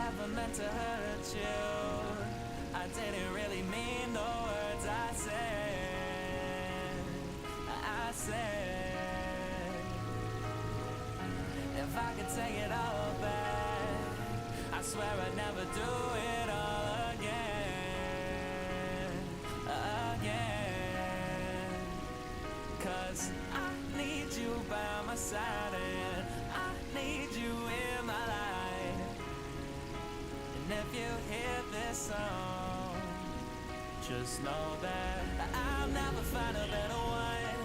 never meant to hurt you. I didn't really mean the words I said. I said, if I could take it all back, I swear I'd never do it all again. Again. 'Cause I need you by my side and I need you in my life. And if you hear this song, just know that I'll never find a better one.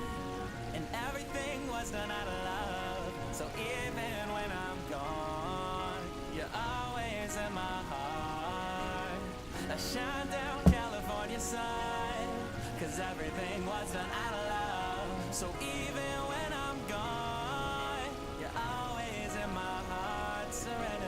And everything was done out of love. So even when I'm gone, you're always in my heart. A shine down California sun, 'cause everything was done out of love. So even when I'm gone, you're always in my heart. Serenity.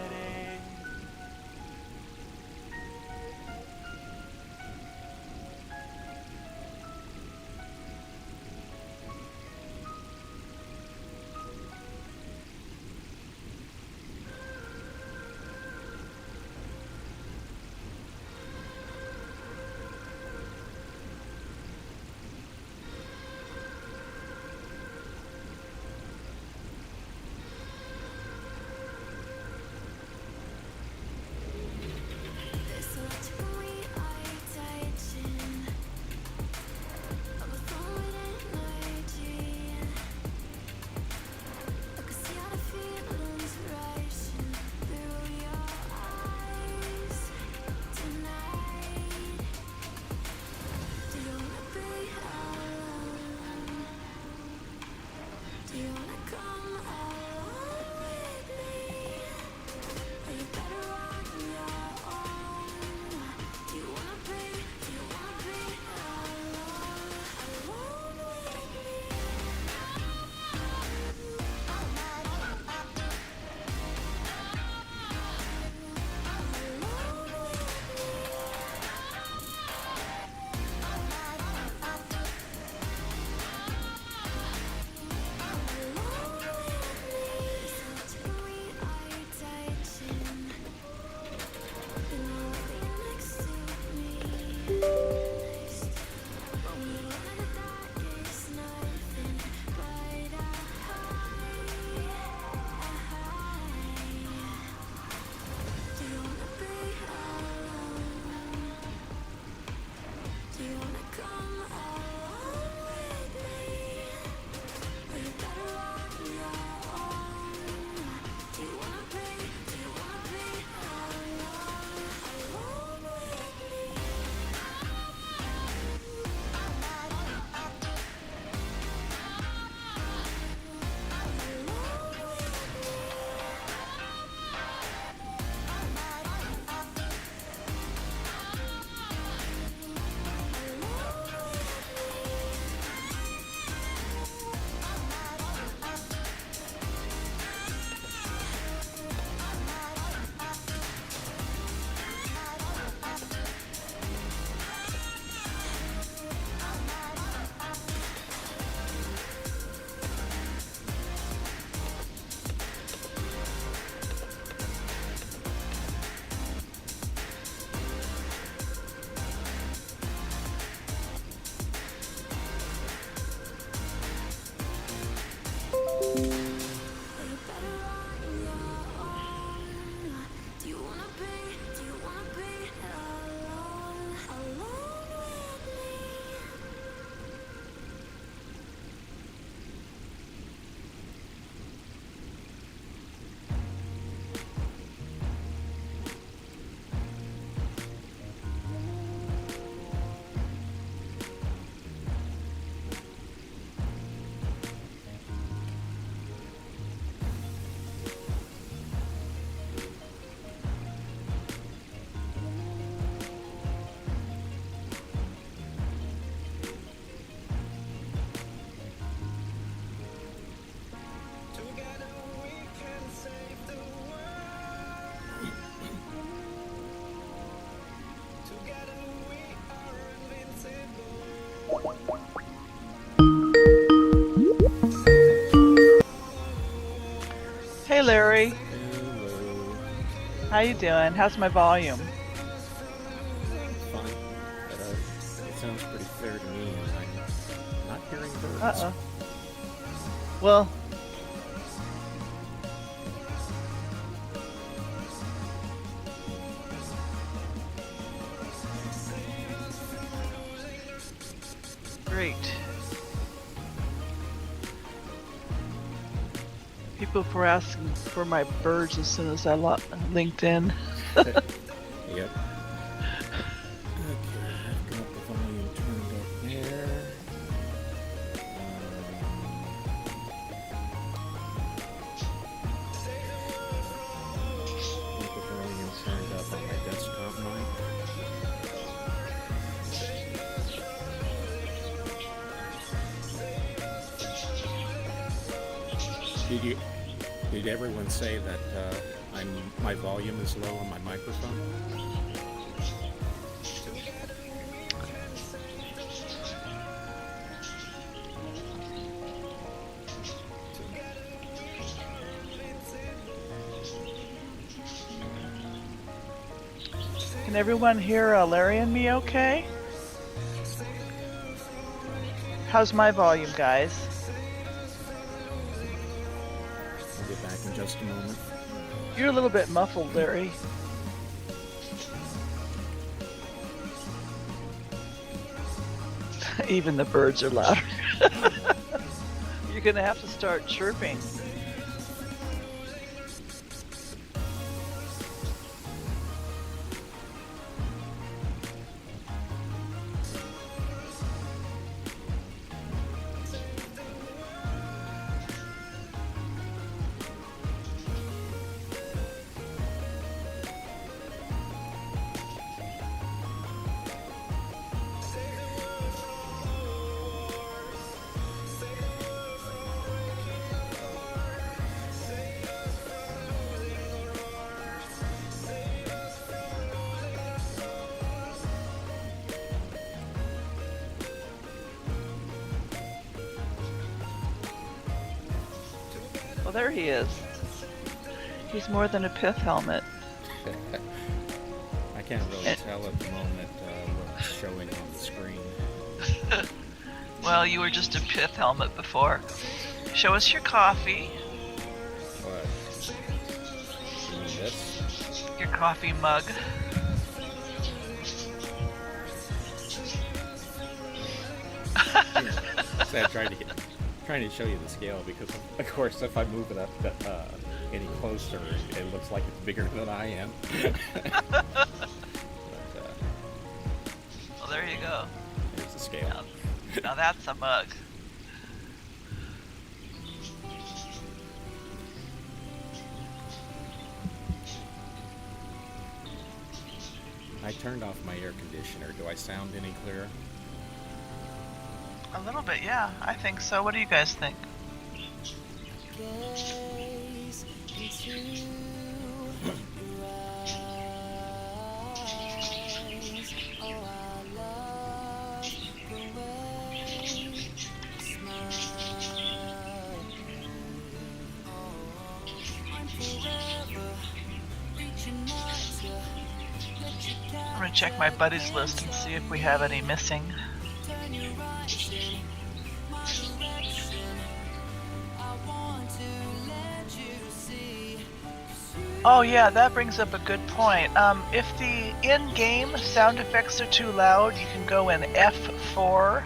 Hey Larry, Hello. how How you doing? How's my volume? Fine, but it sounds pretty clear to me, and I'm not hearing birds. Uh-oh. Well, great. People were asking for my birds as soon as I linked in. Yep. Okay, I've got the volume turned up there. Got the volume turned up on my desktop mic. Did everyone say that my volume is low on my microphone? Can everyone hear Larry and me okay? How's my volume, guys? I'll get back in just a moment. You're a little bit muffled, Larry. Even the birds are louder. You're gonna have to start chirping. Well, there he is. He's more than a pith helmet. I can't really tell at the moment what's showing on the screen. Well, you were just a pith helmet before. Show us your coffee. What? You mean this? Your coffee mug. So I'm trying to show you the scale because, of course, if I move it up any closer, it looks like it's bigger than I am. But, Well, there you go. Here's the scale. Now that's a mug. I turned off my air conditioner. Do I sound any clearer? A little bit, yeah. I think so. What do you guys think? Gaze into your eyes. Oh, I love the way you smile. Oh, I'm forever reaching out to let you I'm gonna check my buddies list and see if we have any missing. turn your eyes in my direction. I want to let you see. Oh yeah, that brings up a good point. If the in-game sound effects are too loud, you can go in F4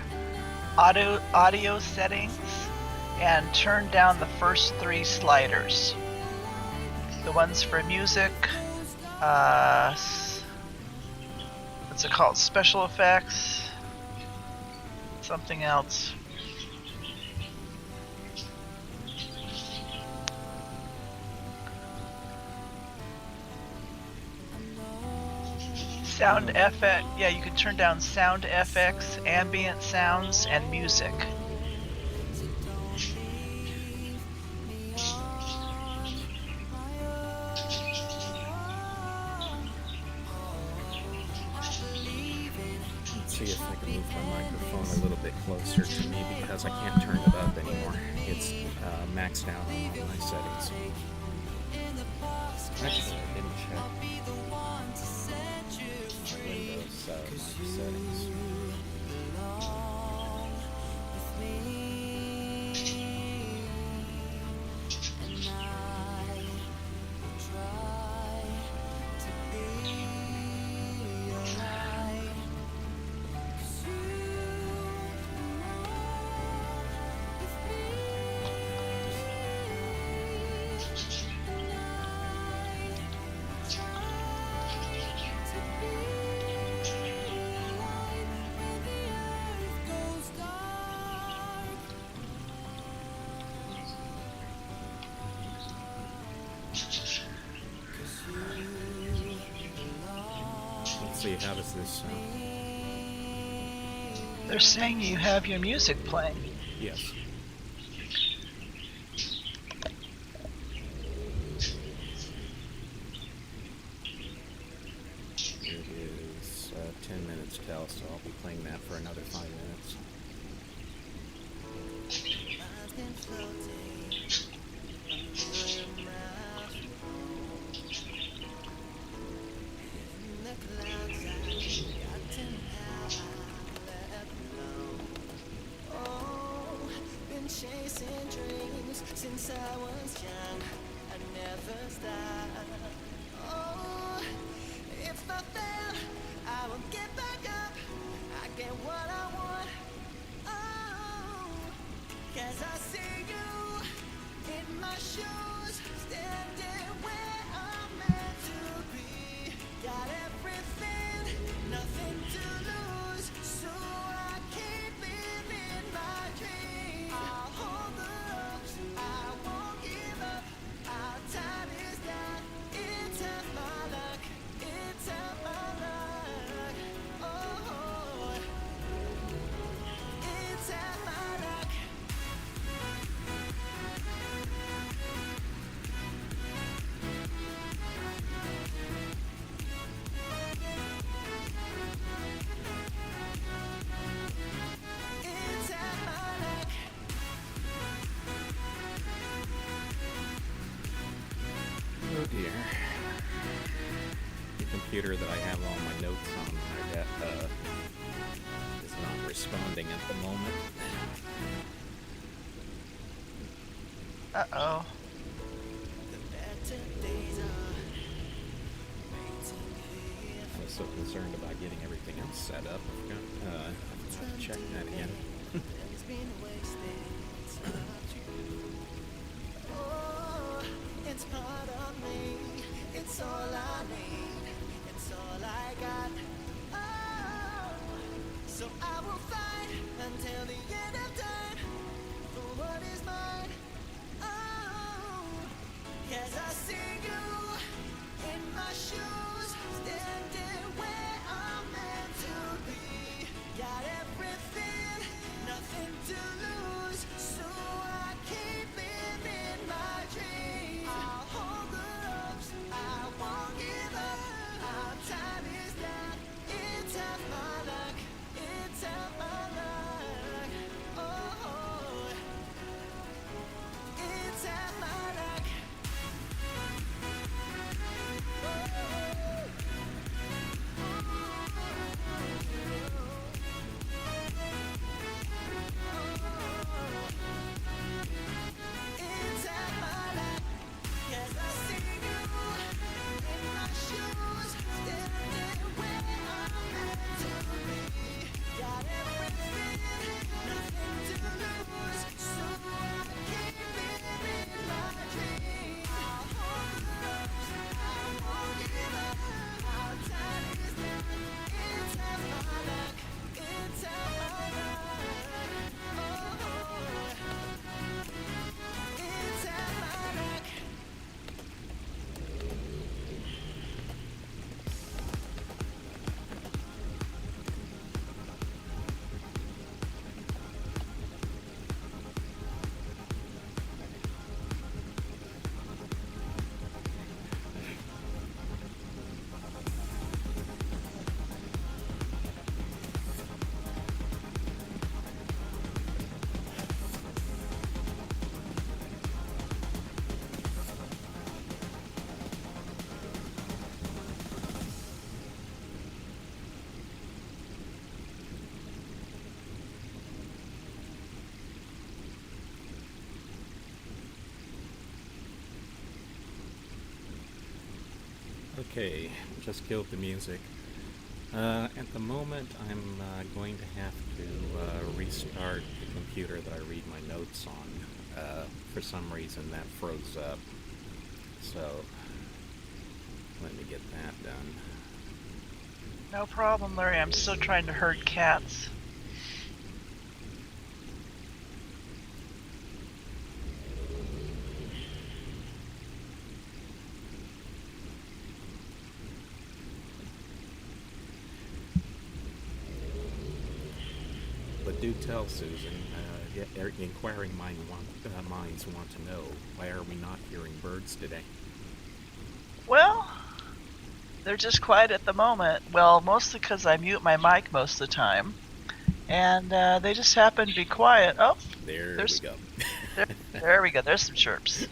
audio settings and turn down the first 3 sliders. The ones for music, what's it called? Special effects, something else. Sound FX, yeah, you can turn down sound FX, ambient sounds, and music. Let's see if I can move my microphone a little bit closer to me because I can't turn it up anymore. It's maxed out on all my settings. Actually, I didn't check I'll be the one to set you my free. Windows my 'Cause settings. you belong with me, and I will try to be your light. 'Cause you belong with me, and I will try to be your light when the earth goes dark. Let's see, how does this sound? They're saying you have your music playing. Yes. It is 10 minutes till, so I'll be playing that for another 5 minutes. I've been floating a million miles in the clouds. I've forgotten how I let them know. Oh, been chasing dreams since I was young. I never stop. Oh, if I fail, I will get back up. I get what I want. Oh, 'cause I see you in my shoes, standing where I'm meant to be. Got everything, nothing to lose, so I keep living my dream. I'll hold the ropes, I won't give up. Our time is now, it's half my luck, it's half my luck. Oh, it's half my luck. It's half my luck. Oh dear. The computer that I have all my notes on is not responding at the moment. Uh-oh. The better days are waiting here. I was so concerned about getting everything else set up. I have to check that again. It's been wasted. It's not you. Oh, it's part of me. It's all I need. It's all I got. Oh, so I will fight until the end of time for what is mine. Oh, 'cause I see you in my shoes, standing where I'm meant to be. Got everything, nothing to lose, so I keep living my dream. I'll hold the ropes, I won't give up. Okay, just killed the music. At the moment, I'm going to have to restart the computer that I read my notes on. For some reason, that froze up. So, let me get that done. No problem, Larry. I'm still trying to herd cats. But do tell Susan, inquiring minds want to know, why are we not hearing birds today? Well, they're just quiet at the moment. Well, mostly because I mute my mic most of the time. And they just happen to be quiet. Oh, There we go. there we go. There's some chirps.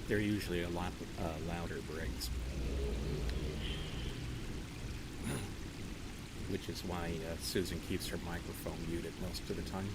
They're usually a lot louder briggs. Which is why Susan keeps her microphone muted most of the time.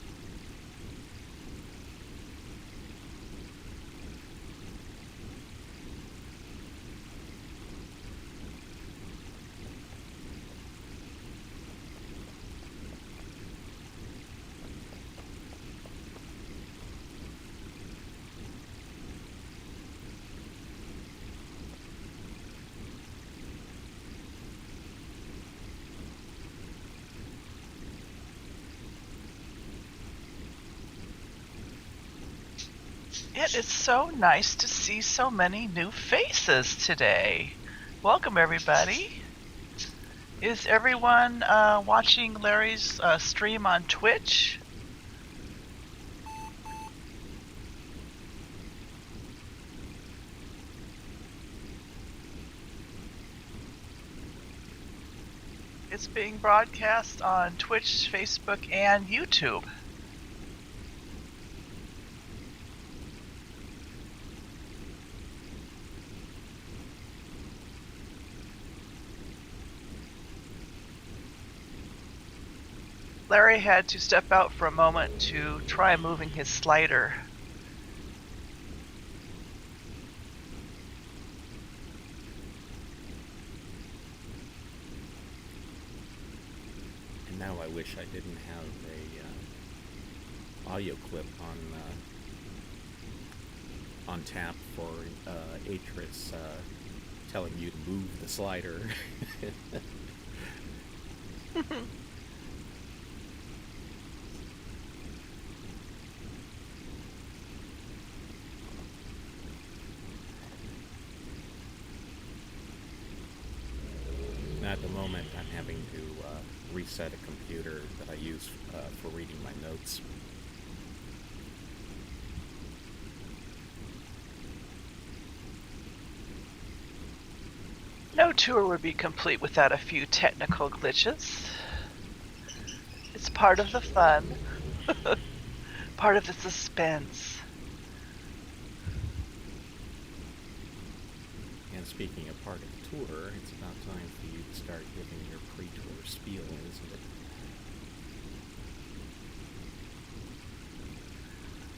It is so nice to see so many new faces today. Welcome, everybody. Is everyone watching Larry's stream on Twitch? It's being broadcast on Twitch, Facebook, and YouTube. Larry had to step out for a moment to try moving his slider. And now I wish I didn't have a audio clip on tap for Atris telling you to move the slider. At the moment, I'm having to reset a computer that I use for reading my notes. No tour would be complete without a few technical glitches. It's part of the fun, part of the suspense. And speaking of part of the tour, it's about time for you to start giving your pre-tour spiel, isn't it?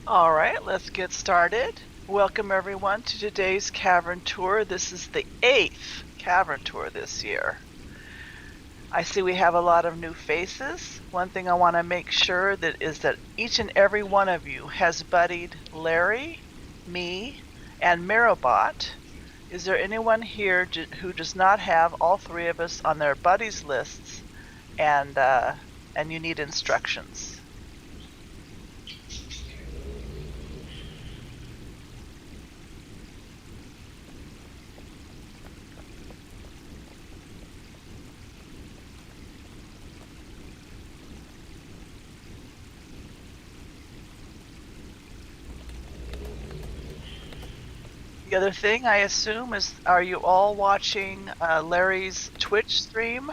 All right, let's get started. Welcome everyone to today's Cavern Tour. This is the 8th Cavern Tour this year. I see we have a lot of new faces. One thing I want to make sure is that each and every one of you has buddied Larry, me, and Marobot. Is there anyone here who does not have all three of us on their buddies lists and you need instructions? The other thing I assume is, are you all watching Larry's Twitch stream?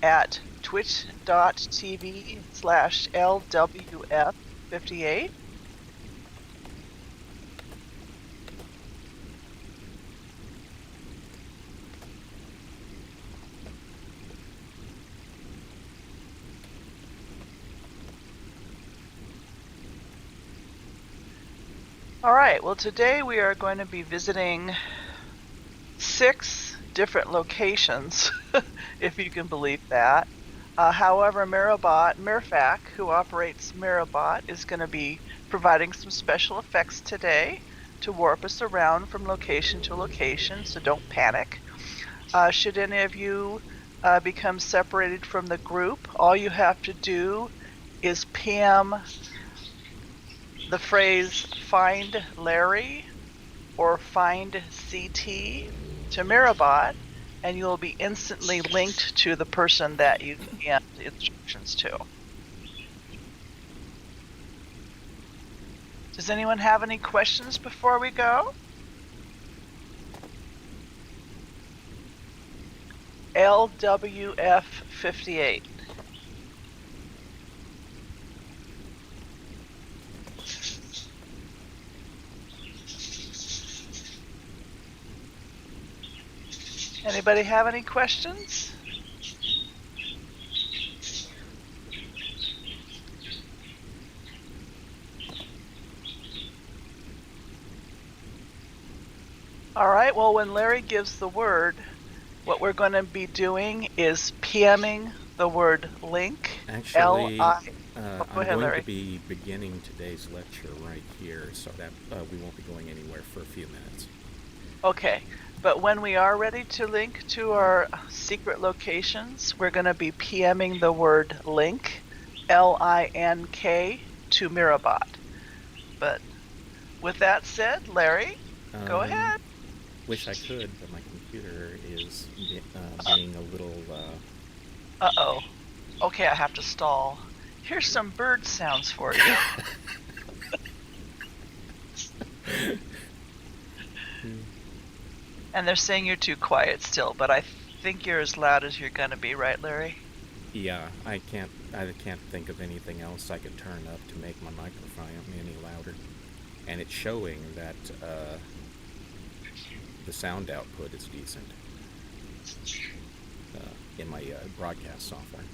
at twitch.tv/LWF58. All right, well, today we are going to be visiting 6 different locations, if you can believe that. However, Mirfak, who operates Mirabot, is going to be providing some special effects today to warp us around from location to location, so don't panic. Should any of you become separated from the group, all you have to do is PM the phrase "Find Larry" or "Find CT" to Mirabot, and you will be instantly linked to the person that you gave the instructions to. Does anyone have any questions before we go? LWF 58. Anybody have any questions? All right, well, when Larry gives the word, what we're going to be doing is PMing the word link. Actually, Go I'm ahead, going Larry. to be beginning today's lecture right here, so that we won't be going anywhere for a few minutes. Okay, but when we are ready to link to our secret locations, we're going to be PMing the word link, LINK, to Mirabot. But with that said, Larry, go ahead. Wish I could, but my computer is being a little... Uh-oh. Okay, I have to stall. Here's some bird sounds for you. And they're saying you're too quiet still, but I think you're as loud as you're gonna be, right, Larry? Yeah, I can't think of anything else I could turn up to make my microphone any louder. And it's showing that the sound output is decent in my broadcast software.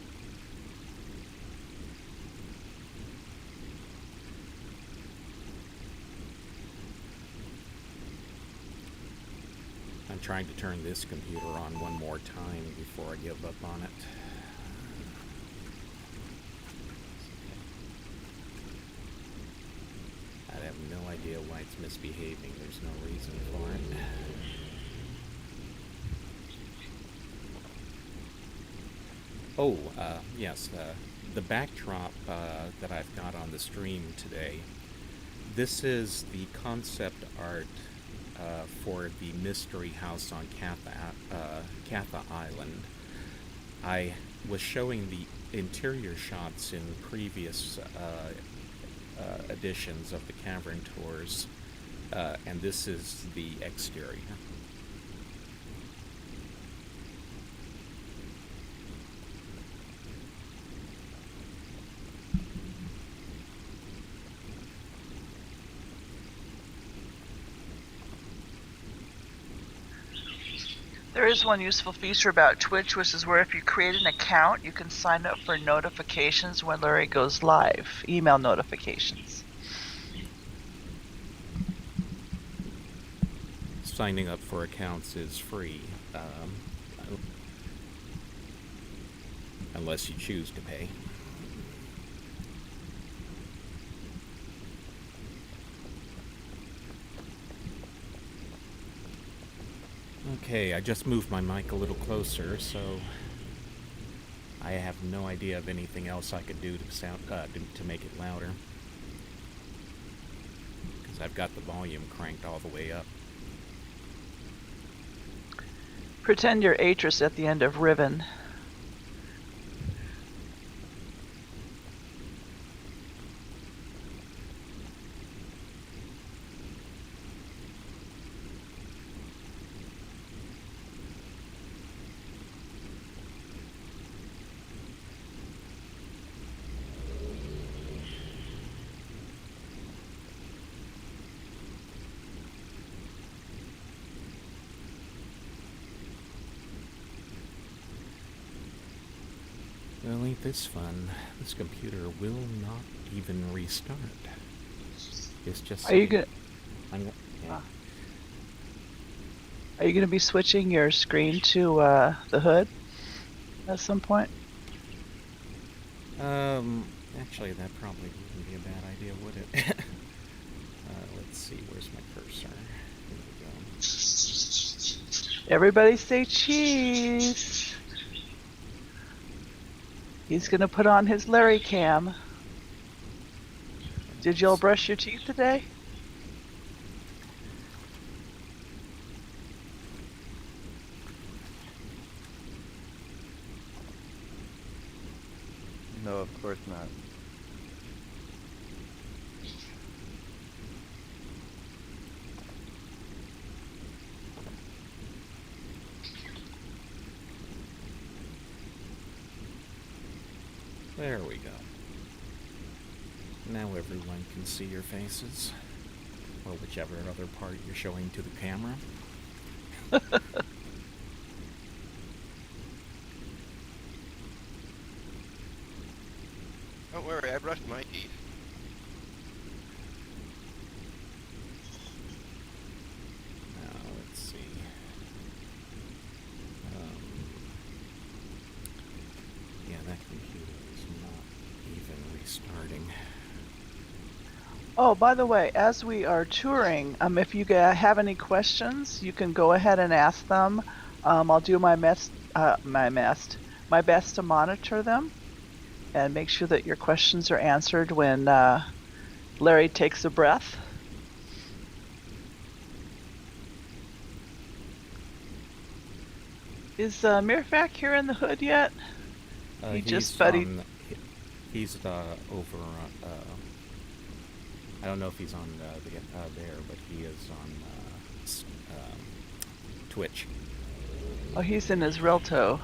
I'm trying to turn this computer on one more time before I give up on it. I have no idea why it's misbehaving. There's no reason for it. Oh, yes, the backdrop that I've got on the stream today, this is the concept art for the Mystery House on Catha Island. I was showing the interior shots in previous editions of the Cavern Tours, and this is the exterior. There is one useful feature about Twitch, which is where if you create an account, you can sign up for notifications when Larry goes live, email notifications. Signing up for accounts is free, unless you choose to pay. Okay, I just moved my mic a little closer, so I have no idea of anything else I could do to make it louder, because I've got the volume cranked all the way up. Pretend you're Atris at the end of Riven. this fun, this computer will not even restart. It's just Are you saying, gonna yeah. Are you gonna be switching your screen to the hood at some point? Actually, that probably wouldn't be a bad idea, would it? Let's see, where's my cursor? Here we go. Everybody say cheese. He's gonna put on his Larry cam. Did y'all brush your teeth today? No, of course not. There we go. Now everyone can see your faces, or whichever other part you're showing to the camera. Don't worry, I brushed my teeth. Now, let's see. Yeah, that computer is not even restarting. Oh, by the way, as we are touring, if you have any questions, you can go ahead and ask them. I'll do my best to monitor them and make sure that your questions are answered when Larry takes a breath. Is Mirfak here in the hood yet? He just buddied. He's over. I don't know if he's on there, but he is on Twitch. Oh, he's in his Relto.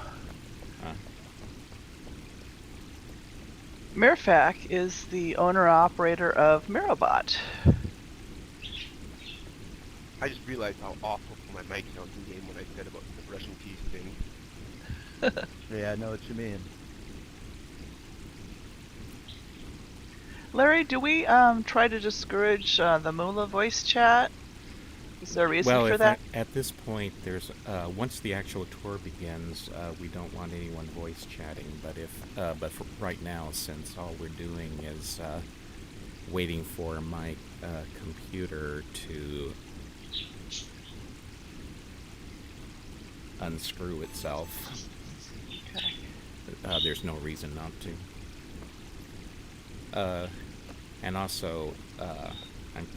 Mirfak is the owner-operator of Mirobot. I just realized how awful my mic sounds in game when I said about the brushing teeth thing. Yeah, I know what you mean. Larry, do we try to discourage the Moolah voice chat? Is there a reason for that? At this point, there's once the actual tour begins, we don't want anyone voice chatting. But for right now, since all we're doing is waiting for my computer to unscrew itself, there's no reason not to. And also, I'm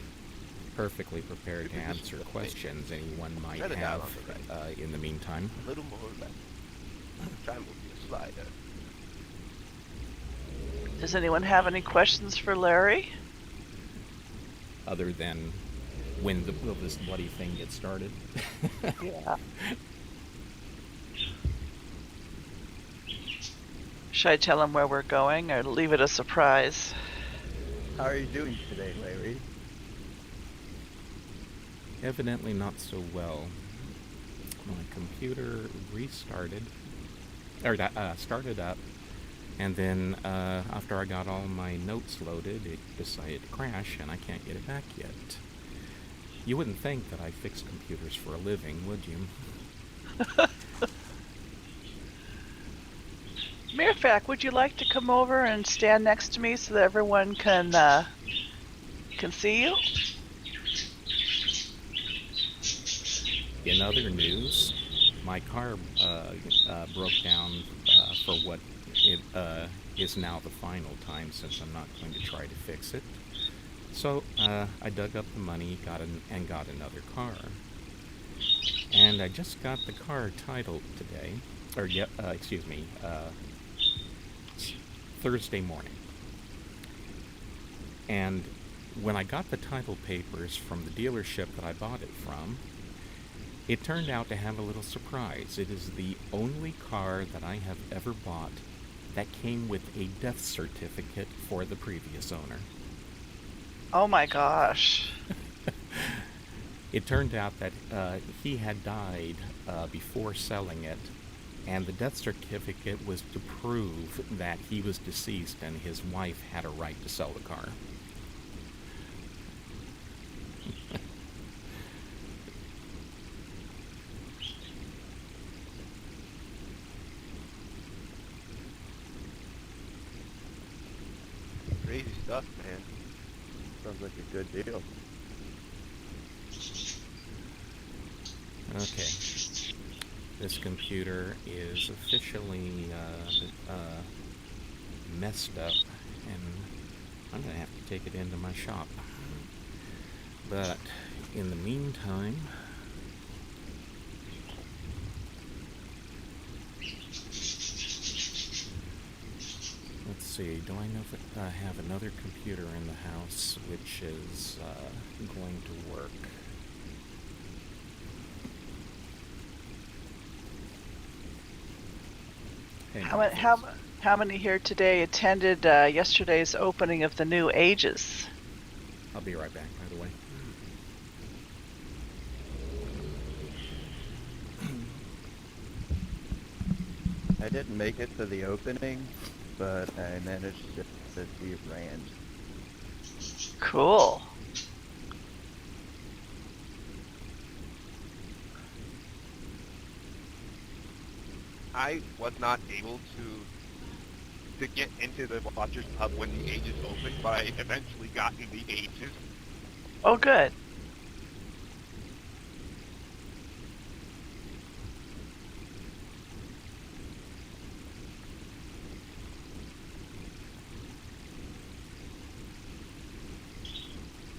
perfectly prepared to answer questions anyone might Try the have dial on the right. in the meantime. A little more left. Try and move your slider. Does anyone have any questions for Larry? Other than when will this bloody thing get started? Yeah. Should I tell him where we're going or leave it a surprise? How are you doing today, Larry? Evidently not so well. My computer restarted, or started up, and then after I got all my notes loaded, it decided to crash, and I can't get it back yet. You wouldn't think that I fix computers for a living, would you? Mirfak, would you like to come over and stand next to me so that everyone can see you? In other news, my car broke down for what it is now the final time, since I'm not going to try to fix it. So I dug up the money, got another car, and I just got the car titled today, or Thursday morning. And when I got the title papers from the dealership that I bought it from, it turned out to have a little surprise. It is the only car that I have ever bought that came with a death certificate for the previous owner. Oh my gosh. It turned out that he had died before selling it, And the death certificate was to prove that he was deceased and his wife had a right to sell the car. Crazy stuff, man. Sounds like a good deal. Okay. This computer is officially messed up, and I'm going to have to take it into my shop. But in the meantime, let's see, do I know if I have another computer in the house which is going to work? Hang on, folks. How many here today attended yesterday's opening of the new Ages? I'll be right back, by the way. I didn't make it to the opening, but I managed to see Rand. Cool. I was not able to get into the Watchers Pub when the Ages opened, but I eventually got in the Ages. Oh, good.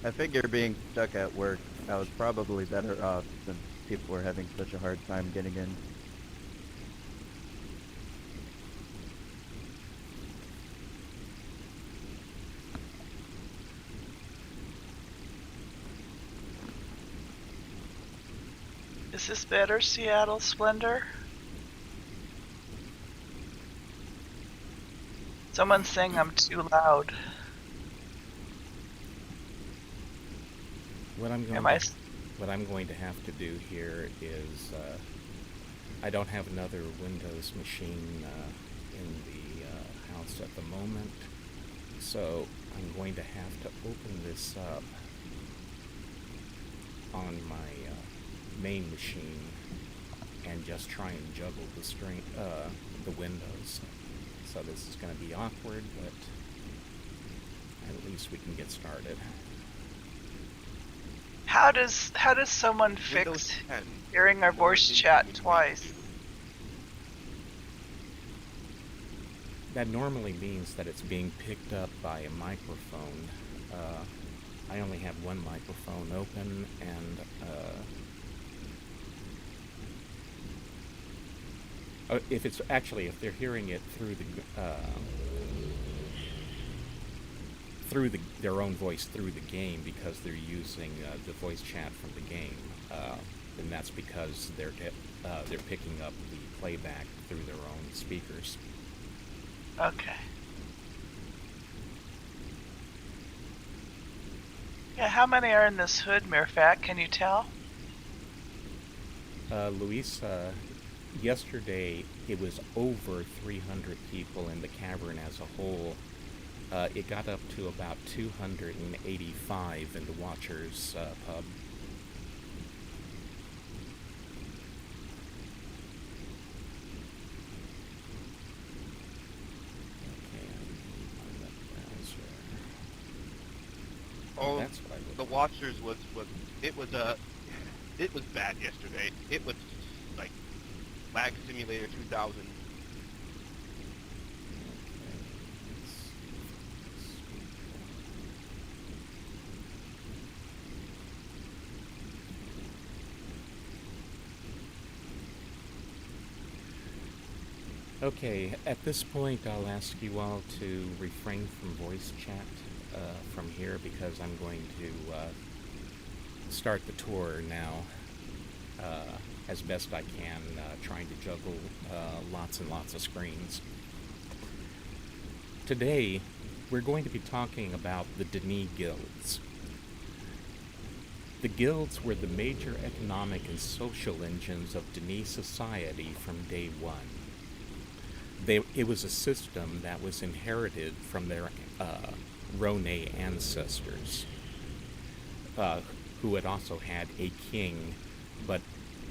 I figure being stuck at work, I was probably better off since people were having such a hard time getting in. Is this better, Seattle Splendor? Someone's saying I'm too loud. What I'm going to have to do here is I don't have another Windows machine in the house at the moment, so I'm going to have to open this up on my main machine and just try and juggle the windows. So this is going to be awkward, but at least we can get started. How does someone Windows fix 10. hearing our voice chat twice? That normally means that it's being picked up by a microphone. I only have one microphone open, and if they're hearing it through their own voice through the game because they're using the voice chat from the game, then that's because they're picking up the playback through their own speakers. Okay. Yeah, how many are in this hood, Mirfat? Can you tell? Luis, yesterday it was over 300 people in the cavern as a whole. It got up to about 285 in the Watchers pub. Okay, I'm on the browser. Oh, That's what I looked the at. Watchers it was bad yesterday. It was like Lag Simulator 2000. Okay, let's see if Okay, at this point I'll ask you all to refrain from voice chat from here because I'm going to start the tour now as best I can, trying to juggle lots and lots of screens. Today, we're going to be talking about the Denis guilds. The guilds were the major economic and social engines of Denis society from day one. It was a system that was inherited from their Rhone ancestors, who had also had a king, but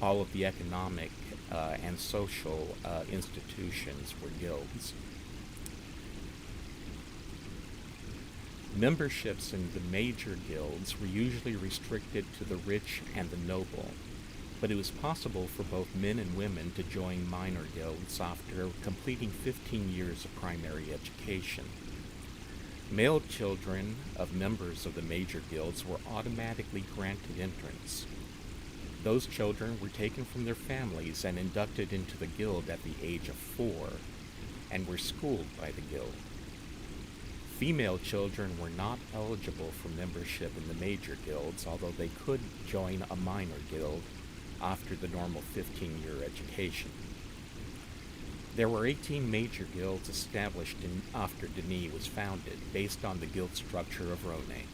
all of the economic and social institutions were guilds. Memberships in the major guilds were usually restricted to the rich and the noble, but it was possible for both men and women to join minor guilds after completing 15 years of primary education. Male children of members of the major guilds were automatically granted entrance. Those children were taken from their families and inducted into the guild at the age of 4, and were schooled by the guild. Female children were not eligible for membership in the major guilds, although they could join a minor guild after the normal 15-year education. There were 18 major guilds established after Denis was founded, based on the guild structure of Rhone.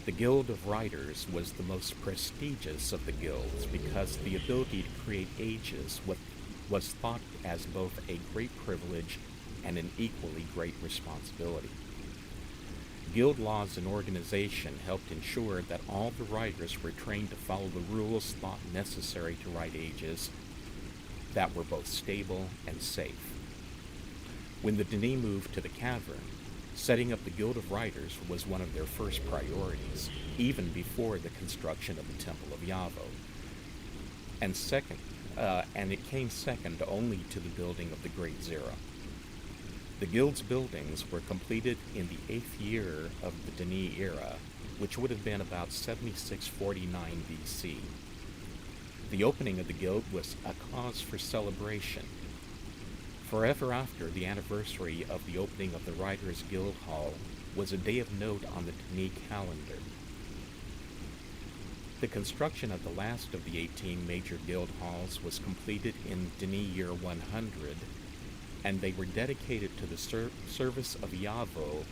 The Guild of Writers was the most prestigious of the guilds because the ability to create ages was thought as both a great privilege and an equally great responsibility. Guild laws and organization helped ensure that all the writers were trained to follow the rules thought necessary to write ages that were both stable and safe. When the Denis moved to the Cavern, setting up the Guild of Writers was one of their first priorities, even before the construction of the Temple of Yavo. And it came second only to the building of the Great Zero. The Guild's buildings were completed in the 8th year of the Denis era, which would have been about 7649 BC. The opening of the Guild was a cause for celebration. Forever after the anniversary of the opening of the Writers' Guild Hall was a day of note on the Denis calendar. The construction of the last of the 18 major guild halls was completed in Denis year 100, and they were dedicated to the service of Yavo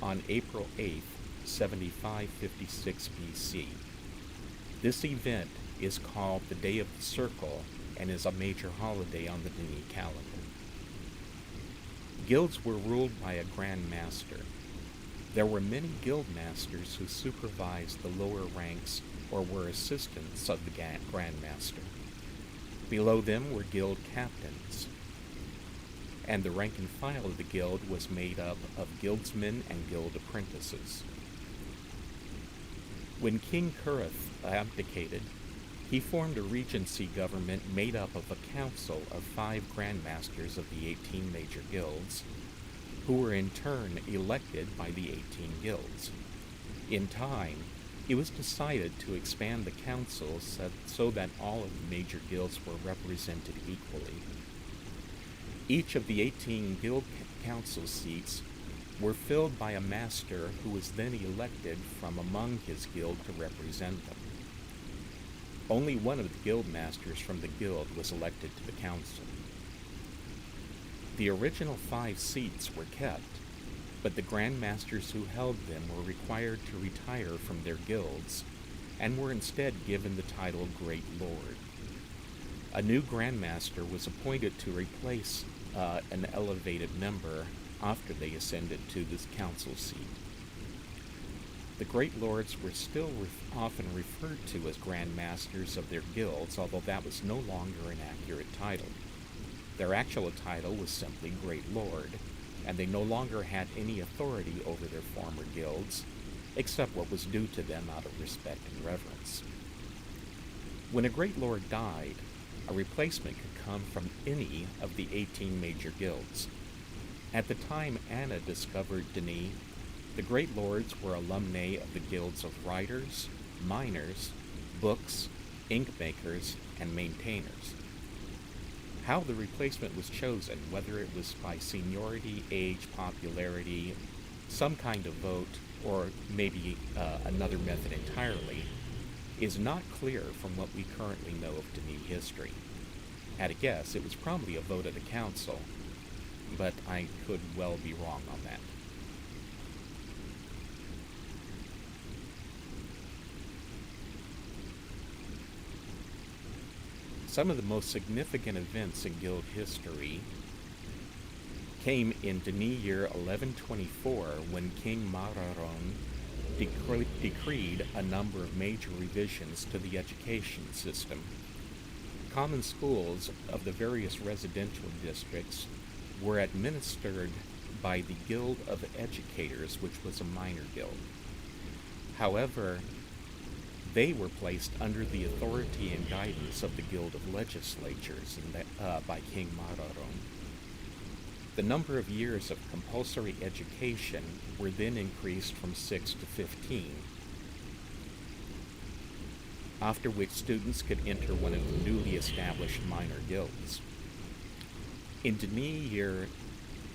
on April 8th, 7556 BC. This event is called the Day of the Circle and is a major holiday on the Denis calendar. Guilds were ruled by a Grand Master. There were many guild masters who supervised the lower ranks or were assistants of the Grand Master. Below them were guild captains, and the rank and file of the guild was made up of guildsmen and guild apprentices. When King Kurith abdicated, he formed a regency government made up of a council of 5 grandmasters of the 18 major guilds, who were in turn elected by the 18 guilds. In time, it was decided to expand the council so that all of the major guilds were represented equally. Each of the 18 guild council seats were filled by a master who was then elected from among his guild to represent them. Only one of the guild masters from the guild was elected to the council. The original 5 seats were kept, but the Grand Masters who held them were required to retire from their guilds and were instead given the title Great Lord. A new Grand Master was appointed to replace an elevated member after they ascended to this council seat. The Great Lords were still often referred to as Grand Masters of their guilds, although that was no longer an accurate title. Their actual title was simply Great Lord, and they no longer had any authority over their former guilds, except what was due to them out of respect and reverence. When a Great Lord died, a replacement could come from any of the 18 major guilds. At the time Anna discovered Denis, the Great Lords were alumni of the guilds of writers, miners, books, ink makers, and maintainers. How the replacement was chosen, whether it was by seniority, age, popularity, some kind of vote, or maybe another method entirely, is not clear from what we currently know of Denis history. At a guess, it was probably a vote of the council, but I could well be wrong on that. Some of the most significant events in guild history came in Dini year 1124 when King Mararon decreed a number of major revisions to the education system. Common schools of the various residential districts were administered by the Guild of Educators, which was a minor guild. However, they were placed under the authority and guidance of the Guild of Legislatures by King Mararon. The number of years of compulsory education were then increased from 6 to 15, after which students could enter one of the newly established minor guilds. In Dini year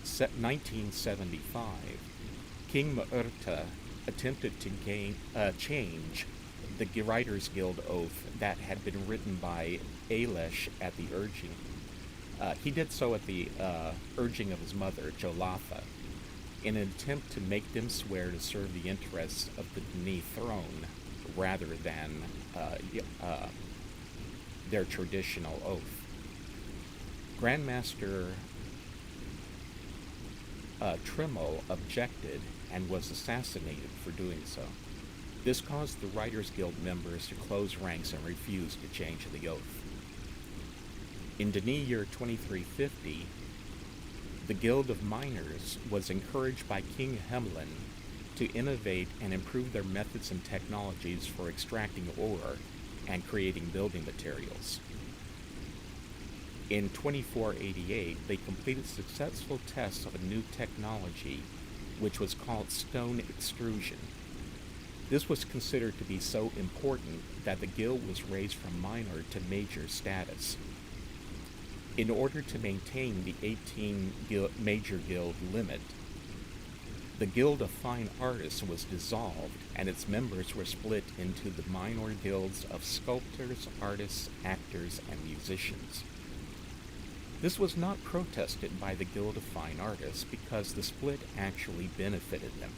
1975, King Mu'urta attempted to change the Writers Guild oath that had been written by Ailesh at the urging. He did so at the urging of his mother, Jolatha, in an attempt to make them swear to serve the interests of the Dini throne rather than their traditional oath. Grandmaster Trimmel objected and was assassinated for doing so. This caused the Writers Guild members to close ranks and refuse to change the oath. In Dini year 2350, the Guild of Miners was encouraged by King Hemlin to innovate and improve their methods and technologies for extracting ore and creating building materials. In 2488, they completed successful tests of a new technology which was called stone extrusion. This was considered to be so important that the guild was raised from minor to major status. In order to maintain the 18 major guild limit, the Guild of Fine Artists was dissolved and its members were split into the minor guilds of sculptors, artists, actors, and musicians. This was not protested by the Guild of Fine Artists because the split actually benefited them.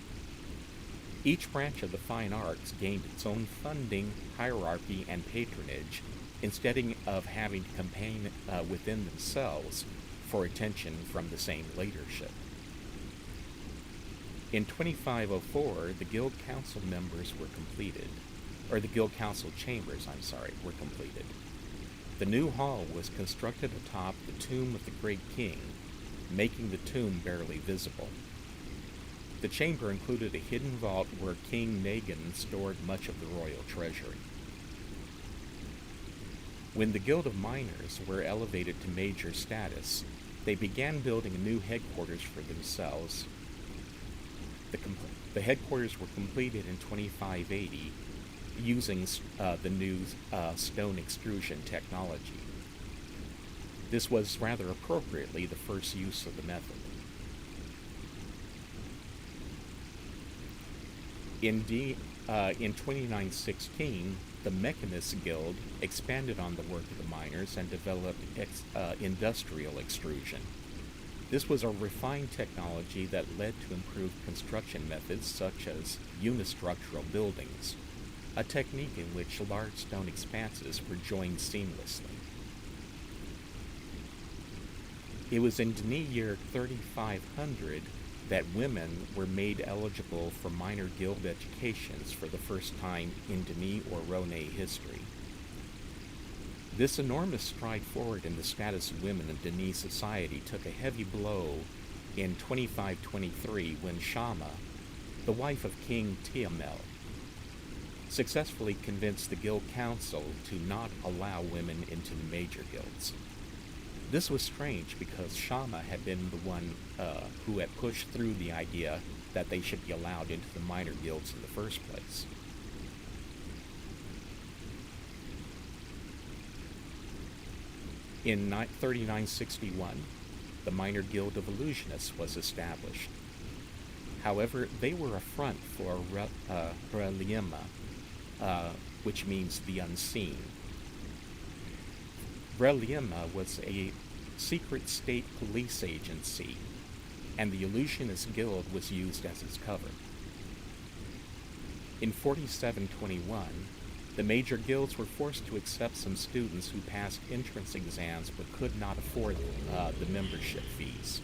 Each branch of the fine arts gained its own funding, hierarchy, and patronage instead of having to campaign within themselves for attention from the same leadership. In 2504, the Guild Council members were completed, or the Guild Council chambers, were completed. The new hall was constructed atop the tomb of the Great King, making the tomb barely visible. The chamber included a hidden vault where King Nagan stored much of the royal treasury. When the Guild of Miners were elevated to major status, they began building a new headquarters for themselves. The headquarters were completed in 2580 using the new stone extrusion technology. This was rather appropriately the first use of the method. In 2916, the Mechanist Guild expanded on the work of the miners and developed industrial extrusion. This was a refined technology that led to improved construction methods such as unistructural buildings, a technique in which large stone expanses were joined seamlessly. It was in Dini year 3500 that women were made eligible for minor guild educations for the first time in Dini or Rhone history. This enormous stride forward in the status of women in Dini society took a heavy blow in 2523 when Shama, the wife of King Tiamel, successfully convinced the guild council to not allow women into the major guilds. This was strange because Shama had been the one who had pushed through the idea that they should be allowed into the minor guilds in the first place. In 3961, the Minor Guild of Illusionists was established. However, they were a front for Reliema, which means the unseen. Reliema was a secret state police agency, and the Illusionist Guild was used as its cover. In 4721, the major guilds were forced to accept some students who passed entrance exams but could not afford the membership fees.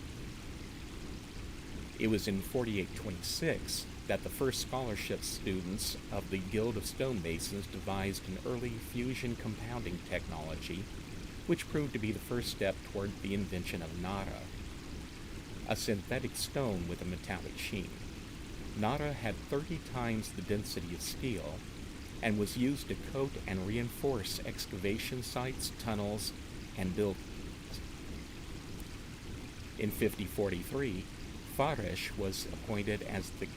It was in 4826 that the first scholarship students of the Guild of Stonemasons devised an early fusion compounding technology, which proved to be the first step toward the invention of nara, a synthetic stone with a metallic sheen. Nara had 30 times the density of steel and was used to coat and reinforce excavation sites, tunnels, and buildings. In 5043, Faresh was appointed as the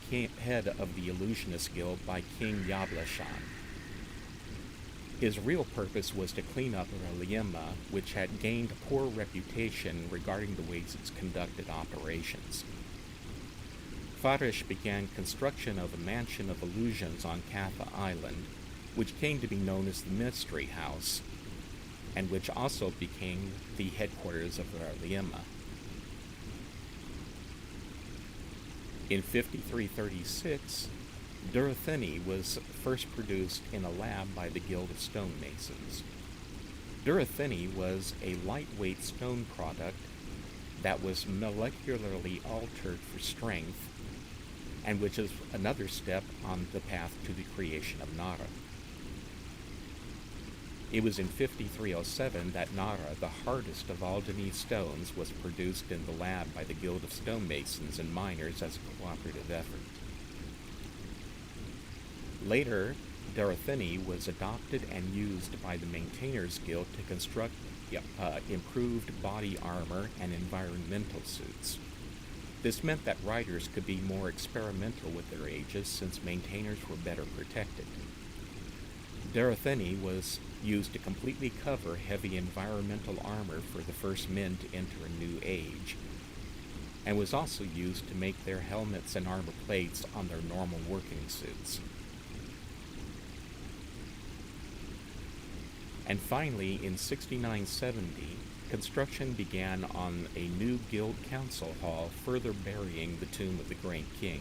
head of the Illusionist Guild by King Yablashan. His real purpose was to clean up Reliema, which had gained a poor reputation regarding the ways it conducted operations. Faresh began construction of a mansion of illusions on Katha Island, which came to be known as the Mystery House, and which also became the headquarters of Reliema. In 5336, Durathini was first produced in a lab by the Guild of Stonemasons. Durathini was a lightweight stone product that was molecularly altered for strength, and which is another step on the path to the creation of nara. It was in 5307 that nara, the hardest of all Denise stones, was produced in the lab by the Guild of Stonemasons and miners as a cooperative effort. Later, Durathini was adopted and used by the Maintainers Guild to construct improved body armor and environmental suits. This meant that riders could be more experimental with their ages since maintainers were better protected. Durathini was used to completely cover heavy environmental armor for the first men to enter a new age, and was also used to make their helmets and armor plates on their normal working suits. And finally, in 6970, construction began on a new guild council hall further burying the tomb of the Great King.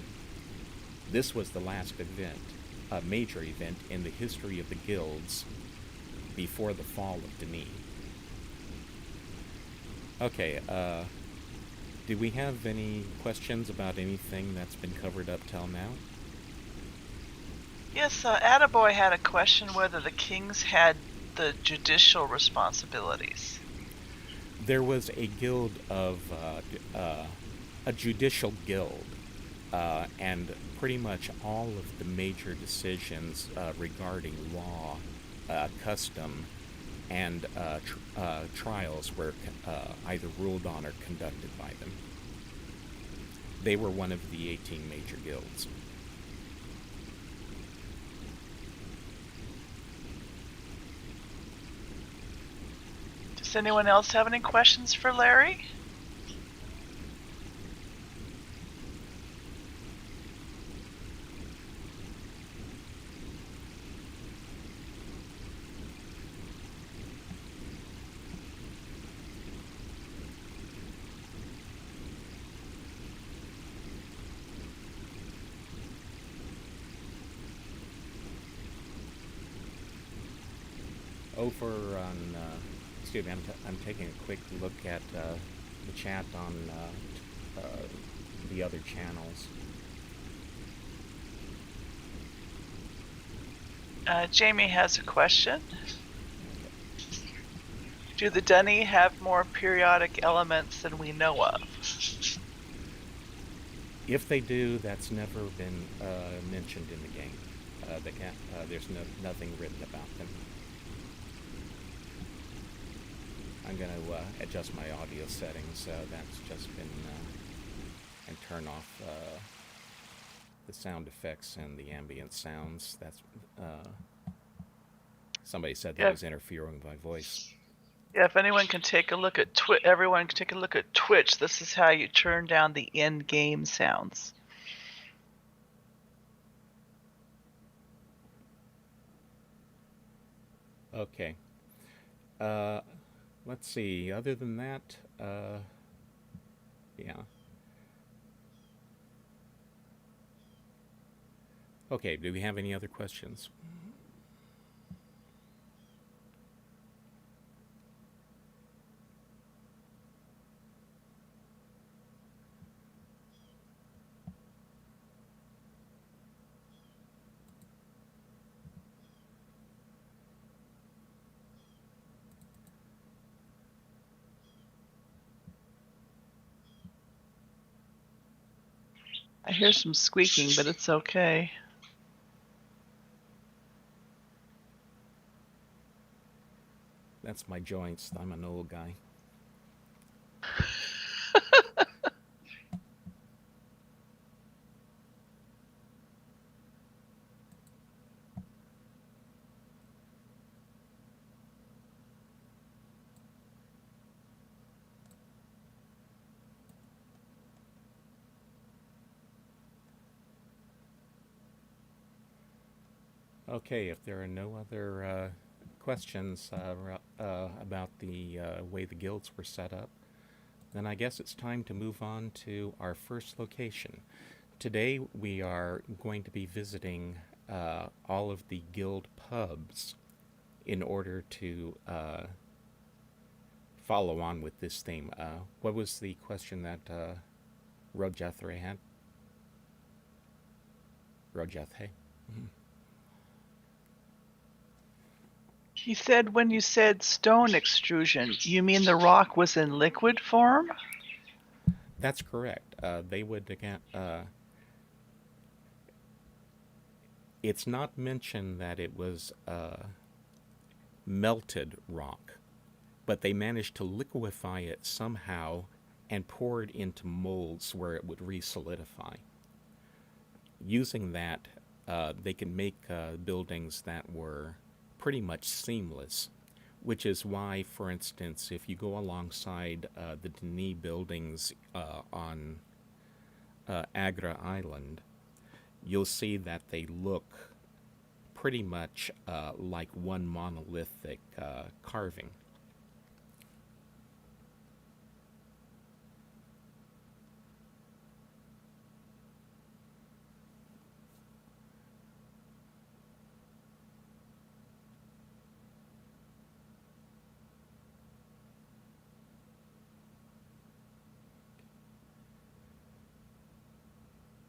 This was the last event, a major event in the history of the guilds before the fall of Denis. Okay, do we have any questions about anything that's been covered up till now? Yes, Attaboy had a question whether the kings had the judicial responsibilities. There was a guild of, a judicial guild, and pretty much all of the major decisions regarding law, custom, and trials were either ruled on or conducted by them. They were one of the 18 major guilds. Does anyone else have any questions for Larry? Over on, excuse me, I'm taking a quick look at the chat on the other channels. Jamie has a question. Do the Dunny have more periodic elements than we know of? If they do, that's never been mentioned in the game. There's nothing written about them. I'm going to adjust my audio settings. That's just been, and turn off the sound effects and the ambient sounds. That's somebody said that was interfering with my voice. Yeah, if anyone can take a look at everyone can take a look at Twitch. This is how you turn down the in-game sounds. Okay. Let's see. Other than that, yeah. Okay, do we have any other questions? I hear some squeaking, but it's okay. That's my joints. I'm an old guy. Okay, if there are no other questions about the way the guilds were set up, then I guess it's time to move on to our first location. Today we are going to be visiting all of the guild pubs in order to follow on with this theme. What was the question that Rojethre had? Rojethe? He said when you said stone extrusion, you mean the rock was in liquid form? That's correct. They would again. It's not mentioned that it was melted rock, but they managed to liquefy it somehow and pour it into molds where it would re-solidify. Using that, they can make buildings that were pretty much seamless, which is why, for instance, if you go alongside the Denis buildings on Agra Island, you'll see that they look pretty much like one monolithic carving.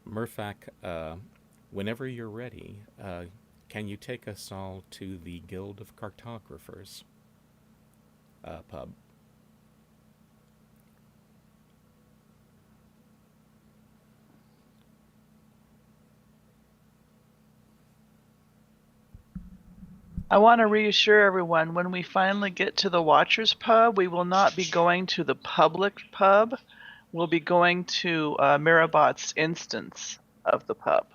Murfak, whenever you're ready, can you take us all to the Guild of Cartographers pub? I want to reassure everyone, when we finally get to the Watchers pub, we will not be going to the public pub. We'll be going to Mirabat's instance of the pub.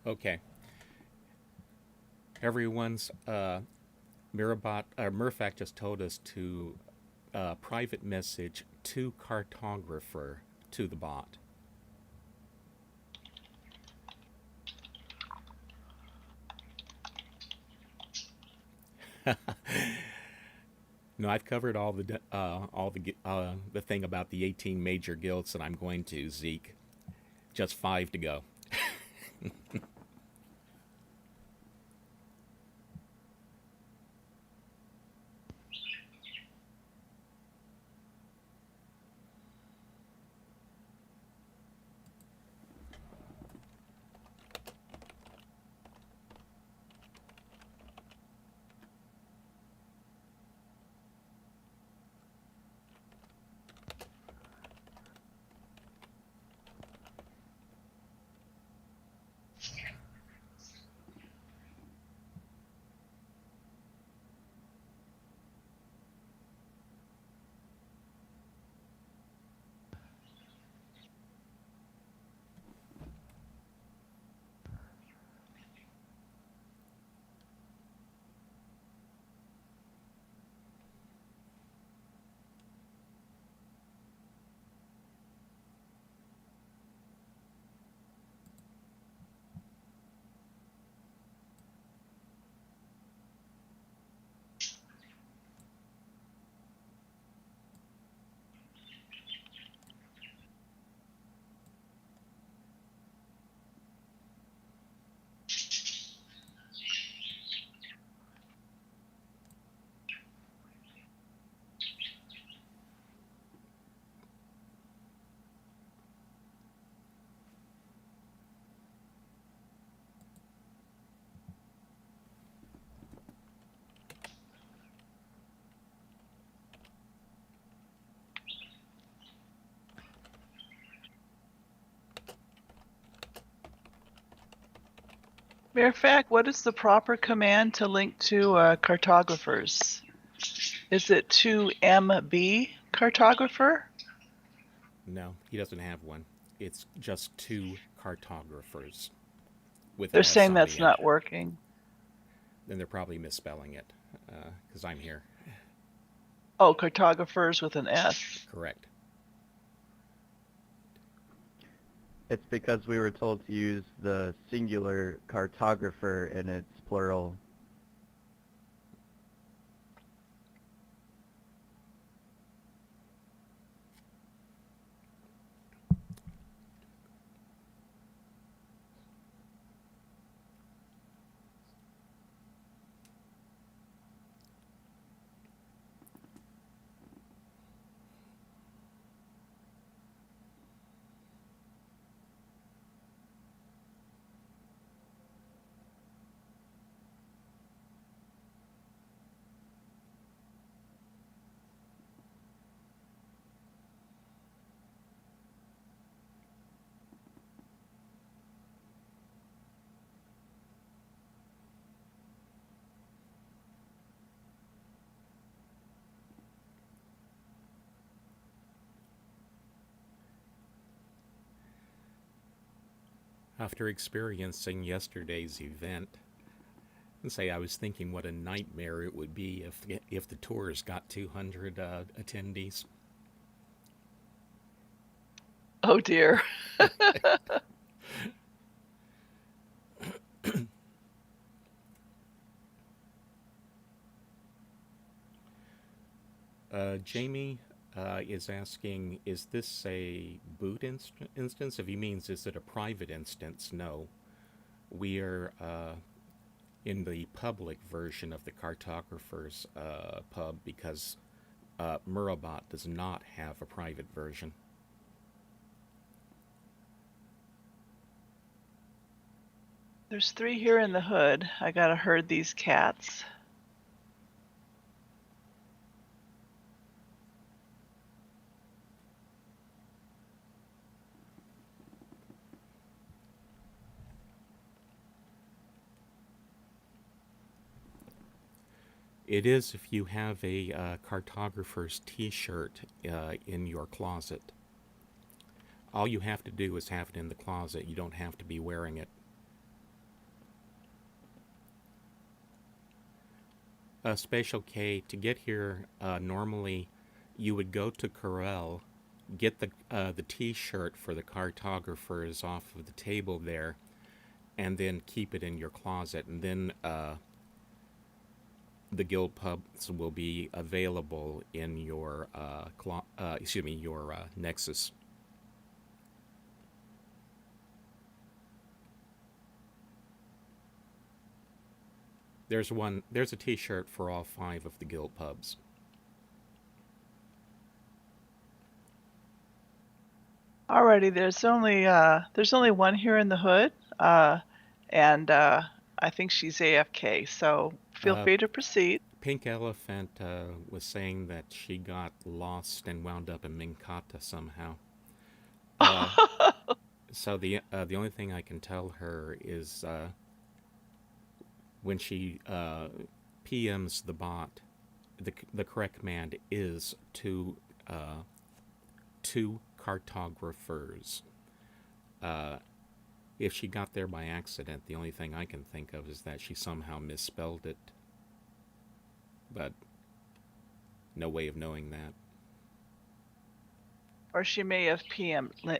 Okay. Everyone's Murfak just told us to private message to cartographer to the bot. No, I've covered all the thing about the 18 major guilds that I'm going to, Zeke. Just 5 to go. Matter of fact, what is the proper command to link to cartographers? Is it to MB cartographer? No, he doesn't have one. It's just 2 cartographers with They're an S saying on the that's end. not working. Then they're probably misspelling it, because I'm here. Oh, cartographers with an S. Correct. It's because we were told to use the singular cartographer in its plural. After experiencing yesterday's event, and say I was thinking what a nightmare it would be if the tours got 200 attendees. Oh dear. Jamie is asking, is this a boot instance? If he means, is it a private instance? No. We are in the public version of the Cartographer's pub because Murrabot does not have a private version. There's 3 here in the hood. I gotta herd these cats. It is if you have a cartographer's t-shirt in your closet. All you have to do is have it in the closet. You don't have to be wearing it. Spatial K, to get here, normally you would go to Corel, get the t-shirt for the cartographers off of the table there, and then keep it in your closet. And then the guild pubs will be available in your your Nexus. There's a t-shirt for all 5 of the guild pubs. Alrighty, there's only one here in the hood, and I think she's AFK. So feel free to proceed. Pink Elephant was saying that she got lost and wound up in Minkata somehow. So the only thing I can tell her is when she PMs the bot, the correct command is to cartographers. If she got there by accident, the only thing I can think of is that she somehow misspelled it. But no way of knowing that. Or she may have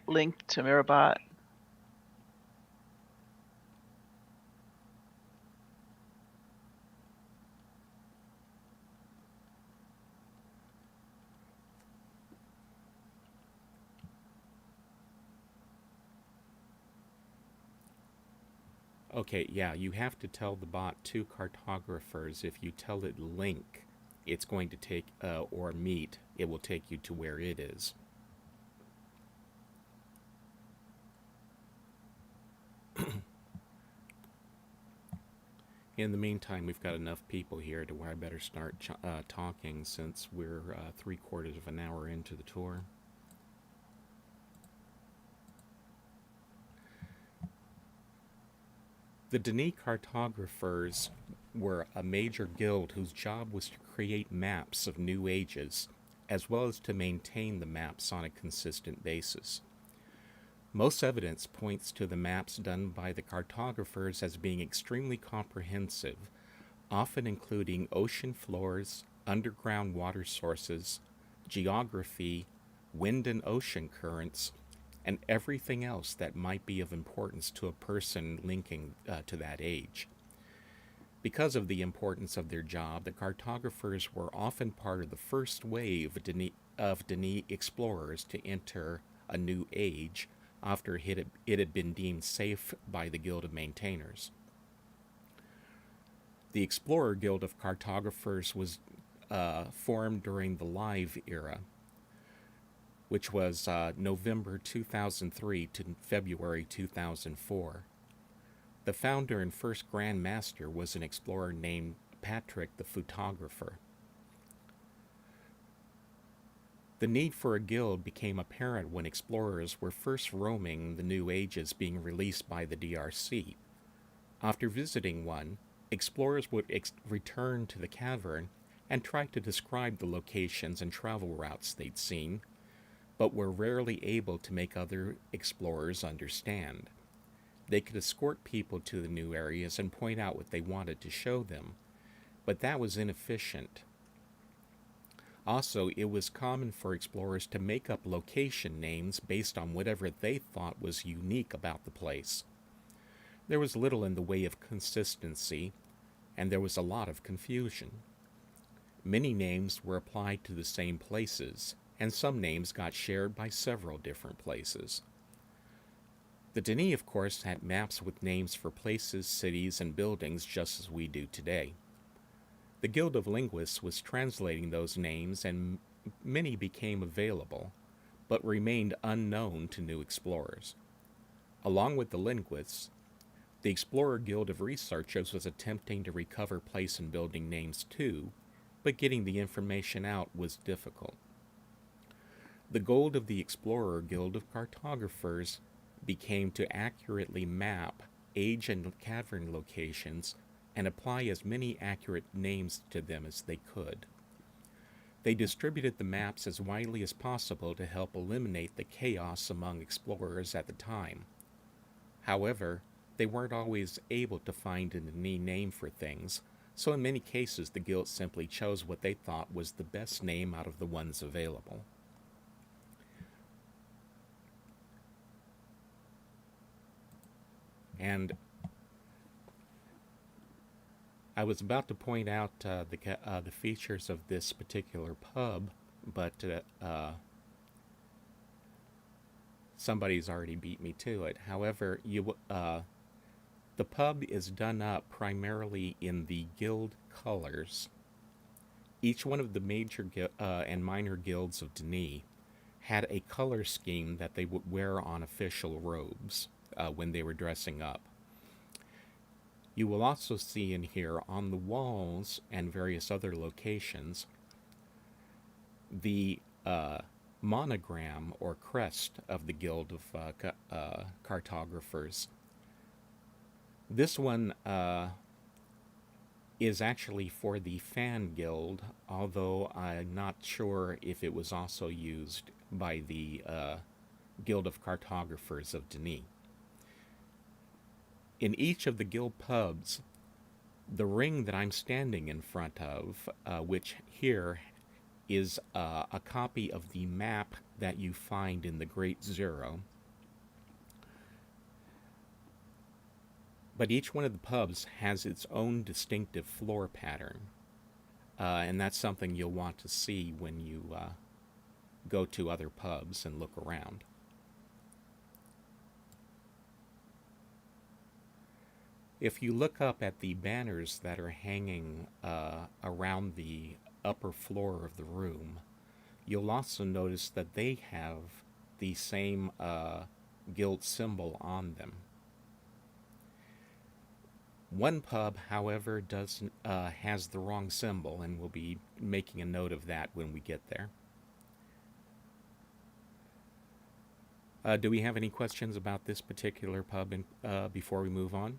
linked to Mirabot. Okay, yeah, you have to tell the bot 2 cartographers. If you tell it link, it's going to take, or meet, it will take you to where it is. In the meantime, we've got enough people here to where I better start talking since we're 3/4 of an hour into the tour. The Denis cartographers were a major guild whose job was to create maps of new ages, as well as to maintain the maps on a consistent basis. Most evidence points to the maps done by the cartographers as being extremely comprehensive, often including ocean floors, underground water sources, geography, wind and ocean currents, and everything else that might be of importance to a person linking to that age. Because of the importance of their job, the cartographers were often part of the first wave of Denis explorers to enter a new age after it had been deemed safe by the Guild of Maintainers. The Explorer Guild of Cartographers was formed during the Live era, which was November 2003 to February 2004. The founder and first Grand Master was an explorer named Patrick the Photographer. The need for a guild became apparent when explorers were first roaming the New Ages being released by the DRC. After visiting one, explorers would return to the cavern and try to describe the locations and travel routes they'd seen, but were rarely able to make other explorers understand. They could escort people to the new areas and point out what they wanted to show them, but that was inefficient. Also, it was common for explorers to make up location names based on whatever they thought was unique about the place. There was little in the way of consistency, and there was a lot of confusion. Many names were applied to the same places, and some names got shared by several different places. The Denis, of course, had maps with names for places, cities, and buildings just as we do today. The Guild of Linguists was translating those names, and many became available, but remained unknown to new explorers. Along with the linguists, the Explorer Guild of Researchers was attempting to recover place and building names too, but getting the information out was difficult. The goal of the Explorer Guild of Cartographers became to accurately map age and cavern locations and apply as many accurate names to them as they could. They distributed the maps as widely as possible to help eliminate the chaos among explorers at the time. However, they weren't always able to find a Denis name for things, so in many cases the guild simply chose what they thought was the best name out of the ones available. And I was about to point out the features of this particular pub, but somebody's already beat me to it. However, the pub is done up primarily in the guild colors. Each one of the major and minor guilds of Denis had a color scheme that they would wear on official robes when they were dressing up. You will also see in here on the walls and various other locations the monogram or crest of the Guild of Cartographers. This one is actually for the Fan Guild, although I'm not sure if it was also used by the Guild of Cartographers of Denis. In each of the guild pubs, the ring that I'm standing in front of, which here is a copy of the map that you find in the Great Zero. But each one of the pubs has its own distinctive floor pattern, and that's something you'll want to see when you go to other pubs and look around. If you look up at the banners that are hanging around the upper floor of the room, you'll also notice that they have the same guild symbol on them. One pub, however, has the wrong symbol, and we'll be making a note of that when we get there. Do we have any questions about this particular pub before we move on?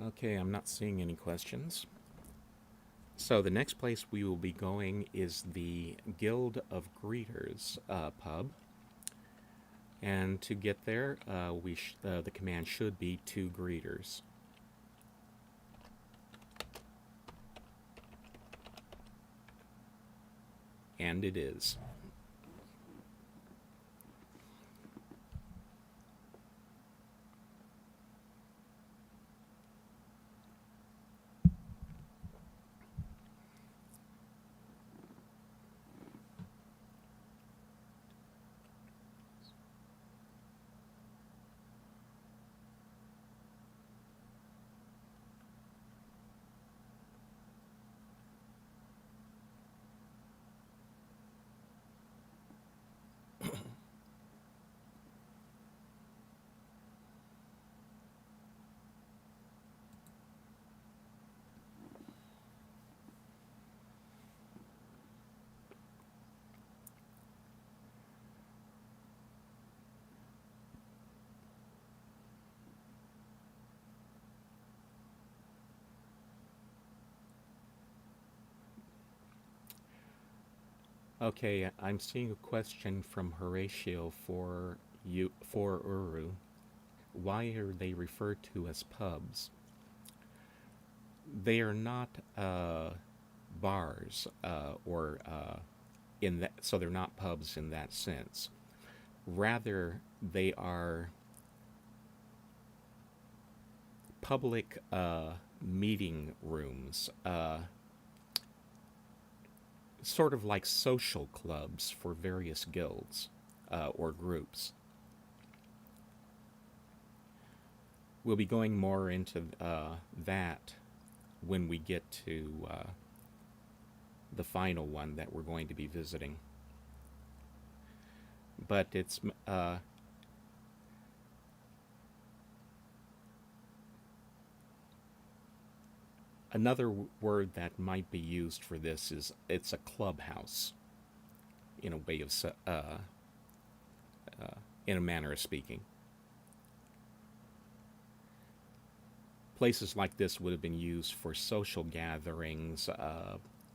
Okay, I'm not seeing any questions. So the next place we will be going is the Guild of Greeters pub. And to get there, the command should be to greeters. And it is. Okay, I'm seeing a question from Horatio for Uru. Why are they referred to as pubs? They are not bars or in that, so they're not pubs in that sense. Rather, they are public meeting rooms, sort of like social clubs for various guilds or groups. We'll be going more into that when we get to the final one that we're going to be visiting. But it's another word that might be used for this is it's a clubhouse, in a way of in a manner of speaking. Places like this would have been used for social gatherings,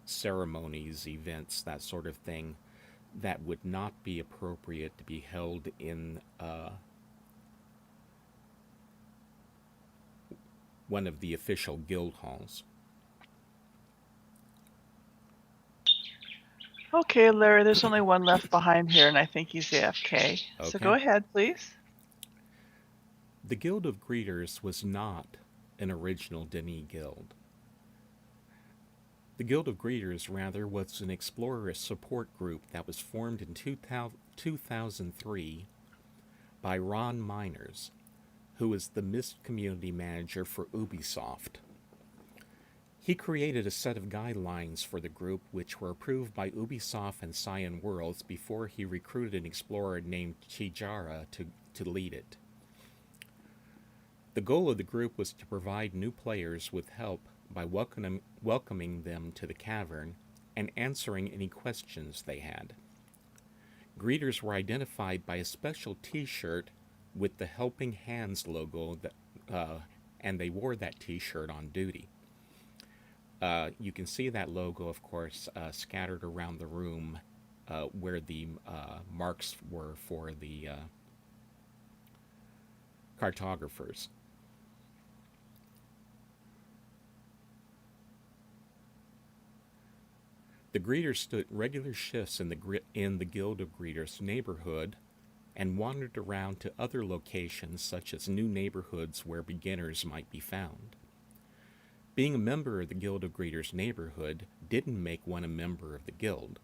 ceremonies, events, that sort of thing, that would not be appropriate to be held in one of the official guild halls. Okay, Larry, there's only one left behind here, and I think he's AFK. So Okay. go ahead, please. The Guild of Greeters was not an original Denis guild. The Guild of Greeters, rather, was an explorerist support group that was formed in 2003 by Ron Miners, who is the Myst community manager for Ubisoft. He created a set of guidelines for the group which were approved by Ubisoft and Cyan Worlds before he recruited an explorer named Chijara to lead it. The goal of the group was to provide new players with help by welcoming them to the cavern and answering any questions they had. Greeters were identified by a special T-shirt with the Helping Hands logo, and they wore that T-shirt on duty. You can see that logo, of course, scattered around the room where the marks were for the cartographers. The greeters stood regular shifts in the Guild of Greeters neighborhood and wandered around to other locations such as new neighborhoods where beginners might be found. Being a member of the Guild of Greeters neighborhood didn't make one a member of the guild.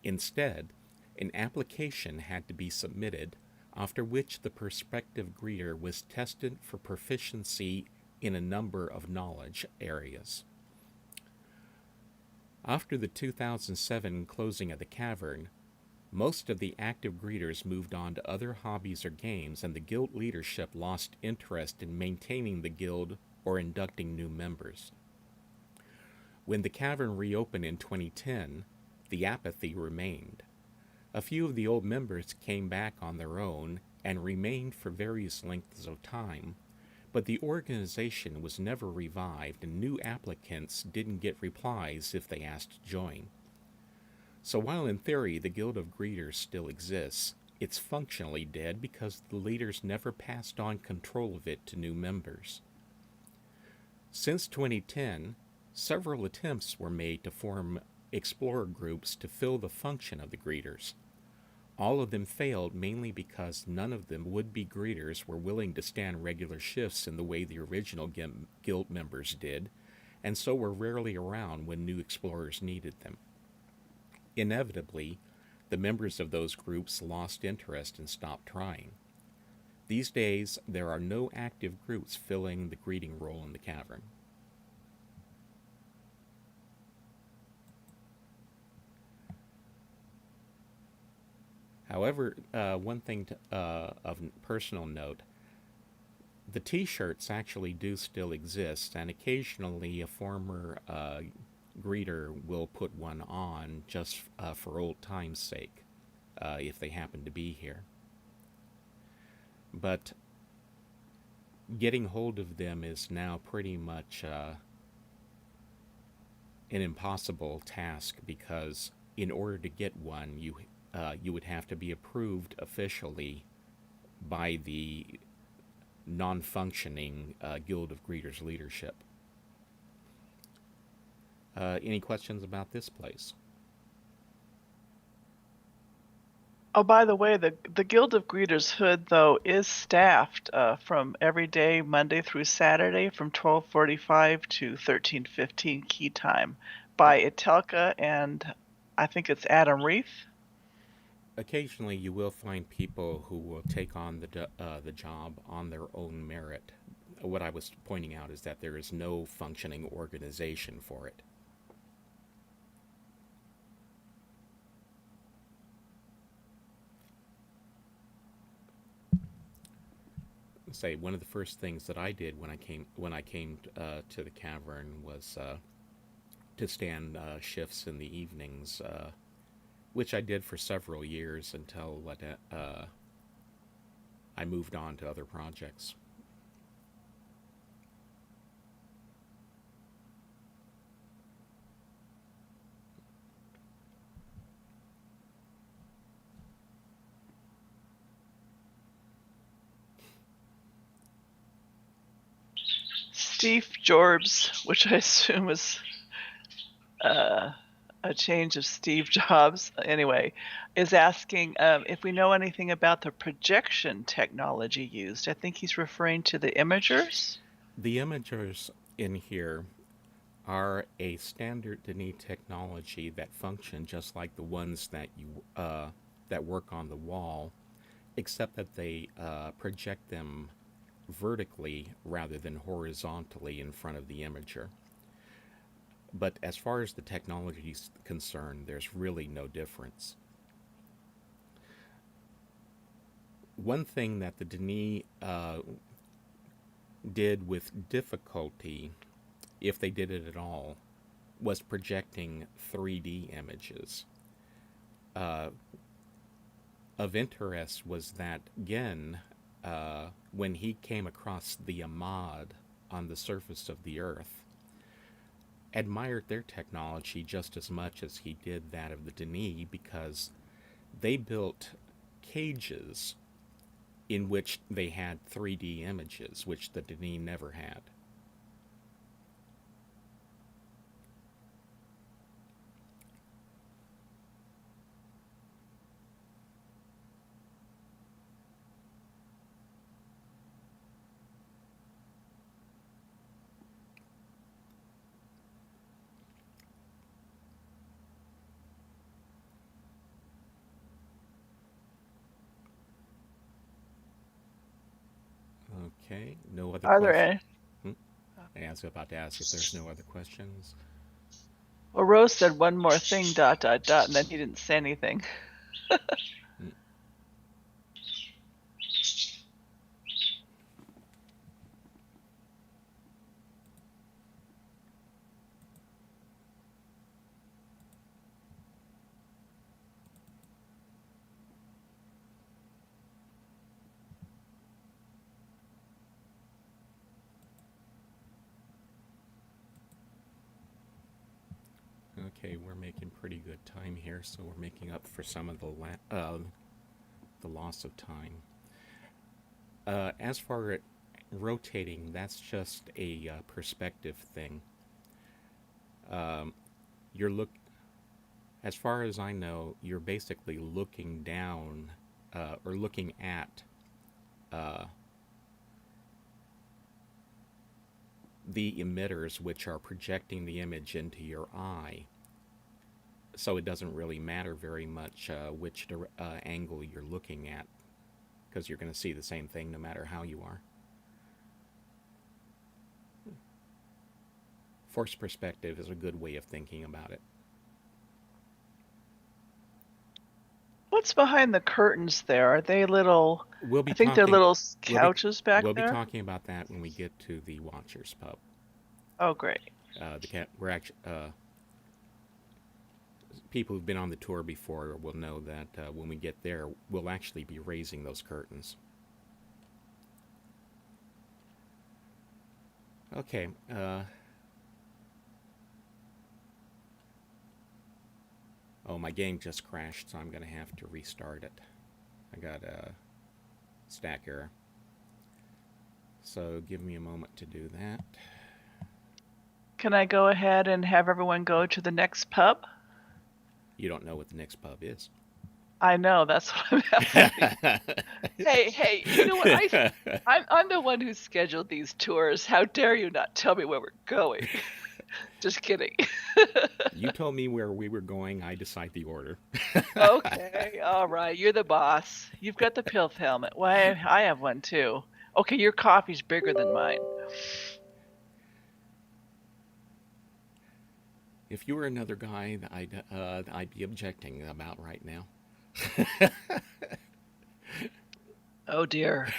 Instead, an application had to be submitted, after which the prospective greeter was tested for proficiency in a number of knowledge areas. After the 2007 closing of the cavern, most of the active greeters moved on to other hobbies or games, and the guild leadership lost interest in maintaining the guild or inducting new members. When the cavern reopened in 2010, the apathy remained. A few of the old members came back on their own and remained for various lengths of time, But the organization was never revived, and new applicants didn't get replies if they asked to join. So while in theory the Guild of Greeters still exists, it's functionally dead because the leaders never passed on control of it to new members. Since 2010, several attempts were made to form explorer groups to fill the function of the greeters. All of them failed mainly because none of them would-be greeters were willing to stand regular shifts in the way the original guild members did, and so were rarely around when new explorers needed them. Inevitably, the members of those groups lost interest and stopped trying. These days, there are no active groups filling the greeting role in the cavern. However, one thing of personal note, the t-shirts actually do still exist, and occasionally a former greeter will put one on just for old time's sake, if they happen to be here. But getting hold of them is now pretty much an impossible task, because in order to get one, you would have to be approved officially by the non-functioning Guild of Greeters leadership. Any questions about this place? Oh, by the way, the Guild of Greeters Hood, though, is staffed from every day, Monday through Saturday, from 12:45 to 13:15 key time, by Itelka and I think it's Adam Reith. Occasionally, you will find people who will take on the job on their own merit. What I was pointing out is that there is no functioning organization for it. Say one of the first things that I did when I came to the cavern was to stand shifts in the evenings, which I did for several years until I moved on to other projects. Steve Jobs, which I assume is a change of Steve Jobs, anyway, is asking if we know anything about the projection technology used. I think he's referring to the imagers. The imagers in here are a standard Denis technology that function just like the ones that work on the wall, except that they project them vertically rather than horizontally in front of the imager. But as far as the technology is concerned, there's really no difference. One thing that the Denis did with difficulty, if they did it at all, was projecting 3D images. Of interest was that Gen, when he came across the Ahmad on the surface of the Earth, admired their technology just as much as he did that of the Denis, because they built cages in which they had 3D images, which the Denis never had. Okay, no other Are there questions? any? I was about to ask if there's no other questions. Well, Rose said one more thing, ... and then he didn't say anything. Hmm. Okay, we're making pretty good time here, so we're making up for some of the loss of time. As for it rotating, that's just a perspective thing. You're look, as far as I know, you're basically looking down or looking at the emitters, which are projecting the image into your eye. So it doesn't really matter very much which angle you're looking at, because you're going to see the same thing no matter how you are. Forced perspective is a good way of thinking about it. What's behind the curtains there? Are they little... We'll be I think they're talking. little couches back We'll be there? talking about that when we get to the Watchers pub. Oh, great. We're actually people who've been on the tour before will know that when we get there, we'll actually be raising those curtains. Okay. Oh, my game just crashed, so I'm going to have to restart it. I got a stack error. So give me a moment to do that. Can I go ahead and have everyone go to the next pub? You don't know what the next pub is. I know, that's what I'm asking. Hey, you know what? I'm the one who scheduled these tours. How dare you not tell me where we're going? Just kidding. You told me where we were going. I decide the order. Okay, all right. You're the boss. You've got the pilf helmet. Well, I have one too. Okay, your coffee's bigger than mine. If you were another guy, I'd be objecting about right now. Oh dear.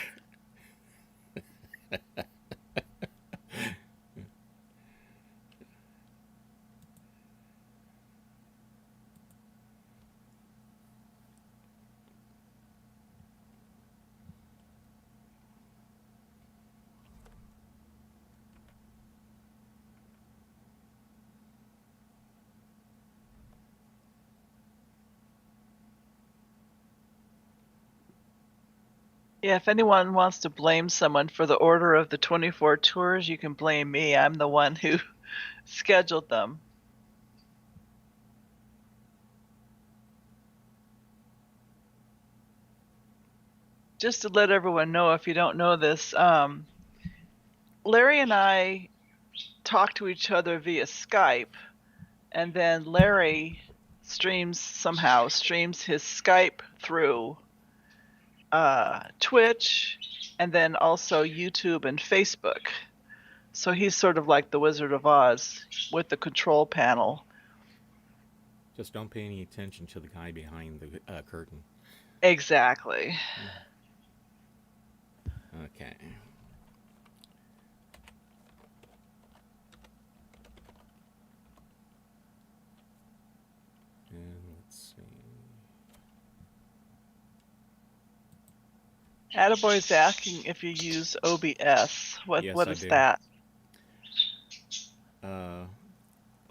Yeah, if anyone wants to blame someone for the order of the 24 tours, you can blame me. I'm the one who scheduled them. Just to let everyone know, if you don't know this, Larry and I talk to each other via Skype, and then Larry streams his Skype through Twitch, and then also YouTube and Facebook. So he's sort of like the Wizard of Oz with the control panel. Just don't pay any attention to the guy behind the curtain. Exactly. Okay. And let's see. Attaboy's asking if you use OBS. What Yes, what I is do. that?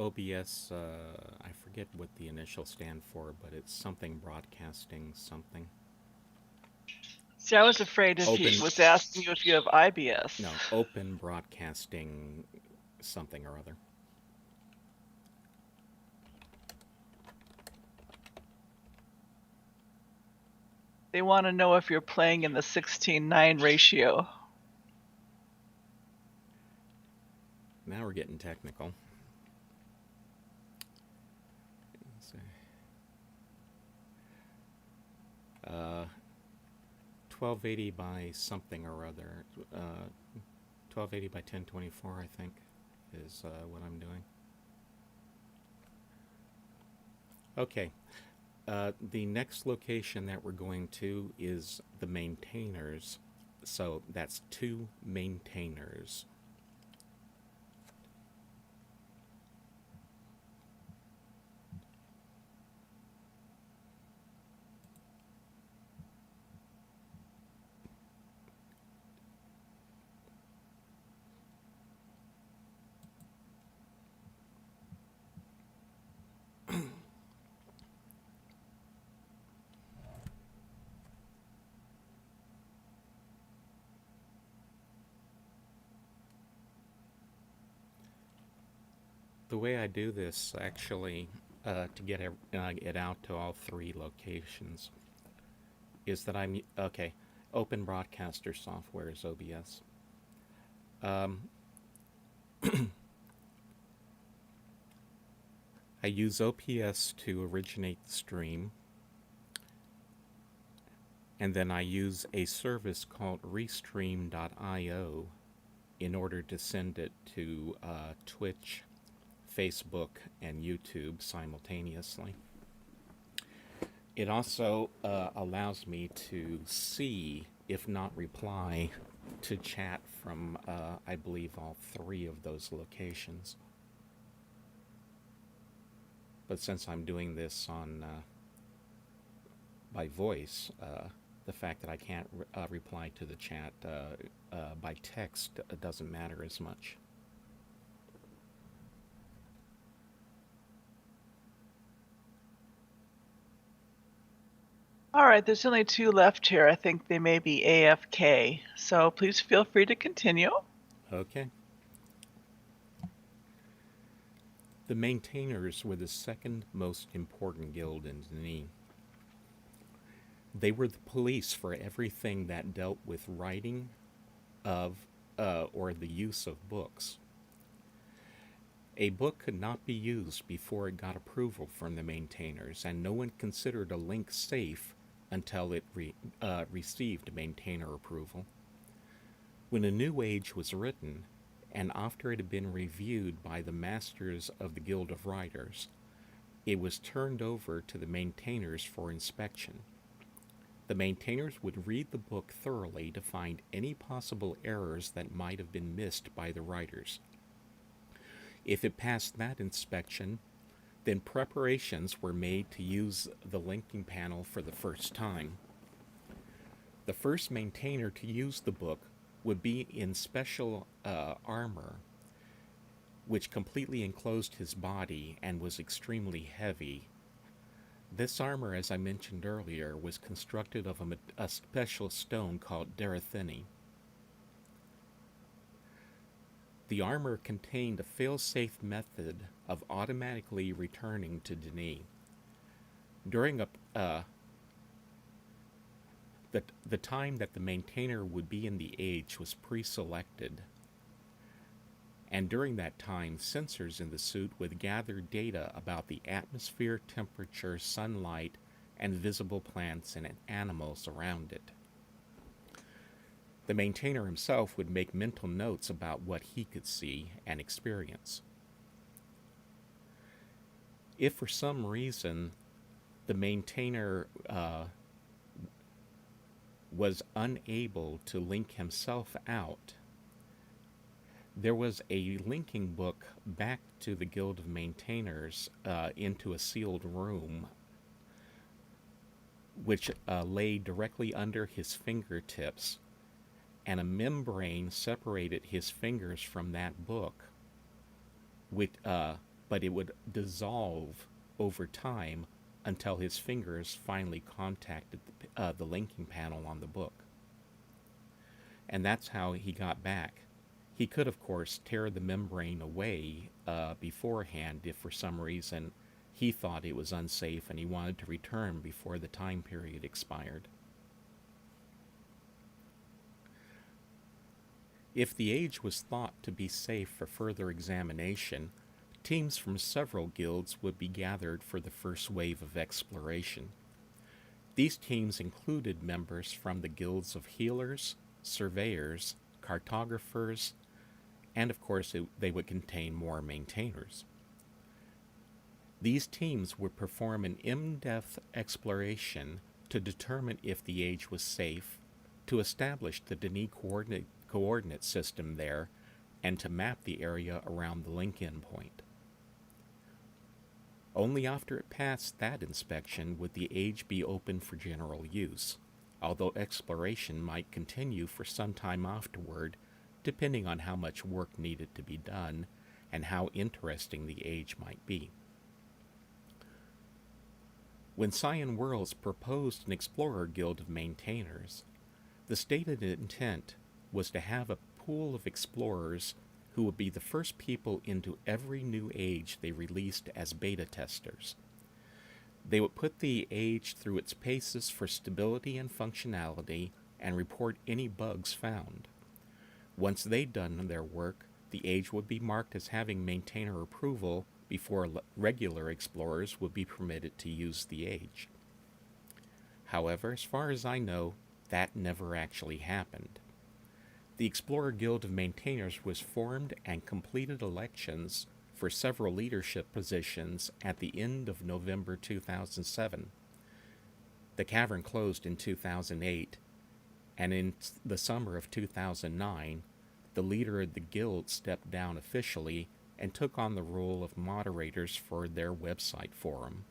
OBS, I forget what the initials stand for, but it's something broadcasting something. See, I was afraid if he was asking you if you have IBS. No, open broadcasting something or other. They want to know if you're playing in the 16:9 ratio. Now we're getting technical. 1280 by something or other. 1280 by 1024, I think, is what I'm doing. Okay. The next location that we're going to is the maintainers. So that's 2 maintainers. The way I do this, actually, to get it out to all three locations, is that okay. Open Broadcaster software is OBS. Um, I use OPS to originate the stream, and then I use a service called Restream.io in order to send it to Twitch, Facebook, and YouTube simultaneously. It also allows me to see, if not reply, to chat from, I believe, all three of those locations. But since I'm doing this on by voice, the fact that I can't reply to the chat by text doesn't matter as much. All right, there's only 2 left here. I think they may be AFK, so please feel free to continue. Okay. The Maintainers were the second most important guild in Denis. They were the police for everything that dealt with writing of or the use of books. A book could not be used before it got approval from the Maintainers, and no one considered a link safe until it received maintainer approval. When A New Age was written, and after it had been reviewed by the masters of the Guild of Writers, it was turned over to the maintainers for inspection. The maintainers would read the book thoroughly to find any possible errors that might have been missed by the writers. If it passed that inspection, then preparations were made to use the linking panel for the first time. The first maintainer to use the book would be in special armor, which completely enclosed his body and was extremely heavy. This armor, as I mentioned earlier, was constructed of a special stone called Darathini. The armor contained a fail-safe method of automatically returning to Denis. During the time that the maintainer would be in the age was pre-selected, and during that time, sensors in the suit would gather data about the atmosphere, temperature, sunlight, and visible plants and animals around it. The maintainer himself would make mental notes about what he could see and experience. If for some reason the maintainer was unable to link himself out, there was a linking book back to the Guild of Maintainers into a sealed room, which lay directly under his fingertips, and a membrane separated his fingers from that book, but it would dissolve over time until his fingers finally contacted the linking panel on the book. And that's how he got back. He could, of course, tear the membrane away beforehand if for some reason he thought it was unsafe and he wanted to return before the time period expired. If the age was thought to be safe for further examination, teams from several guilds would be gathered for the first wave of exploration. These teams included members from the guilds of healers, surveyors, cartographers, and of course they would contain more maintainers. These teams would perform an in-depth exploration to determine if the age was safe, to establish the Denis coordinate system there, and to map the area around the link-in point. Only after it passed that inspection would the age be open for general use, although exploration might continue for some time afterward, depending on how much work needed to be done and how interesting the age might be. When Cyan Worlds proposed an Explorer Guild of Maintainers, the stated intent was to have a pool of explorers who would be the first people into every new age they released as beta testers. They would put the age through its paces for stability and functionality and report any bugs found. Once they'd done their work, the age would be marked as having maintainer approval before regular explorers would be permitted to use the age. However, as far as I know, that never actually happened. The Explorer Guild of Maintainers was formed and completed elections for several leadership positions at the end of November 2007. The cavern closed in 2008, and in the summer of 2009, the leader of the guild stepped down officially and took on the role of moderators for their website forum.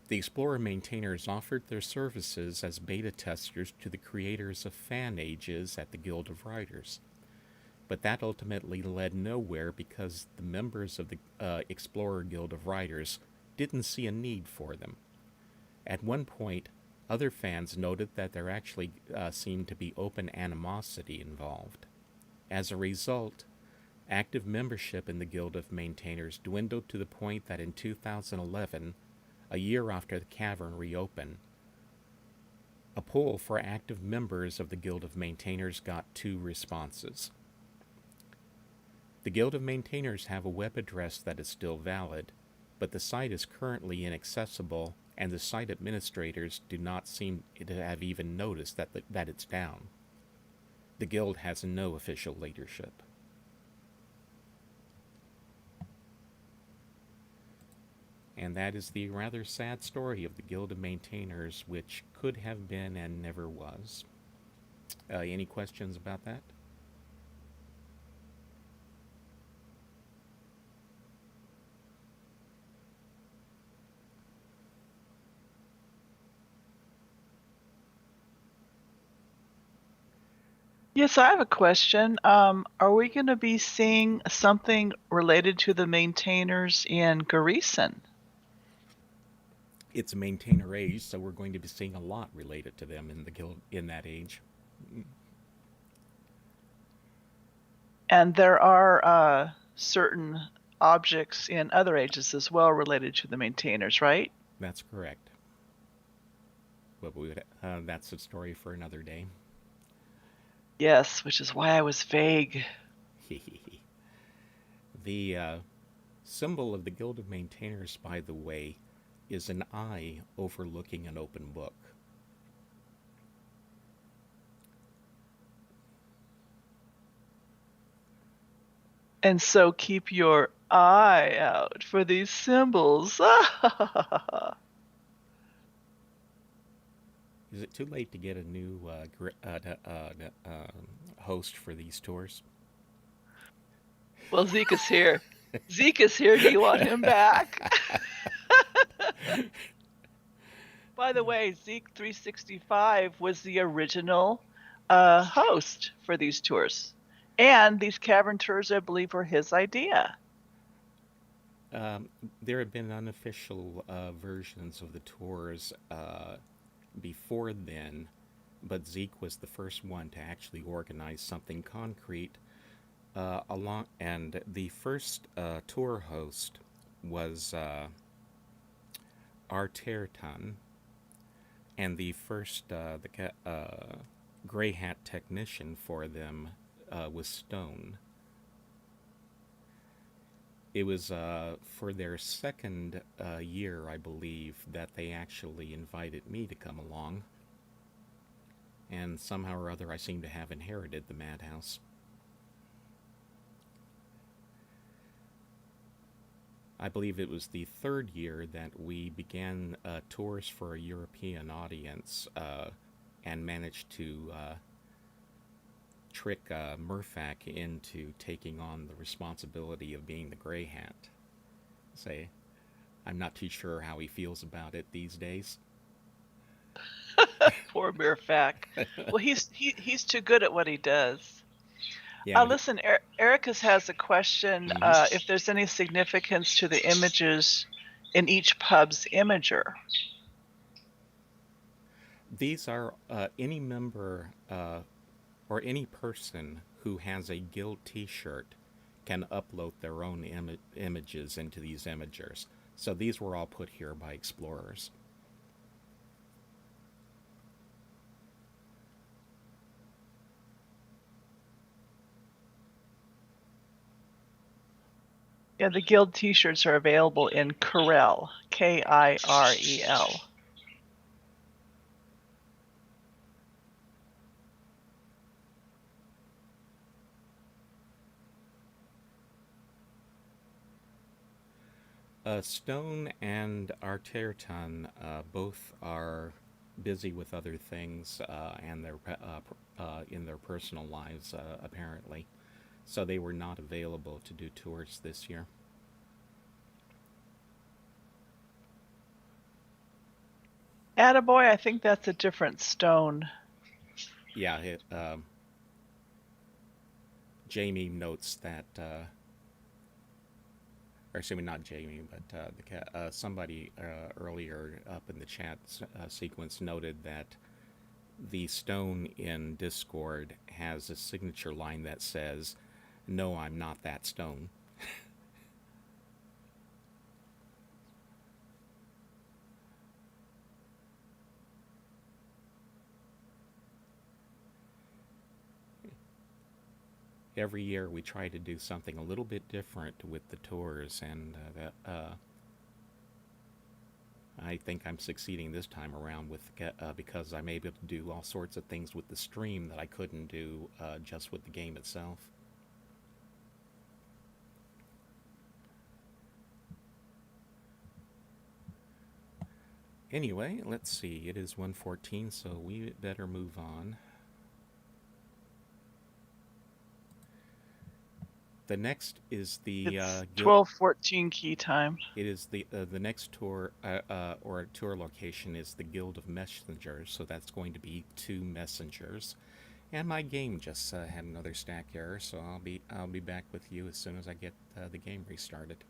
The Explorer maintainers offered their services as beta testers to the creators of fan ages at the Guild of Writers, but that ultimately led nowhere because the members of the Explorer Guild of Writers didn't see a need for them. At one point, other fans noted that there actually seemed to be open animosity involved. As a result, active membership in the Guild of Maintainers dwindled to the point that in 2011, a year after the cavern reopened, a poll for active members of the Guild of Maintainers got 2 responses. The Guild of Maintainers have a web address that is still valid, but the site is currently inaccessible, and the site administrators do not seem to have even noticed that it's down. The Guild has no official leadership. And that is the rather sad story of the Guild of Maintainers, which could have been and never was. Any questions about that? Yes, I have a question. Are we going to be seeing something related to the maintainers in Garrison? It's a maintainer age, so we're going to be seeing a lot related to them in the guild in that age. And there are certain objects in other ages as well related to the maintainers, right? That's correct. But that's a story for another day. Yes, which is why I was vague. The symbol of the Guild of Maintainers, by the way, is an eye overlooking an open book. And so keep your eye out for these symbols. Is it too late to get a new host for these tours? Well, Zeke is here. Zeke is here. Do you want him back? By the way, Zeke365 was the original host for these tours. And these Cavern Tours, I believe, were his idea. There have been unofficial versions of the tours before then, but Zeke was the first one to actually organize something concrete. And the first tour host was Arterton, and the first gray hat technician for them was Stone. It was for their second year, I believe, that they actually invited me to come along. And somehow or other, I seem to have inherited the madhouse. I believe it was the third year that we began tours for a European audience and managed to trick Murfak into taking on the responsibility of being the Grey Hat. Say, I'm not too sure how he feels about it these days. Poor Murfak. Well, he's too good at what he does. Yeah, listen, Ericus has a question. If there's any significance to the images in each pub's imager. These are any member or any person who has a guild T-shirt can upload their own images into these imagers. So these were all put here by explorers. Yeah, the guild T-shirts are available in Kirel, Kirel. Stone and Arterton both are busy with other things and in their personal lives, apparently. So they were not available to do tours this year. Attaboy, I think that's a different stone. Yeah, Jamie notes that, or excuse me, not Jamie, but somebody earlier up in the chat sequence noted that the stone in Discord has a signature line that says, "No, I'm not that stone." Every year we try to do something a little bit different with the tours, and I think I'm succeeding this time around with because I'm able to do all sorts of things with the stream that I couldn't do just with the game itself. Anyway, let's see. It is 1:14, so we better move on. The next is the It's 12:14 key time. It is the next tour or tour location is the Guild of Messengers, so that's going to be 2 messengers. And my game just had another stack error, so I'll be back with you as soon as I get the game restarted.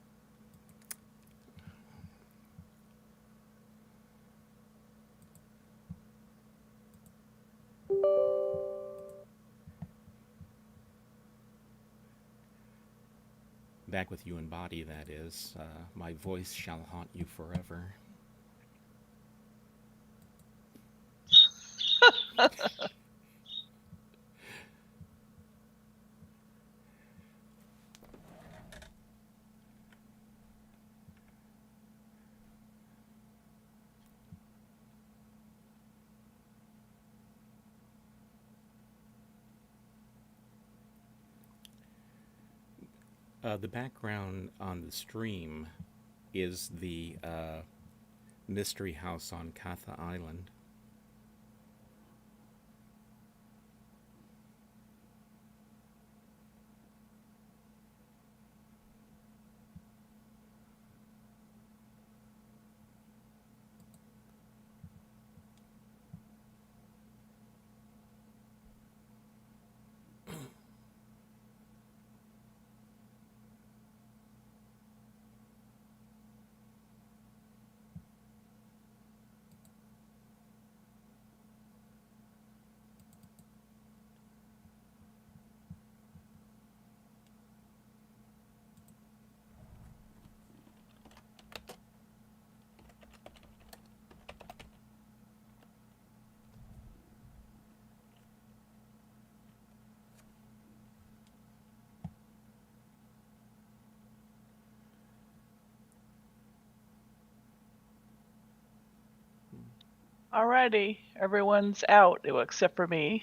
Back with you in body, that is. My voice shall haunt you forever. The background on the stream is the mystery house on Katha Island. Alrighty, everyone's out except for me.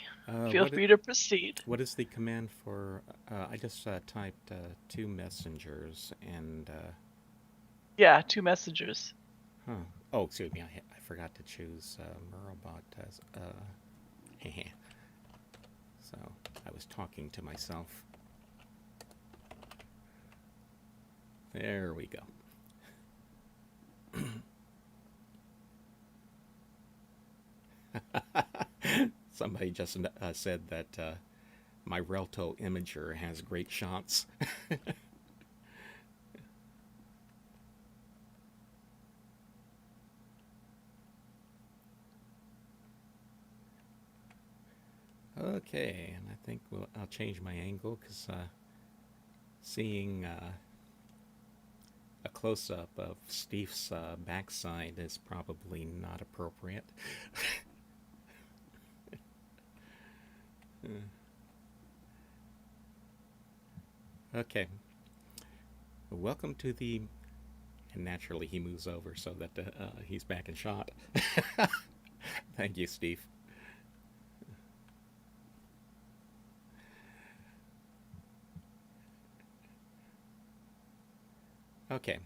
Feel free to proceed. What is the command for? I just typed 2 messengers and. Yeah, 2 messengers. Huh. Oh, excuse me. I forgot to choose Murrowbot as. So I was talking to myself. There we go. Somebody just said that my Relto imager has great shots. Okay, and think I'll change my angle because seeing a close-up of Steve's backside is probably not appropriate. Okay. Welcome to the... And naturally he moves over so that he's back in shot. Thank you, Steve. Okay.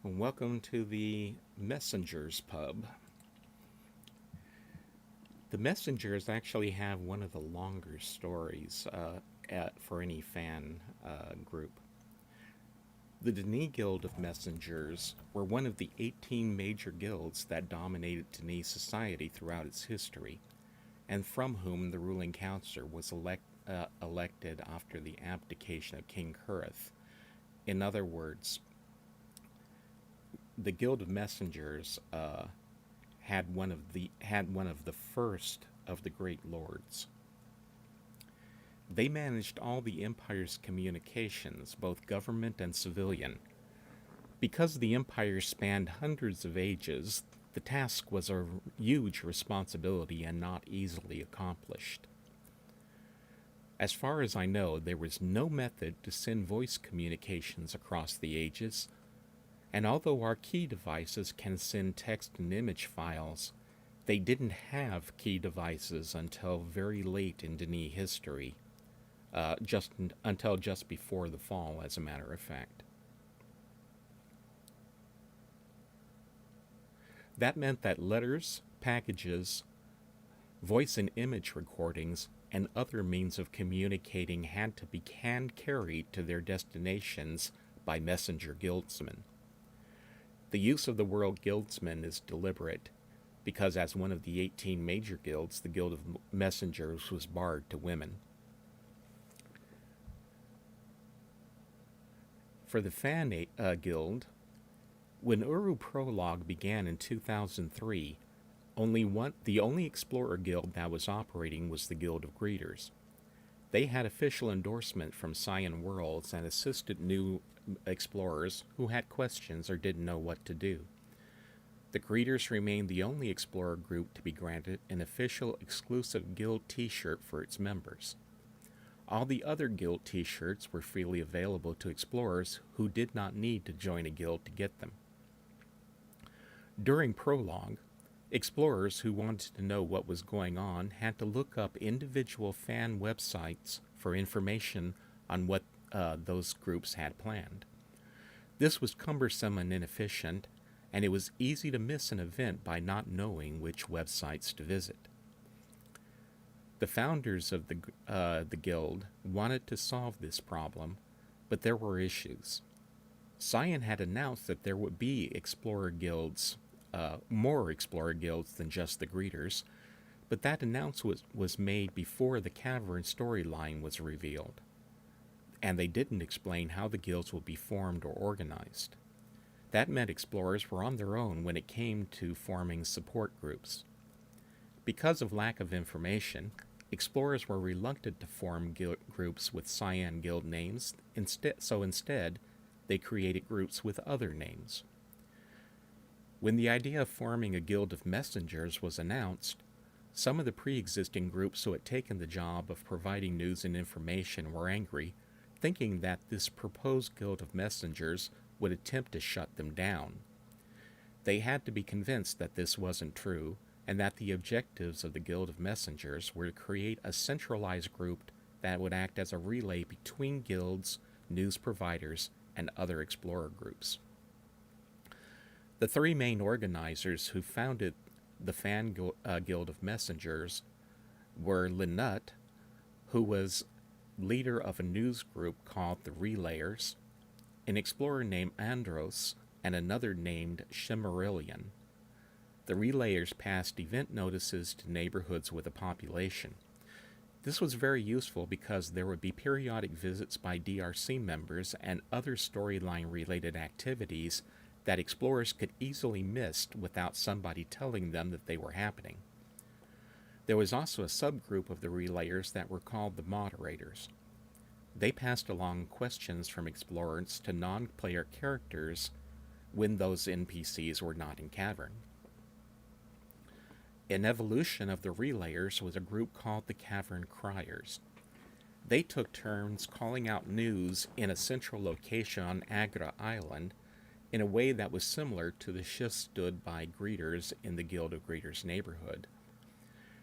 Welcome to the Messengers Pub. The Messengers actually have one of the longer stories for any fan group. The Denis Guild of Messengers were one of the 18 major guilds that dominated Denis society throughout its history, and from whom the ruling council was elected after the abdication of King Kurith. In other words, the Guild of Messengers had one of the first of the great lords. They managed all the Empire's communications, both government and civilian. Because the Empire spanned hundreds of ages, the task was a huge responsibility and not easily accomplished. As far as I know, there was no method to send voice communications across the ages, and although our key devices can send text and image files, they didn't have key devices until very late in Denis history, until just before the fall, as a matter of fact. That meant that letters, packages, voice and image recordings, and other means of communicating had to be hand-carried to their destinations by messenger guildsmen. The use of the word guildsman is deliberate, because as one of the 18 major guilds, the Guild of Messengers was barred to women. For the Fan Guild, when Uru Prologue began in 2003, the only Explorer Guild that was operating was the Guild of Greeters. They had official endorsement from Cyan Worlds and assisted new explorers who had questions or didn't know what to do. The Greeters remained the only Explorer group to be granted an official exclusive Guild t-shirt for its members. All the other Guild t-shirts were freely available to explorers who did not need to join a guild to get them. During Prologue, explorers who wanted to know what was going on had to look up individual fan websites for information on what those groups had planned. This was cumbersome and inefficient, and it was easy to miss an event by not knowing which websites to visit. The founders of the guild wanted to solve this problem, but there were issues. Cyan had announced that there would be explorer guilds, more explorer guilds than just the Greeters, but that announcement was made before the Cavern storyline was revealed, and they didn't explain how the guilds would be formed or organized. That meant explorers were on their own when it came to forming support groups. Because of lack of information, explorers were reluctant to form groups with Cyan Guild names, so instead, they created groups with other names. When the idea of forming a Guild of Messengers was announced, some of the pre-existing groups who had taken the job of providing news and information were angry, thinking that this proposed Guild of Messengers would attempt to shut them down. They had to be convinced that this wasn't true, and that the objectives of the Guild of Messengers were to create a centralized group that would act as a relay between guilds, news providers, and other explorer groups. The three main organizers who founded the Fan Guild of Messengers were Lynette, who was leader of a news group called the Relayers, an explorer named Andros, and another named Shimmerillion. The Relayers passed event notices to neighborhoods with a population. This was very useful because there would be periodic visits by DRC members and other storyline-related activities that explorers could easily miss without somebody telling them that they were happening. There was also a subgroup of the relayers that were called the moderators. They passed along questions from explorers to non-player characters when those NPCs were not in Cavern. An evolution of the relayers was a group called the Cavern Criers. They took turns calling out news in a central location on Agra Island in a way that was similar to the shift stood by greeters in the Guild of Greeters neighborhood.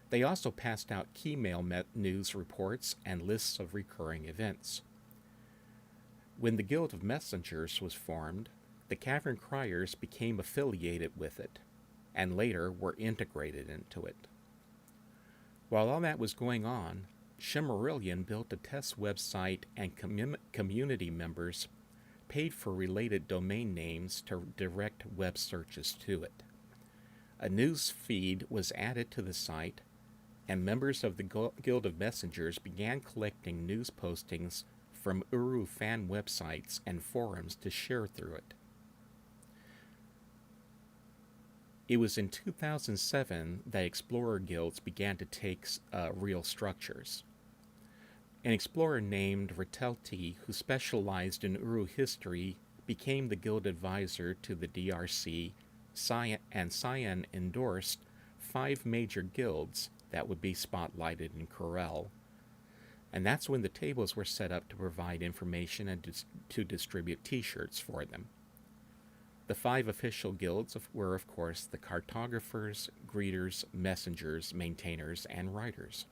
They also passed out keymail news reports and lists of recurring events. When the Guild of Messengers was formed, the Cavern Criers became affiliated with it, and later were integrated into it. While all that was going on, Shimmerillion built a test website and community members paid for related domain names to direct web searches to it. A news feed was added to the site, and members of the Guild of Messengers began collecting news postings from Uru fan websites and forums to share through it. It was in 2007 that explorer guilds began to take real structures. An explorer named Ritelti, who specialized in Uru history, became the guild advisor to the DRC, and Cyan endorsed 5 major guilds that would be spotlighted in Corel. And that's when the tables were set up to provide information and to distribute t-shirts for them. The 5 official guilds were, of course, the cartographers, greeters, messengers, maintainers, and writers.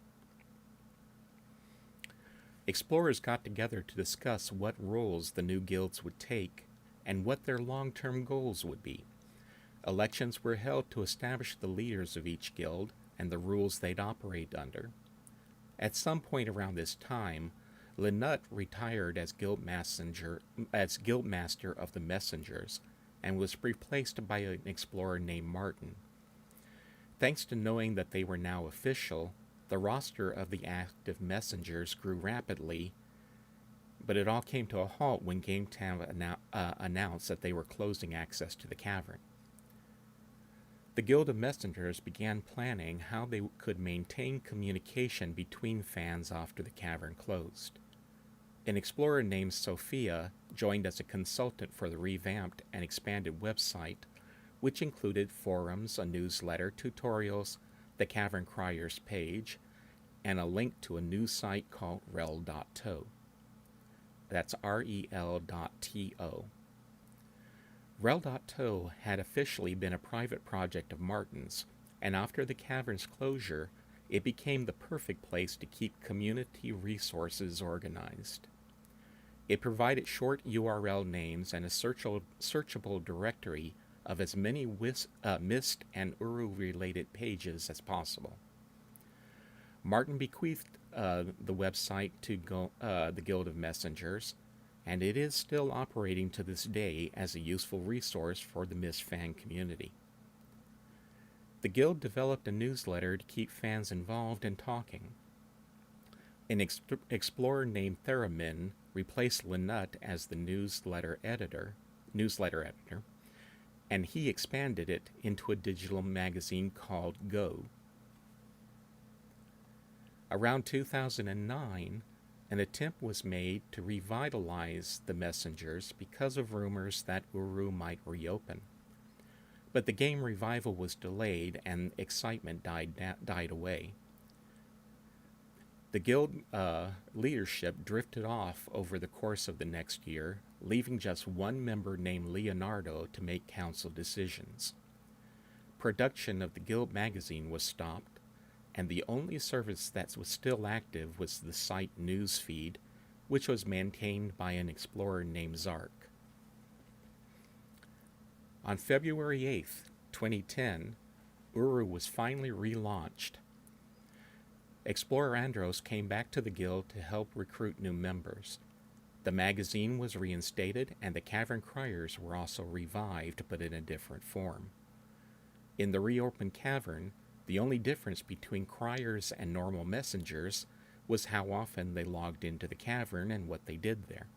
Explorers got together to discuss what roles the new guilds would take and what their long-term goals would be. Elections were held to establish the leaders of each guild and the rules they'd operate under. At some point around this time, Linut retired as guildmaster of the Messengers and was replaced by an explorer named Martin. Thanks to knowing that they were now official, the roster of the active messengers grew rapidly, but it all came to a halt when GameTab announced that they were closing access to the cavern. The Guild of Messengers began planning how they could maintain communication between fans after the cavern closed. An explorer named Sophia joined as a consultant for the revamped and expanded website, which included forums, a newsletter, tutorials, the Cavern Criers page, and a link to a new site called rel.to. That's rel.to. Rel.to had officially been a private project of Martin's, and after the cavern's closure, it became the perfect place to keep community resources organized. It provided short URL names and a searchable directory of as many Myst and Uru-related pages as possible. Martin bequeathed the website to the Guild of Messengers, and it is still operating to this day as a useful resource for the Myst fan community. The Guild developed a newsletter to keep fans involved and talking. An explorer named Theramin replaced Linut as the newsletter editor, and he expanded it into a digital magazine called Go. Around 2009, an attempt was made to revitalize the Messengers because of rumors that Uru might reopen. But the game revival was delayed and excitement died away. The guild leadership drifted off over the course of the next year, leaving just one member named Leonardo to make council decisions. Production of the guild magazine was stopped, and the only service that was still active was the site newsfeed, which was maintained by an explorer named Zark. On February 8th, 2010, Uru was finally relaunched. Explorer Andros came back to the guild to help recruit new members. The magazine was reinstated, and the Cavern Criers were also revived, but in a different form. In the reopened cavern, the only difference between Criers and normal messengers was how often they logged into the cavern and what they did there.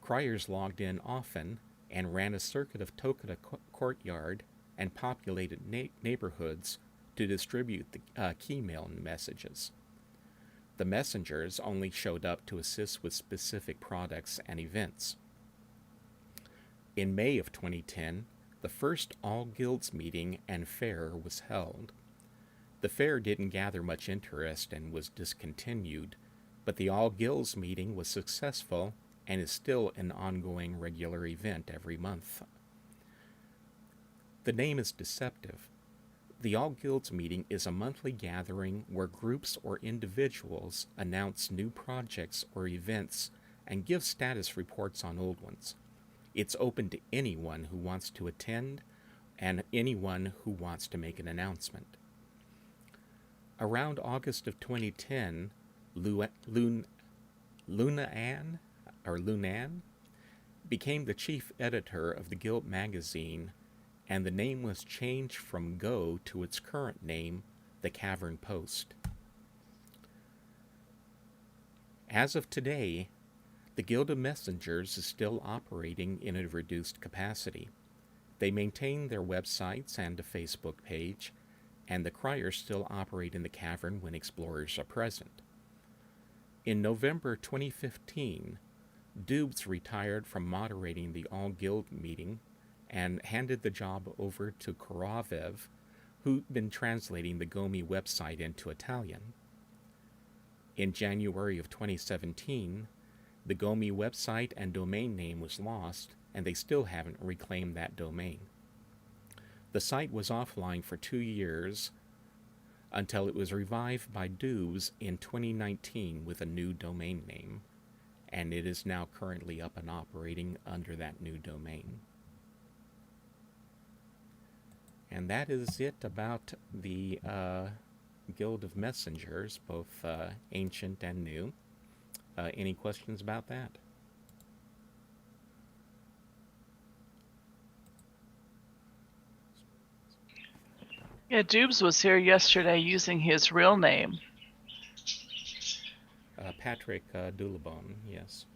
Criers logged in often and ran a circuit of Tokata Courtyard and populated neighborhoods to distribute the keymail messages. The messengers only showed up to assist with specific products and events. In May of 2010, the first All Guilds meeting and fair was held. The fair didn't gather much interest and was discontinued, but the All Guilds meeting was successful and is still an ongoing regular event every month. The name is deceptive. The All Guilds meeting is a monthly gathering where groups or individuals announce new projects or events and give status reports on old ones. It's open to anyone who wants to attend and anyone who wants to make an announcement. Around August of 2010, Lunan became the chief editor of the Guild magazine, and the name was changed from Go to its current name, the Cavern Post. As of today, the Guild of Messengers is still operating in a reduced capacity. They maintain their websites and a Facebook page, and the criers still operate in the cavern when explorers are present. In November 2015, Dubes retired from moderating the All Guild meeting and handed the job over to Koravev, who'd been translating the Gomi website into Italian. In January of 2017, the Gomi website and domain name was lost, and they still haven't reclaimed that domain. The site was offline for 2 years until it was revived by Dubes in 2019 with a new domain name, and it is now currently up and operating under that new domain. And that is it about the Guild of Messengers, both ancient and new. Any questions about that? Yeah, Dubes was here yesterday using his real name. Patrick Dulabon, yes.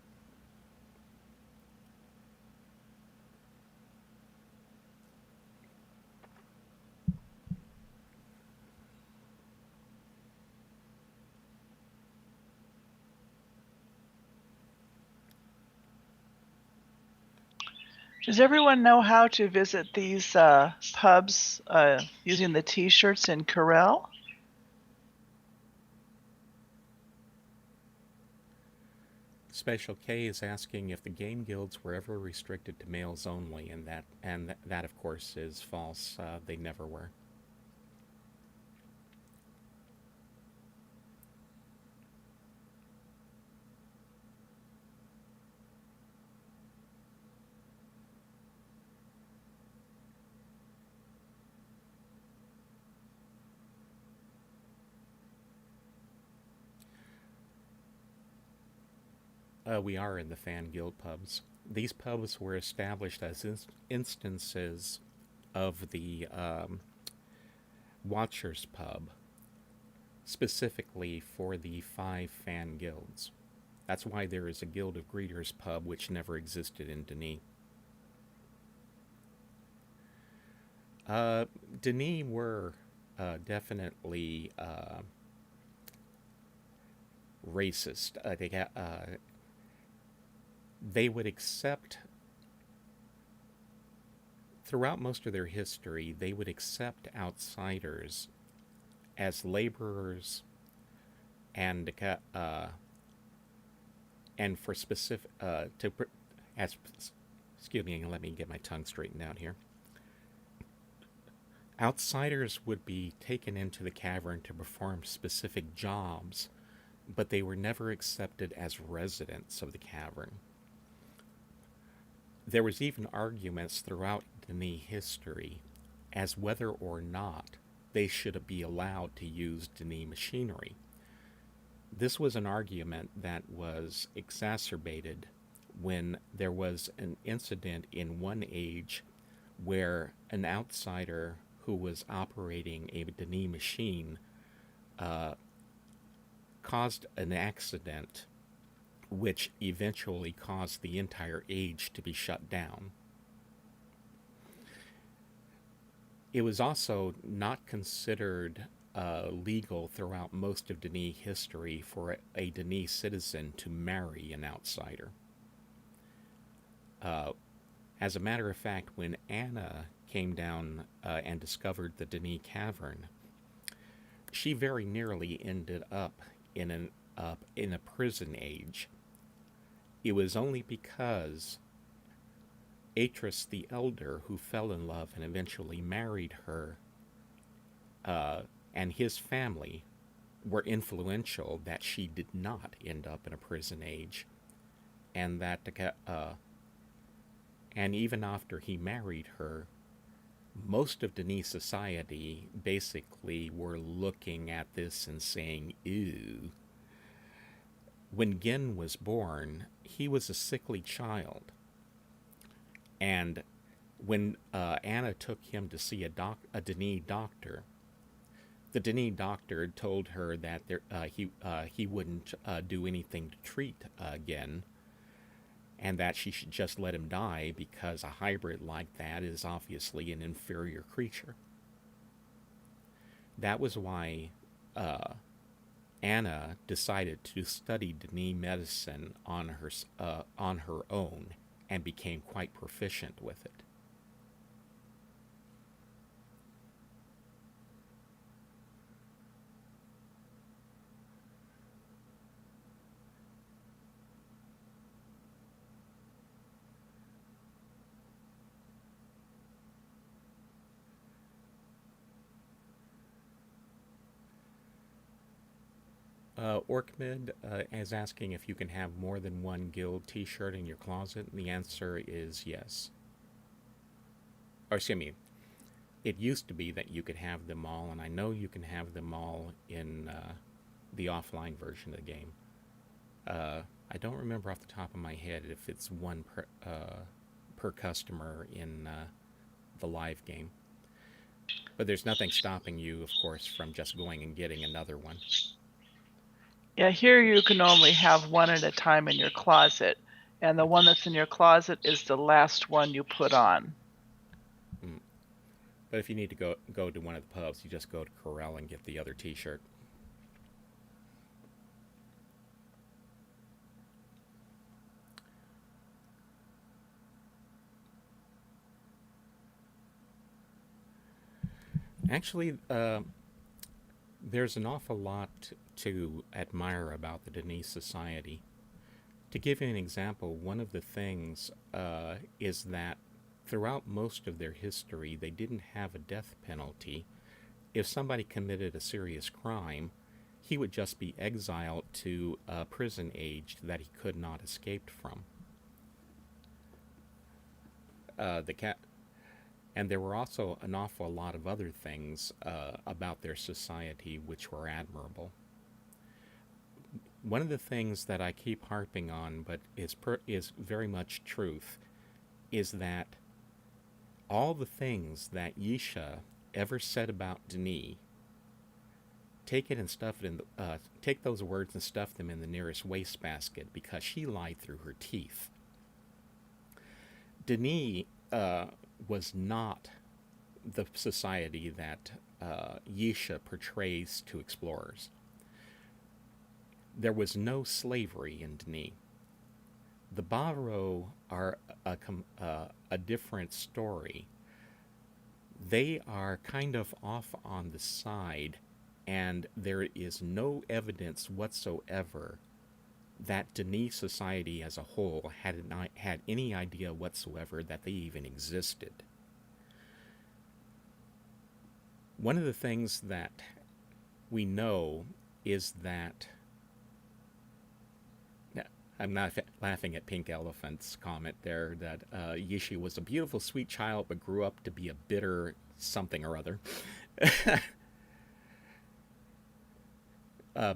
Does everyone know how to visit these pubs using the t-shirts in Corel? Special K is asking if the game guilds were ever restricted to males only, and that of course is false. They never were. We are in the fan guild pubs. These pubs were established as instances of the Watchers pub, specifically for the 5 fan guilds. That's why there is a Guild of Greeters pub which never existed in Denis. Denis were definitely racist. They would accept, throughout most of their history, they would accept outsiders as laborers and for specific excuse me, let me get my tongue straightened out here. Outsiders would be taken into the cavern to perform specific jobs, but they were never accepted as residents of the cavern. There was even arguments throughout Denis history as whether or not they should be allowed to use Denis machinery. This was an argument that was exacerbated when there was an incident in one age where an outsider who was operating a Denis machine caused an accident which eventually caused the entire age to be shut down. It was also not considered legal throughout most of Denis history for a Denis citizen to marry an outsider. As a matter of fact, when Anna came down and discovered the Denis cavern, she very nearly ended up in a prison age. It was only because Atreus the Elder, who fell in love and eventually married her, and his family were influential, that she did not end up in a prison age, and that and even after he married her, most of Denis society basically were looking at this and saying, ew. When Gin was born, he was a sickly child. And when Anna took him to see a Denis doctor, the Denis doctor told her that he wouldn't do anything to treat Gin, and that she should just let him die because a hybrid like that is obviously an inferior creature. That was why Anna decided to study Denis medicine on her own and became quite proficient with it. Orkmid is asking if you can have more than one guild t-shirt in your closet, and the answer is yes. Or excuse me, it used to be that you could have them all, and I know you can have them all in the offline version of the game. I don't remember off the top of my head if it's one per customer in the live game. But there's nothing stopping you, of course, from just going and getting another one. Yeah, here you can only have one at a time in your closet, and the one that's in your closet is the last one you put on. But if you need to go to one of the pubs, you just go to Corral and get the other t-shirt. Actually, there's an awful lot to admire about the Denis society. To give you an example, one of the things is that throughout most of their history, they didn't have a death penalty. If somebody committed a serious crime, he would just be exiled to a prison age that he could not escape from. And there were also an awful lot of other things about their society which were admirable. One of the things that I keep harping on, but is very much truth, is that all the things that Yisha ever said about Denis, take it and stuff it in take those words and stuff them in the nearest wastebasket, because she lied through her teeth. Denis was not the society that Yisha portrays to explorers. There was no slavery in Denis. The Baro are a different story. They are kind of off on the side, and there is no evidence whatsoever that Denis society as a whole had not had any idea whatsoever that they even existed. One of the things that we know is that I'm not laughing at Pink Elephant's comment there that Yishi was a beautiful, sweet child, but grew up to be a bitter something or other. I'll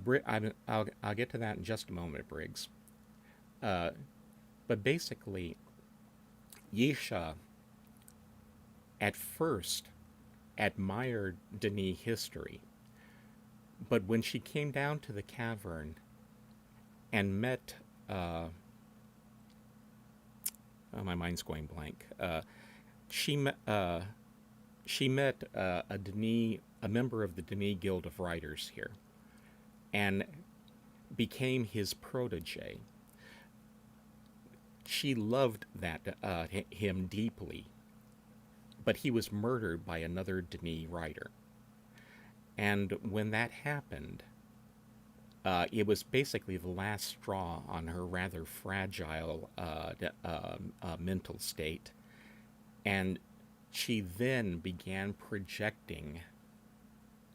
get to that in just a moment, Briggs. But basically, Yisha at first admired Denis history, but when she came down to the cavern and met my mind's going blank. She met she met a member of the Denis Guild of Writers here, and became his protege. She loved him deeply, but he was murdered by another Denis writer. And when that happened, it was basically the last straw on her rather fragile mental state. And she then began projecting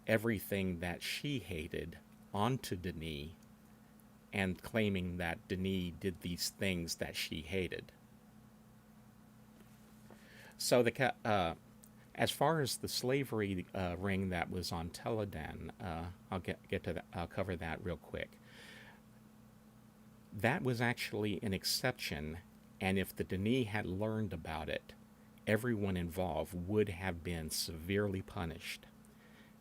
everything that she hated onto Denis and claiming that Denis did these things that she hated. So as far as the slavery ring that was on Teledan, I'll get to that. I'll cover that real quick. That was actually an exception, and if the Denis had learned about it, everyone involved would have been severely punished,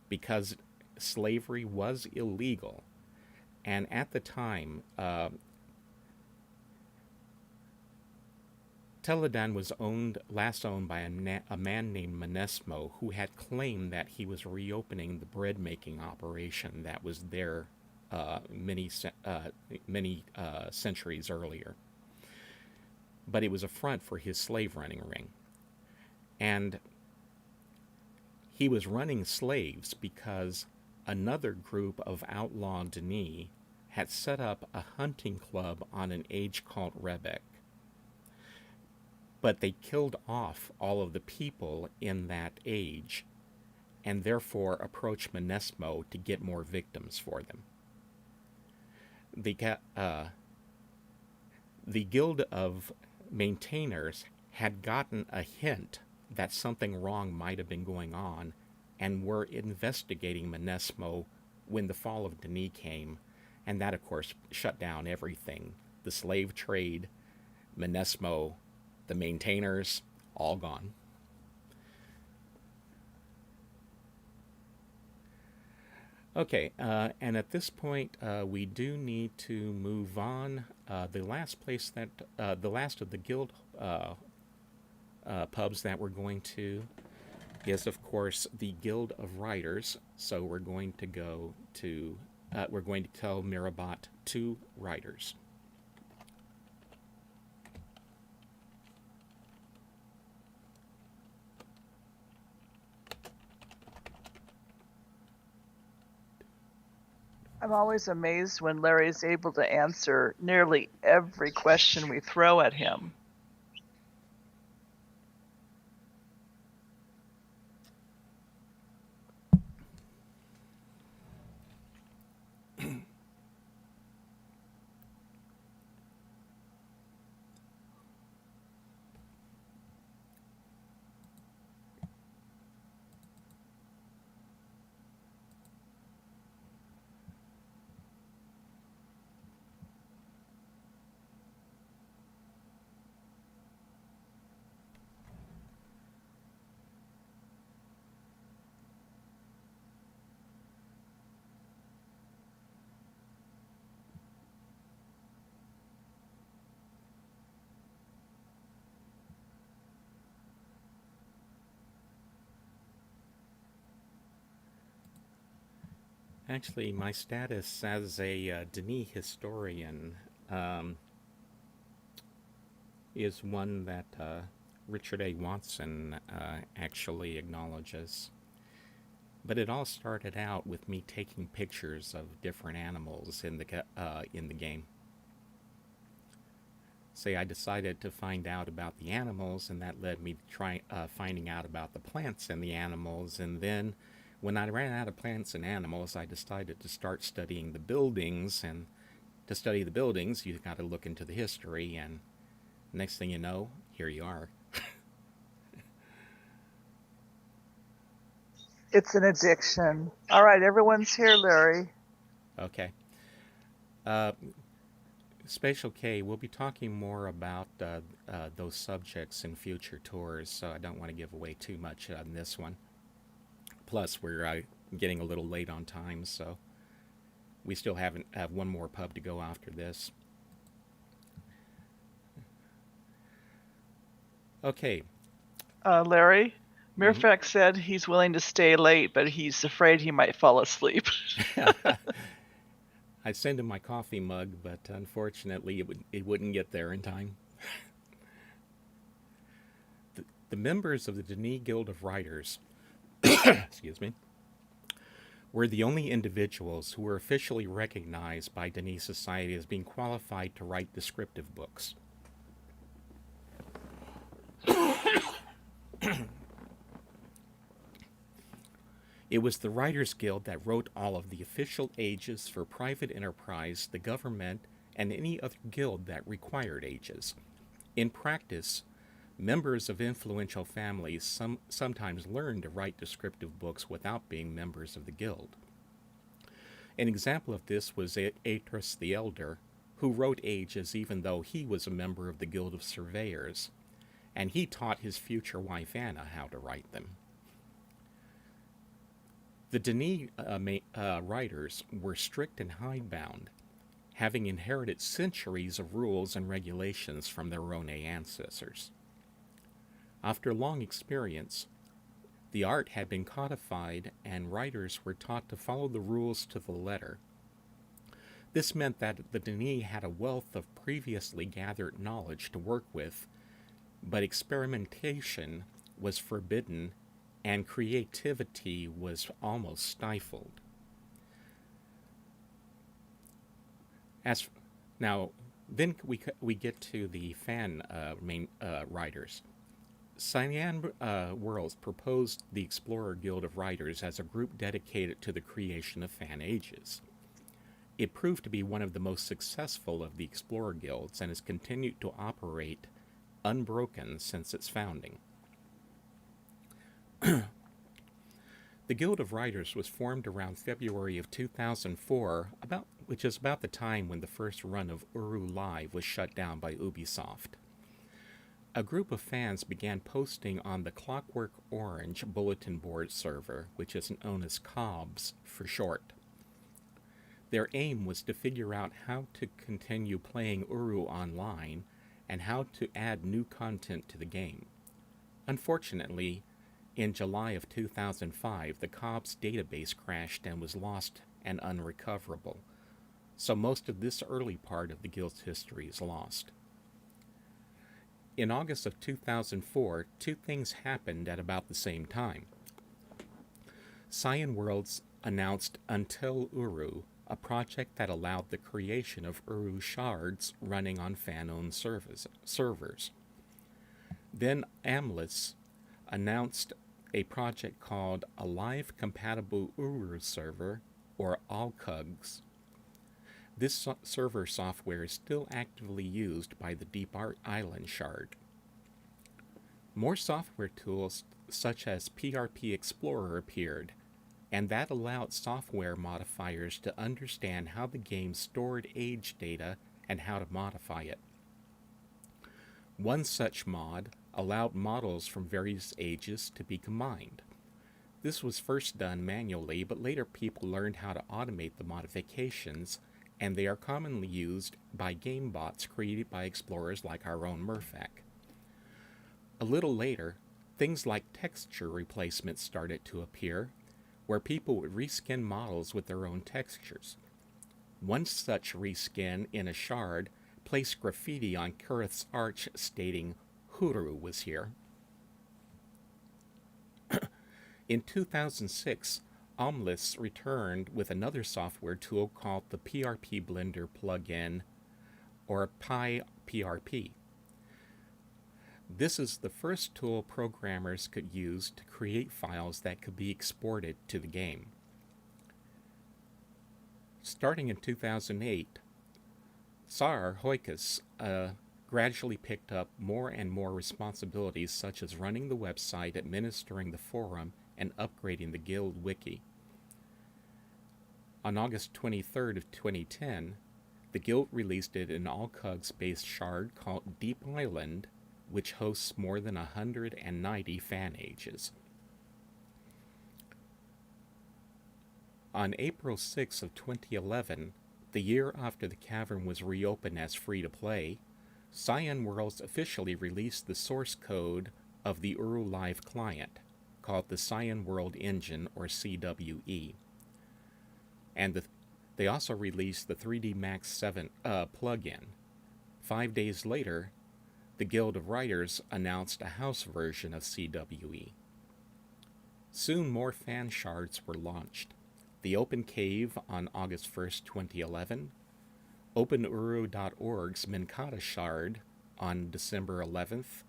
because slavery was illegal, and at the time, Teledan was last owned by a man named Monesmo, who had claimed that he was reopening the bread making operation that was there many centuries earlier. But it was a front for his slave running ring. And he was running slaves because another group of outlaw Denis had set up a hunting club on an age called Rebek. But they killed off all of the people in that age, and therefore approached Monesmo to get more victims for them. The Guild of Maintainers had gotten a hint that something wrong might have been going on, and were investigating Monesmo when the fall of Denis came, and that, of course, shut down everything. The slave trade, Monesmo, the Maintainers, all gone. Okay, and at this point, we do need to move on. The last of the guild pubs that we're going to is, of course, the Guild of Writers. So we're going to tell Mirabat 2 writers. I'm always amazed when Larry's able to answer nearly every question we throw at him. Actually, my status as a Denis historian is one that Richard A. Watson actually acknowledges. But it all started out with me taking pictures of different animals in the game. Say I decided to find out about the animals, and that led me to finding out about the plants and the animals, and then when I ran out of plants and animals, I decided to start studying the buildings, and to study the buildings, you've got to look into the history, and next thing you know, here you are. It's an addiction. All right, everyone's here, Larry. Okay. Spatial K, we'll be talking more about those subjects in future tours, so I don't want to give away too much on this one. Plus, we're getting a little late on time, so we still have one more pub to go after this. Okay. Larry, Mirfak said he's willing to stay late, but he's afraid he might fall asleep. I'd send him my coffee mug, but unfortunately it wouldn't get there in time. The members of the Denis Guild of Writers excuse me, were the only individuals who were officially recognized by Denis Society as being qualified to write descriptive books. It was the Writers Guild that wrote all of the official ages for private enterprise, the government, and any other guild that required ages. In practice, members of influential families sometimes learned to write descriptive books without being members of the guild. An example of this was Atrus the Elder, who wrote ages even though he was a member of the Guild of Surveyors, and he taught his future wife Anna how to write them. The Denis writers were strict and hidebound, having inherited centuries of rules and regulations from their own ancestors. After long experience, the art had been codified and writers were taught to follow the rules to the letter. This meant that the Denis had a wealth of previously gathered knowledge to work with, but experimentation was forbidden and creativity was almost stifled. Then we get to the fan main writers. Cyan Worlds proposed the Explorer Guild of Writers as a group dedicated to the creation of fan ages. It proved to be one of the most successful of the Explorer Guilds and has continued to operate unbroken since its founding. The Guild of Writers was formed around February of 2004, which is about the time when the first run of Uru Live was shut down by Ubisoft. A group of fans began posting on the Clockwork Orange bulletin board server, which is known as COBS for short. Their aim was to figure out how to continue playing Uru online and how to add new content to the game. Unfortunately, in July of 2005, the COBS database crashed and was lost and unrecoverable, so most of this early part of the Guild's history is lost. In August of 2004, two things happened at about the same time. Cyan Worlds announced Until Uru, a project that allowed the creation of Uru shards running on fan-owned servers. Then Amlis announced a project called a Live Compatible Uru Server, or ALCUGS. This server software is still actively used by the Deep Island Shard. More software tools such as PRP Explorer appeared, and that allowed software modifiers to understand how the game stored age data and how to modify it. One such mod allowed models from various ages to be combined. This was first done manually, but later people learned how to automate the modifications, and they are commonly used by game bots created by explorers like our own Murfak. A little later, things like texture replacements started to appear, where people would reskin models with their own textures. One such reskin in a shard placed graffiti on Kurith's arch stating, "Huru was here." In 2006, Omlis returned with another software tool called the PRP Blender plugin, or PyPRP. This is the first tool programmers could use to create files that could be exported to the game. Starting in 2008, Sar Hoikus gradually picked up more and more responsibilities such as running the website, administering the forum, and upgrading the guild wiki. On August 23rd of 2010, the guild released an ALCUGS-based shard called Deep Island, which hosts more than 190 fan ages. On April 6 of 2011, the year after the Cavern was reopened as free-to-play, Cyan Worlds officially released the source code of the Uru Live client, called the Cyan World Engine, or CWE. And they also released the 3D Max 7 plugin. 5 days later, the Guild of Writers announced a house version of CWE. Soon more fan shards were launched. The Open Cave on August 1st, 2011, OpenUru.org's Minkata shard on December 11th,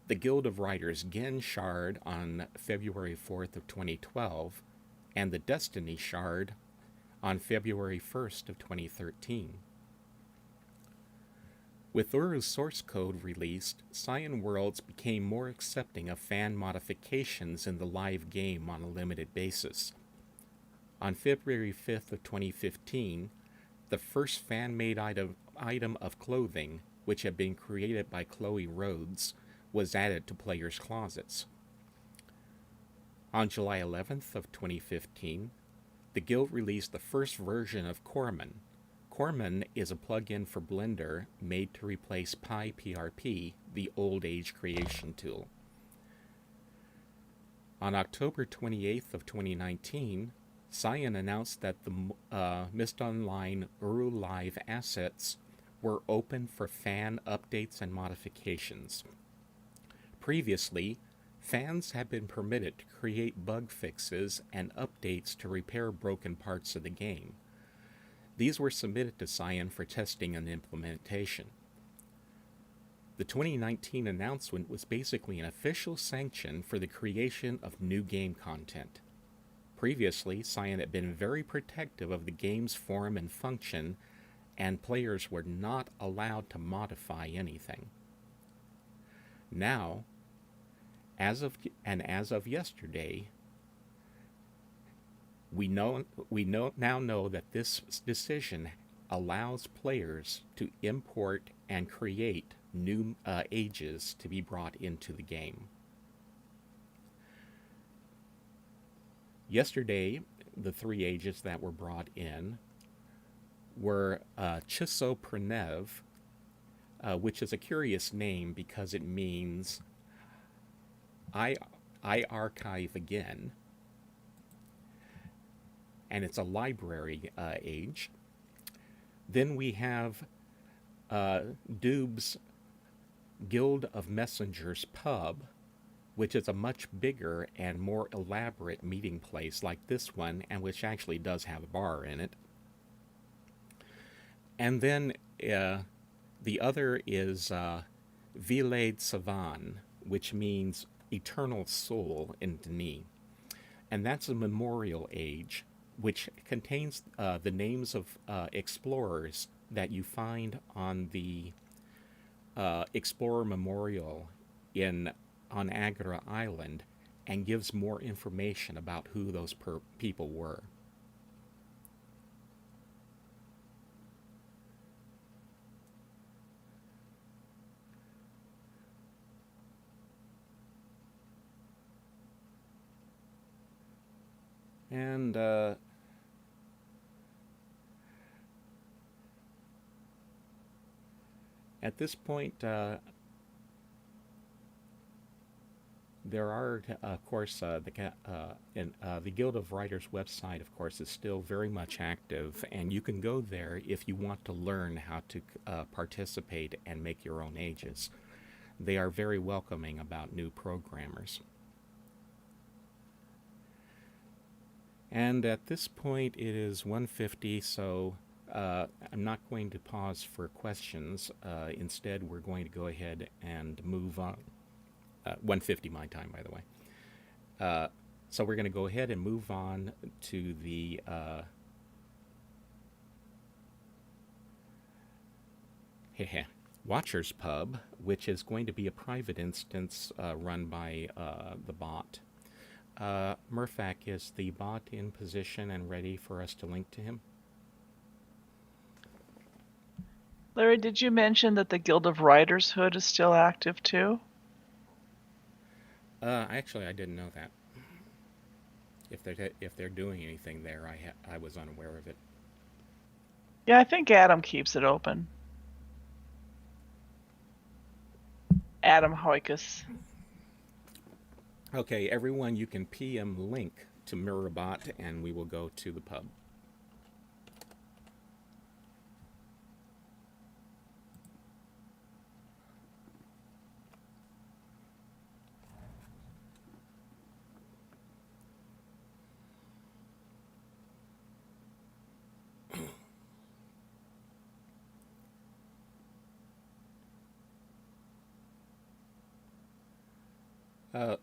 the Guild of Writers Gen shard on February 4th of 2012, and the Destiny shard on February 1st of 2013. With Uru's source code released, Cyan Worlds became more accepting of fan modifications in the live game on a limited basis. On February 5th of 2015, the first fan-made item of clothing, which had been created by Chloe Rhodes, was added to players' closets. On July 11th of 2015, the Guild released the first version of Corman. Corman is a plugin for Blender made to replace PyPRP, the old age creation tool. On October 28th of 2019, Cyan announced that the Myst Online Uru Live assets were open for fan updates and modifications. Previously, fans had been permitted to create bug fixes and updates to repair broken parts of the game. These were submitted to Cyan for testing and implementation. The 2019 announcement was basically an official sanction for the creation of new game content. Previously, Cyan had been very protective of the game's form and function, and players were not allowed to modify anything. Now, as of yesterday, we now know that this decision allows players to import and create new ages to be brought into the game. Yesterday, the 3 ages that were brought in were Chisoprenev, which is a curious name because it means I archive again, and it's a library age. Then we have Doob's Guild of Messengers pub, which is a much bigger and more elaborate meeting place like this one, and which actually does have a bar in it. And then the other is Villade Savan, which means eternal soul in Denis. And that's a memorial age, which contains the names of explorers that you find on the Explorer Memorial on Agra Island, and gives more information about who those people were. And at this point, there are, of course, the Guild of Writers website, of course, is still very much active, and you can go there if you want to learn how to participate and make your own ages. They are very welcoming about new programmers. And at this point, it is 1:50, so I'm not going to pause for questions. Instead, we're going to go ahead and move on. 1:50 my time, by the way. So we're going to go ahead and move on to the Watcher's Pub, which is going to be a private instance run by the bot. Murphak, is the bot in position and ready for us to link to him? Larry, did you mention that the Guild of Writers hood is still active too? Actually, I didn't know that. If they're doing anything there, I was unaware of it. Yeah, I think Adam keeps it open. Adam Hoikus. Okay, everyone, you can PM link to Mirrorbot, and we will go to the pub.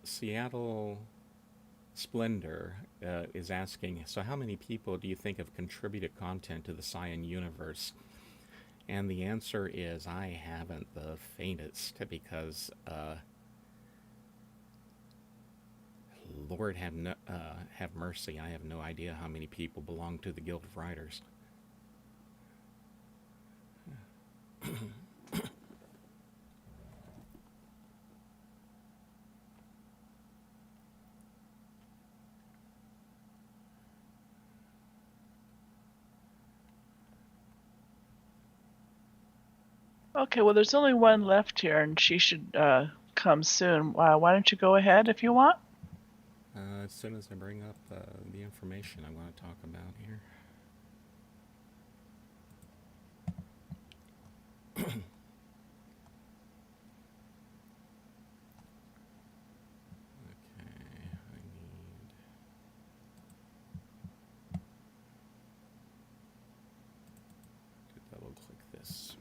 Seattle Splendor is asking, so how many people do you think have contributed content to the Cyan universe? And the answer is I haven't the faintest, because Lord have mercy, I have no idea how many people belong to the Guild of Writers. Okay, well, there's only one left here, and she should come soon. Why don't you go ahead if you want? As soon as I bring up the information I want to talk about here. Okay, I need to double click this.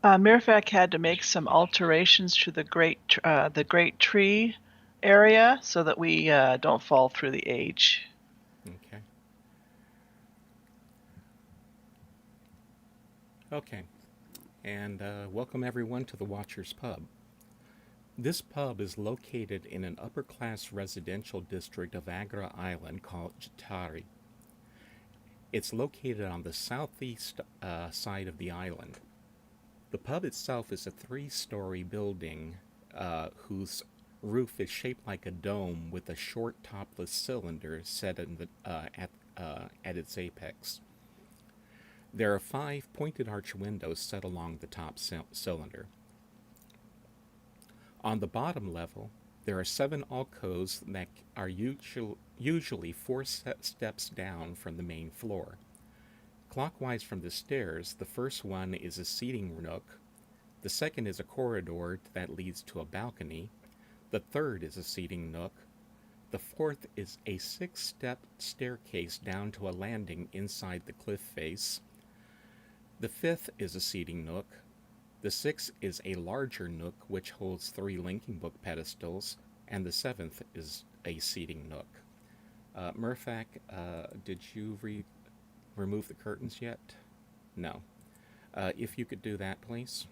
Mirfak had to make some alterations to the great tree area so that we don't fall through the age. Okay. Okay. And welcome everyone to the Watcher's Pub. This pub is located in an upper-class residential district of Agra Island called Jatari. It's located on the southeast side of the island. The pub itself is a 3-story building whose roof is shaped like a dome with a short topless cylinder set in the, at its apex. There are 5 pointed arch windows set along the top cylinder. On the bottom level, there are 7 alcoves that are usually 4 steps down from the main floor. Clockwise from the stairs, the first one is a seating nook, the second is a corridor that leads to a balcony, the third is a seating nook, the fourth is a 6-step staircase down to a landing inside the cliff face, the fifth is a seating nook, the sixth is a larger nook which holds 3 linking book pedestals, and the seventh is a seating nook. Murphak, did you remove the curtains yet? No. If you could do that, please.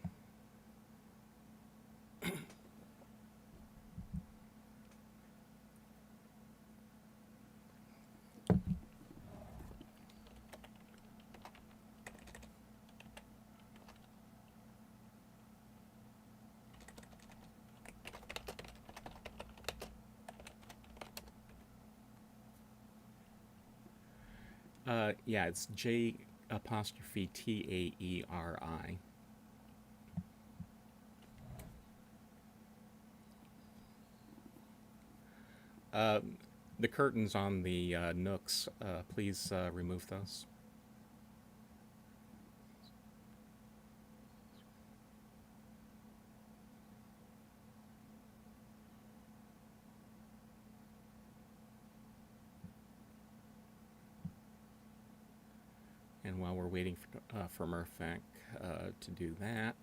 Yeah, it's J apostrophe Taeri. The curtains on the nooks, please remove those. And while we're waiting for Murphak to do that,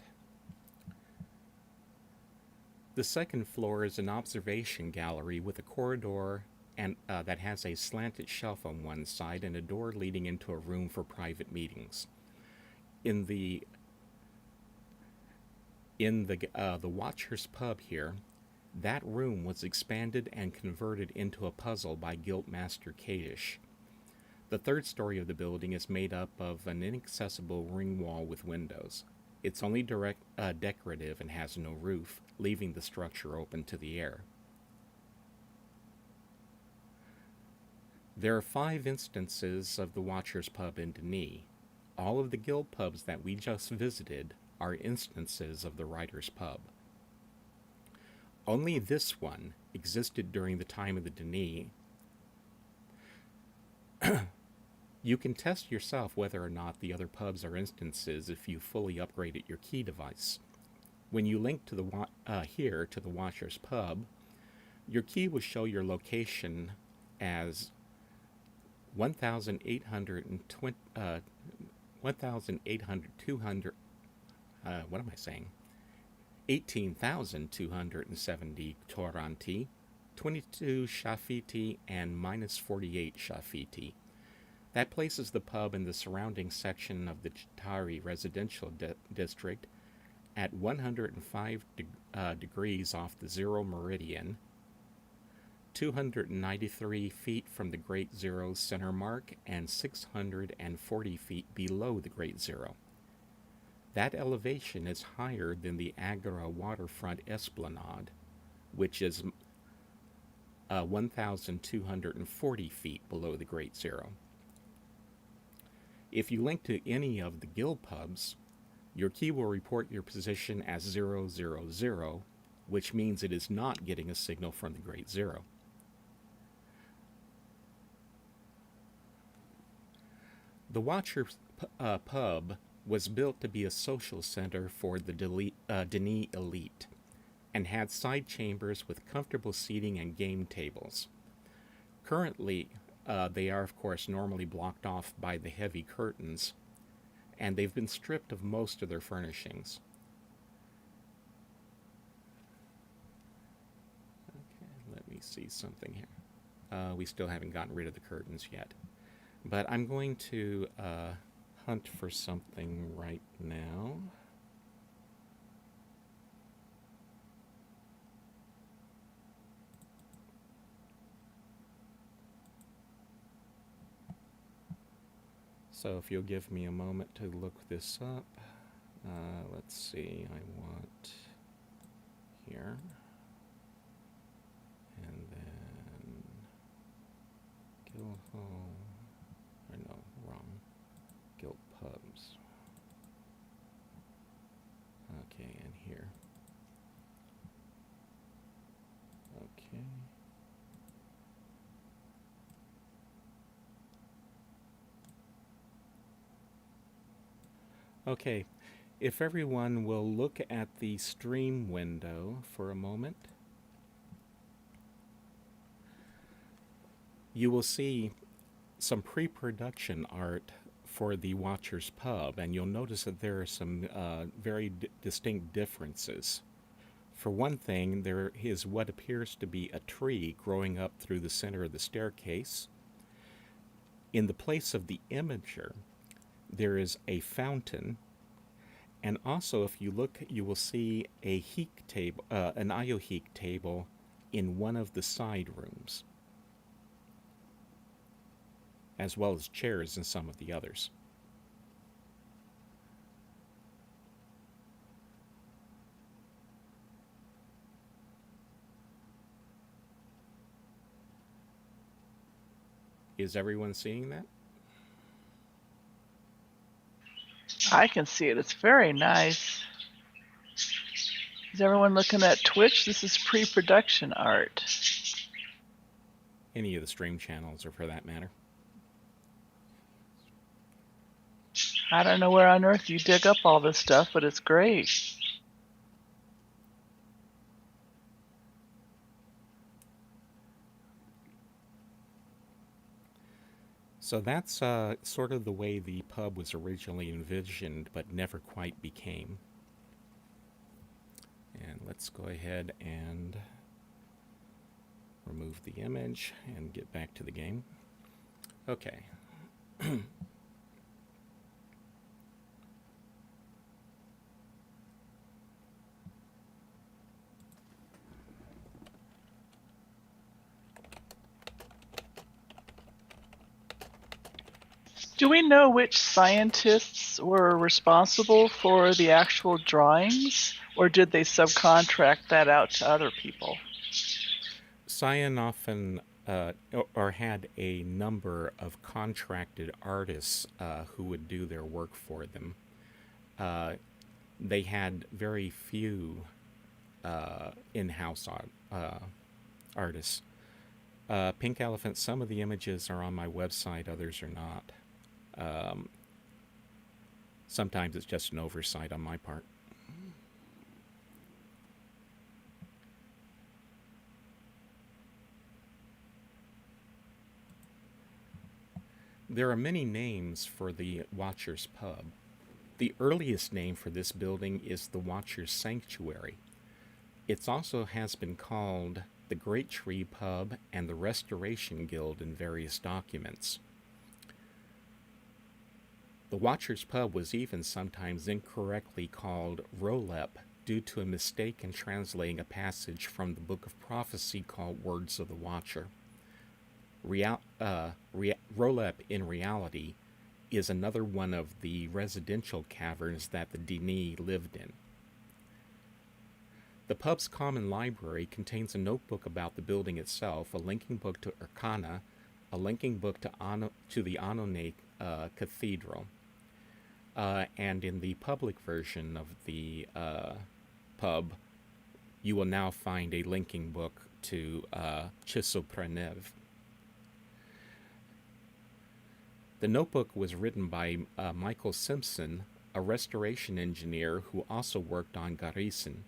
the second floor is an observation gallery with a corridor and that has a slanted shelf on one side and a door leading into a room for private meetings. In the Watcher's Pub here, that room was expanded and converted into a puzzle by Guildmaster Kadish. The third story of the building is made up of an inaccessible ring wall with windows. It's only decorative and has no roof, leaving the structure open to the air. There are 5 instances of the Watcher's Pub in Denis. All of the guild pubs that we just visited are instances of the writer's pub. Only this one existed during the time of the Denis. You can test yourself whether or not the other pubs are instances if you fully upgraded your key device. When you link to the here to the Watcher's pub, your key will show your location as 1,820, 18,270 Toranti, 22 Shafiti, and minus 48 Shafiti. That places the pub in the surrounding section of the Chitari residential district at 105 degrees off the zero meridian, 293 feet from the Great Zero's center mark, and 640 feet below the Great Zero. That elevation is higher than the Agora waterfront esplanade, which is 1,240 feet below the Great Zero. If you link to any of the guild pubs, your key will report your position as 000, which means it is not getting a signal from the Great Zero. The Watcher's pub was built to be a social center for the Denis elite, and had side chambers with comfortable seating and game tables. Currently, they are, of course, normally blocked off by the heavy curtains, and they've been stripped of most of their furnishings. Okay, let me see something here. We still haven't gotten rid of the curtains yet. But I'm going to hunt for something right now. So if you'll give me a moment to look this up. Let's see, I want here. And then Guildhall, or no, wrong. Guild pubs. Okay, and here. Okay. Okay, if everyone will look at the stream window for a moment, you will see some pre-production art for the Watcher's Pub, and you'll notice that there are some very distinct differences. For one thing, there is what appears to be a tree growing up through the center of the staircase. In the place of the imager, there is a fountain, and also if you look, you will see a Heek table, an IO-Heek table in one of the side rooms, as well as chairs in some of the others. Is everyone seeing that? I can see it. It's very nice. Is everyone looking at Twitch? This is pre-production art. Any of the stream channels, or for that matter. I don't know where on earth you dig up all this stuff, but it's great. So that's sort of the way the pub was originally envisioned, but never quite became. And let's go ahead and remove the image and get back to the game. Okay. Do we know which scientists were responsible for the actual drawings, or did they subcontract that out to other people? Cyan often or had a number of contracted artists who would do their work for them. they had very few in-house artists. Pink Elephant, some of the images are on my website, others are not. Sometimes it's just an oversight on my part. There are many names for the Watcher's Pub. The earliest name for this building is the Watcher's Sanctuary. It also has been called the Great Tree Pub and the Restoration Guild in various documents. The Watcher's Pub was even sometimes incorrectly called Rolep due to a mistake in translating a passage from the Book of Prophecy called Words of the Watcher. Rolep, in reality, is another one of the residential caverns that the Denis lived in. The pub's common library contains a notebook about the building itself, a linking book to Arcana, a linking book to the Annonay Cathedral, and in the public version of the pub, you will now find a linking book to Chisoprenev. The notebook was written by Michael Simpson, a restoration engineer who also worked on Garrison.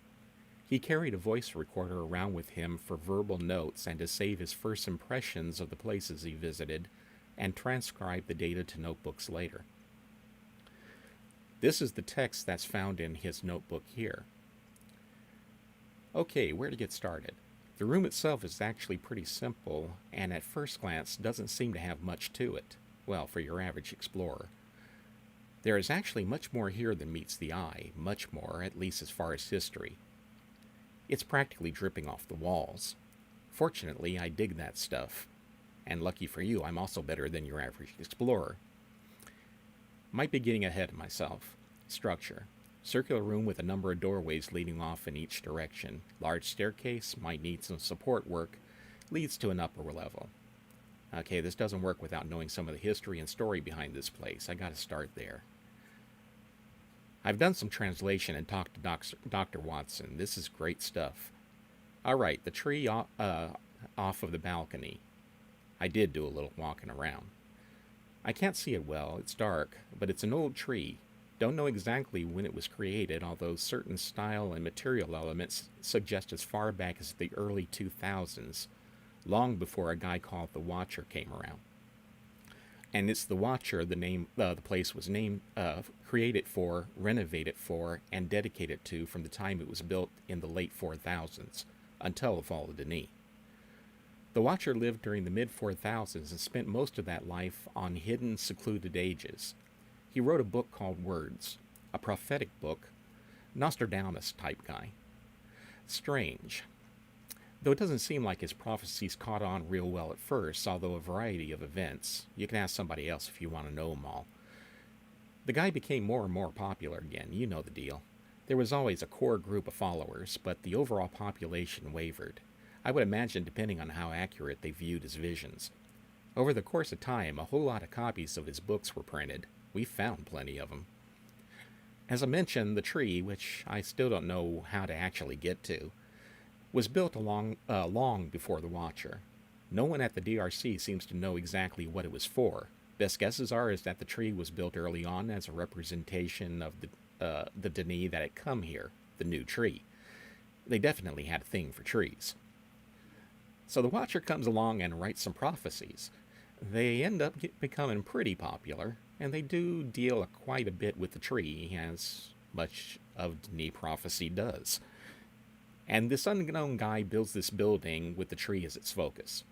He carried a voice recorder around with him for verbal notes and to save his first impressions of the places he visited, and transcribe the data to notebooks later. This is the text that's found in his notebook here. Okay, where to get started? The room itself is actually pretty simple, and at first glance doesn't seem to have much to it. Well, for your average explorer. There is actually much more here than meets the eye, much more, at least as far as history. It's practically dripping off the walls. Fortunately, I dig that stuff. And lucky for you, I'm also better than your average explorer. Might be getting ahead of myself. Structure. Circular room with a number of doorways leading off in each direction. Large staircase, might need some support work, leads to an upper level. Okay, this doesn't work without knowing some of the history and story behind this place. I gotta start there. I've done some translation and talked to Dr. Watson. This is great stuff. Alright, the tree off of the balcony. I did do a little walking around. I can't see it well, it's dark, but it's an old tree. Don't know exactly when it was created, although certain style and material elements suggest as far back as the early 2000s. Long before a guy called the Watcher came around. And it's the Watcher the place was named, created for, renovated for, and dedicated to from the time it was built in the late 4000s, until the fall of Denis. The Watcher lived during the mid-4000s and spent most of that life on hidden, secluded ages. He wrote a book called Words, a prophetic book, Nostradamus-type guy. Strange. Though it doesn't seem like his prophecies caught on real well at first, although a variety of events. You can ask somebody else if you want to know them all. The guy became more and more popular again, you know the deal. There was always a core group of followers, but the overall population wavered. I would imagine depending on how accurate they viewed his visions. Over the course of time, a whole lot of copies of his books were printed. We found plenty of them. As I mentioned, the tree, which I still don't know how to actually get to, was built long before the Watcher. No one at the DRC seems to know exactly what it was for. Best guesses are is that the tree was built early on as a representation of the Denis that had come here, the new tree. They definitely had a thing for trees. So the Watcher comes along and writes some prophecies. They end up becoming pretty popular, and they do deal quite a bit with the tree, as much of Denis prophecy does. And this unknown guy builds this building with the tree as its focus.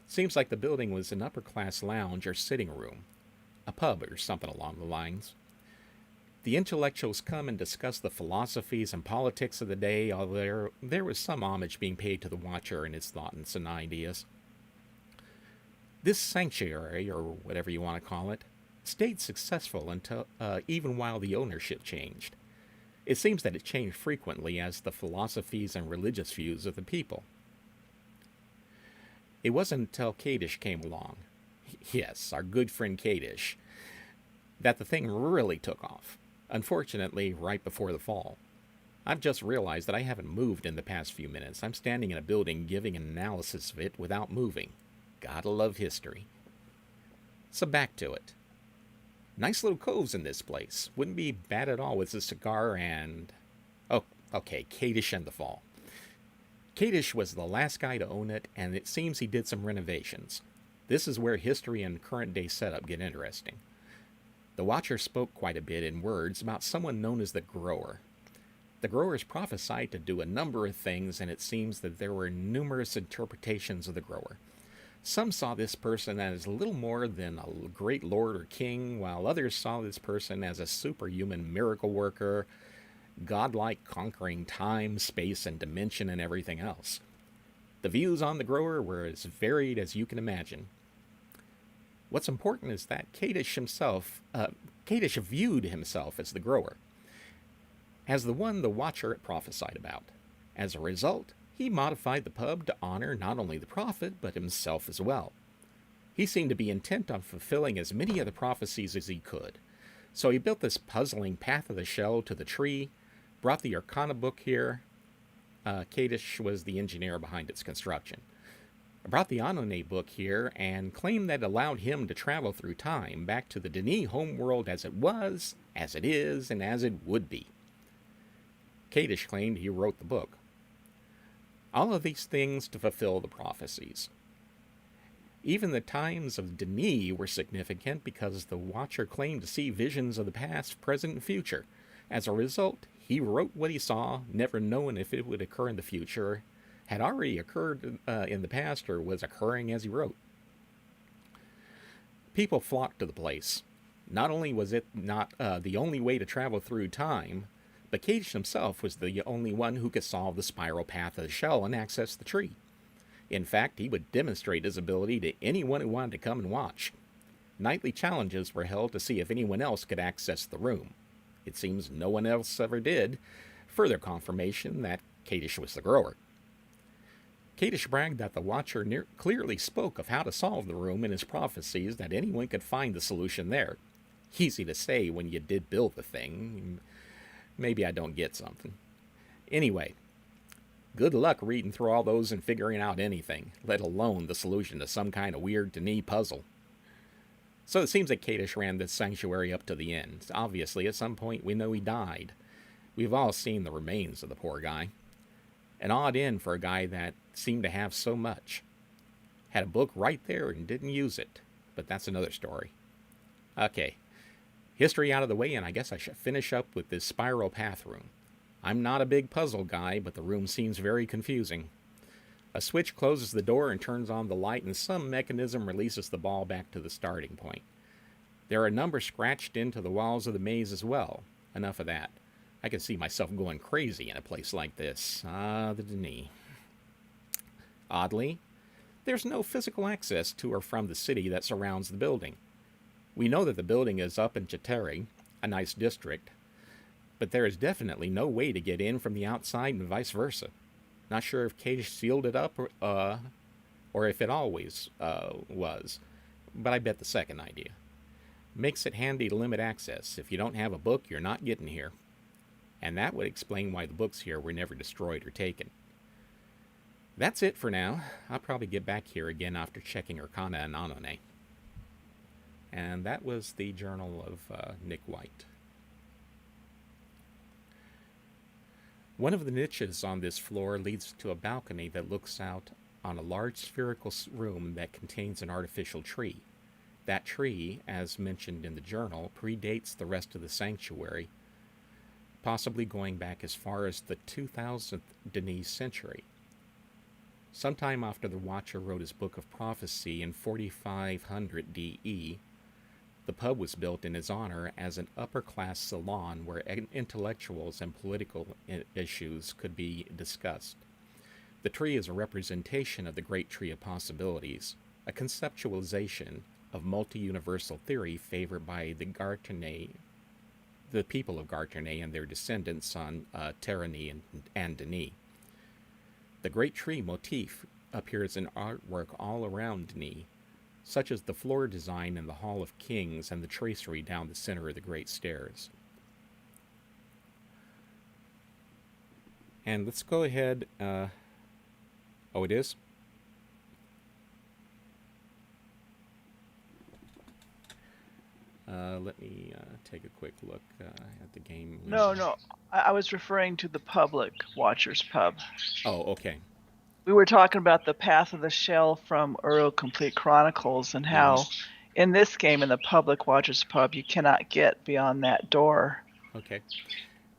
Seems like the building was an upper-class lounge or sitting room, a pub or something along the lines. The intellectuals come and discuss the philosophies and politics of the day, although there was some homage being paid to the Watcher and his thoughts and ideas. This sanctuary, or whatever you want to call it, stayed successful until even while the ownership changed. It seems that it changed frequently as the philosophies and religious views of the people. It wasn't until Kadish came along, yes, our good friend Kadish, that the thing really took off. Unfortunately, right before the fall. I've just realized that I haven't moved in the past few minutes. I'm standing in a building giving an analysis of it without moving. Gotta love history. So back to it. Nice little coves in this place. Wouldn't be bad at all with a cigar and... Oh, okay, Kadish and the Fall. Kadish was the last guy to own it, and it seems he did some renovations. This is where history and current day setup get interesting. The Watcher spoke quite a bit in words about someone known as the Grower. The Growers prophesied to do a number of things, and it seems that there were numerous interpretations of the Grower. Some saw this person as little more than a great lord or king, while others saw this person as a superhuman miracle worker, godlike conquering time, space, and dimension and everything else. The views on the Grower were as varied as you can imagine. What's important is that Kadish viewed himself as the Grower, as the one the Watcher had prophesied about. As a result, he modified the pub to honor not only the prophet, but himself as well. He seemed to be intent on fulfilling as many of the prophecies as he could. So he built this puzzling path of the shell to the tree, brought the Arcana book here. Kadish was the engineer behind its construction. Brought the Anone book here and claimed that it allowed him to travel through time back to the Denis homeworld as it was, as it is, and as it would be. Kadish claimed he wrote the book. All of these things to fulfill the prophecies. Even the times of Denis were significant because the Watcher claimed to see visions of the past, present, and future. As a result, he wrote what he saw, never knowing if it would occur in the future, had already occurred in the past, or was occurring as he wrote. People flocked to the place. Not only was it not the only way to travel through time, but Kadish himself was the only one who could solve the spiral path of the shell and access the tree. In fact, he would demonstrate his ability to anyone who wanted to come and watch. Nightly challenges were held to see if anyone else could access the room. It seems no one else ever did, further confirmation that Kadish was the Grower. Kadish bragged that the Watcher clearly spoke of how to solve the room in his prophecies, that anyone could find the solution there. Easy to say when you did build the thing. Maybe I don't get something. Anyway, good luck reading through all those and figuring out anything, let alone the solution to some kind of weird Denis puzzle. So it seems that Kadish ran this sanctuary up to the end. Obviously, at some point we know he died. We've all seen the remains of the poor guy. An odd end for a guy that seemed to have so much. Had a book right there and didn't use it. But that's another story. Okay. History out of the way, and I guess I should finish up with this spiral path room. I'm not a big puzzle guy, but the room seems very confusing. A switch closes the door and turns on the light, and some mechanism releases the ball back to the starting point. There are numbers scratched into the walls of the maze as well. Enough of that. I can see myself going crazy in a place like this. The Denis. Oddly, there's no physical access to or from the city that surrounds the building. We know that the building is up in Chiteri, a nice district, but there is definitely no way to get in from the outside and vice versa. Not sure if Kadish sealed it up or if it always was, but I bet the second idea. Makes it handy to limit access. If you don't have a book, you're not getting here. And that would explain why the books here were never destroyed or taken. That's it for now. I'll probably get back here again after checking Arcana and Anone. And that was the journal of Nick White. One of the niches on this floor leads to a balcony that looks out on a large spherical room that contains an artificial tree. That tree, as mentioned in the journal, predates the rest of the sanctuary, possibly going back as far as the 2000th Denis century. Sometime after the Watcher wrote his Book of Prophecy in 4500 DE, the pub was built in his honor as an upper-class salon where intellectuals and political issues could be discussed. The tree is a representation of the Great Tree of Possibilities, a conceptualization of multi-universal theory favored by the people of Garternay and their descendants on Tyranny and Denis. The Great Tree motif appears in artwork all around Denis, such as the floor design in the Hall of Kings and the tracery down the center of the Great Stairs. And let's go ahead. Oh, it is? Let me take a quick look at the game No, window. no. I was referring to the public Watchers Pub. Oh, okay. We were talking about the Path of the Shell from Euro Complete Chronicles and how in this game, in the public Watchers Pub, you cannot get beyond that door. Okay.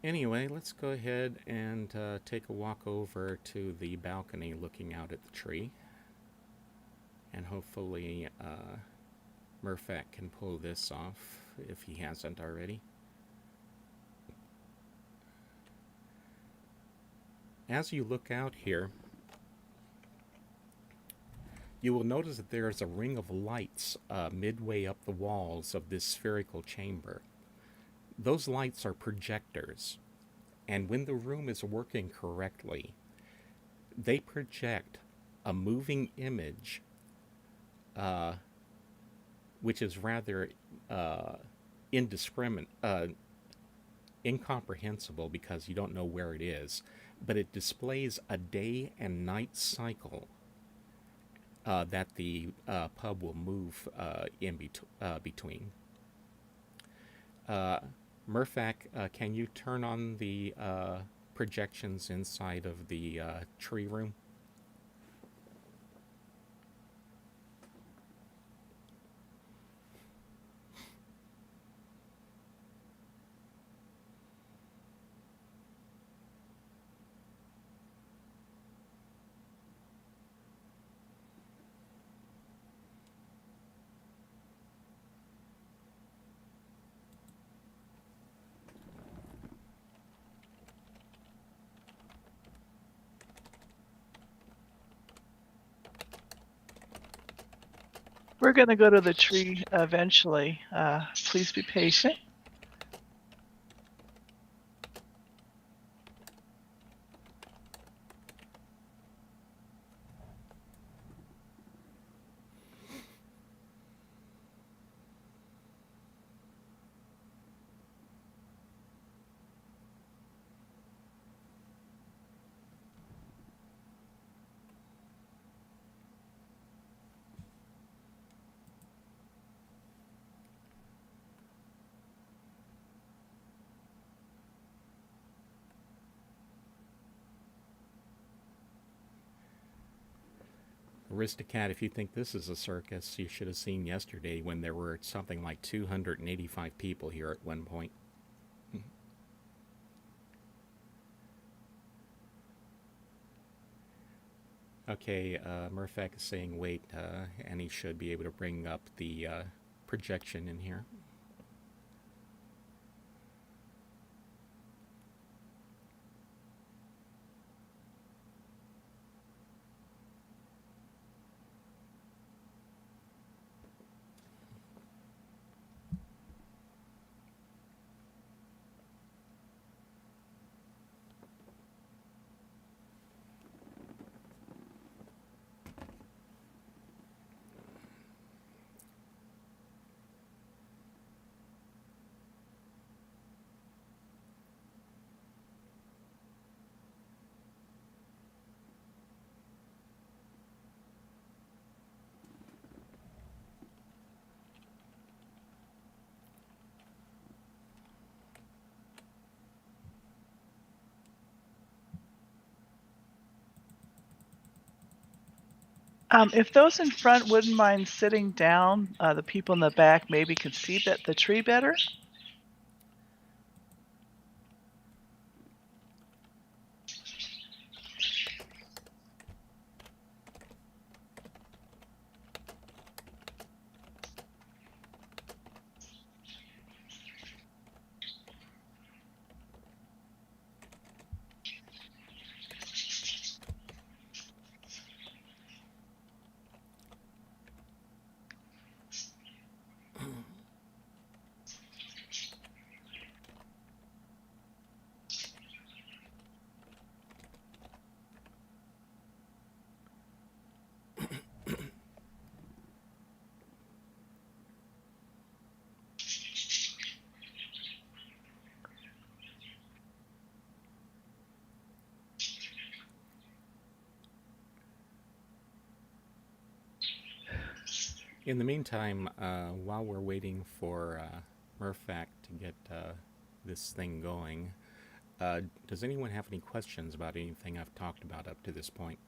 Anyway, let's go ahead and take a walk over to the balcony looking out at the tree. And hopefully Murphat can pull this off if he hasn't already. As you look out here, you will notice that there is a ring of lights midway up the walls of this spherical chamber. Those lights are projectors, and when the room is working correctly, they project a moving image, which is rather incomprehensible because you don't know where it is, but it displays a day and night cycle that the pub will move between. Murphac, can you turn on the projections inside of the tree room? We're going to go to the tree eventually. Please be patient. Aristocat, if you think this is a circus, you should have seen yesterday when there were something like 285 people here at one point. Okay, Murphac is saying wait, and he should be able to bring up the projection in here. If those in front wouldn't mind sitting down, the people in the back maybe could see the tree better. In the meantime, while we're waiting for Murphac to get this thing going, does anyone have any questions about anything I've talked about up to this point?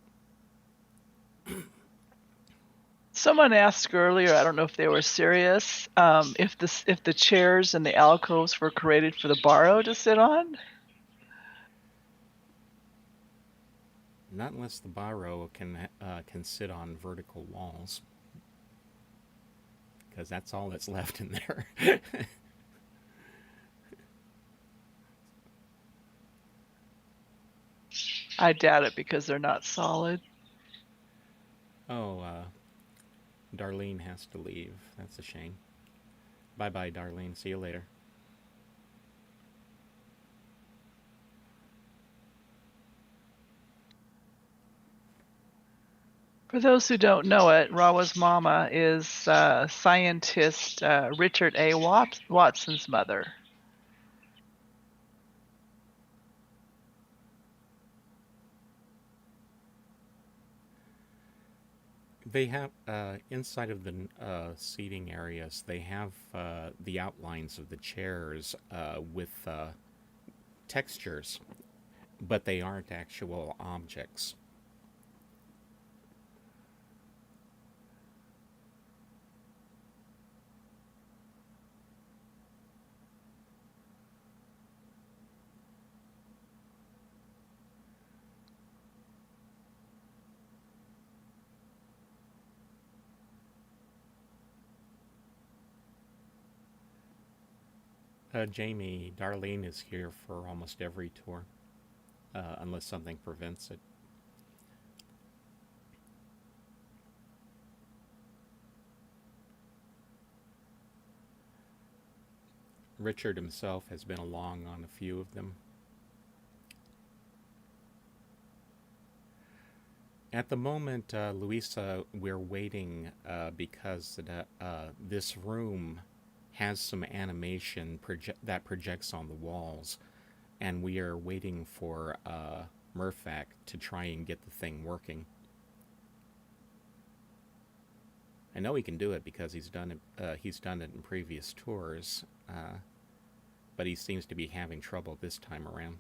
Someone asked earlier, I don't know if they were serious, if the chairs and the alcoves were created for the Barrow to sit on. Not unless the Barrow can sit on vertical walls, because that's all that's left in there. I doubt it because they're not solid. Oh, Darlene has to leave. That's a shame. Bye-bye, Darlene. See you later. For those who don't know it, Rawa's mama is scientist Richard A. Watson's mother. They have, inside of the seating areas, they have the outlines of the chairs with textures, but they aren't actual objects. Jamie, Darlene is here for almost every tour, unless something prevents it. Richard himself has been along on a few of them. At the moment, Louisa, we're waiting because this room has some animation that projects on the walls, and we are waiting for Murphac to try and get the thing working. I know he can do it because he's done it. He's done it in previous tours, but he seems to be having trouble this time around.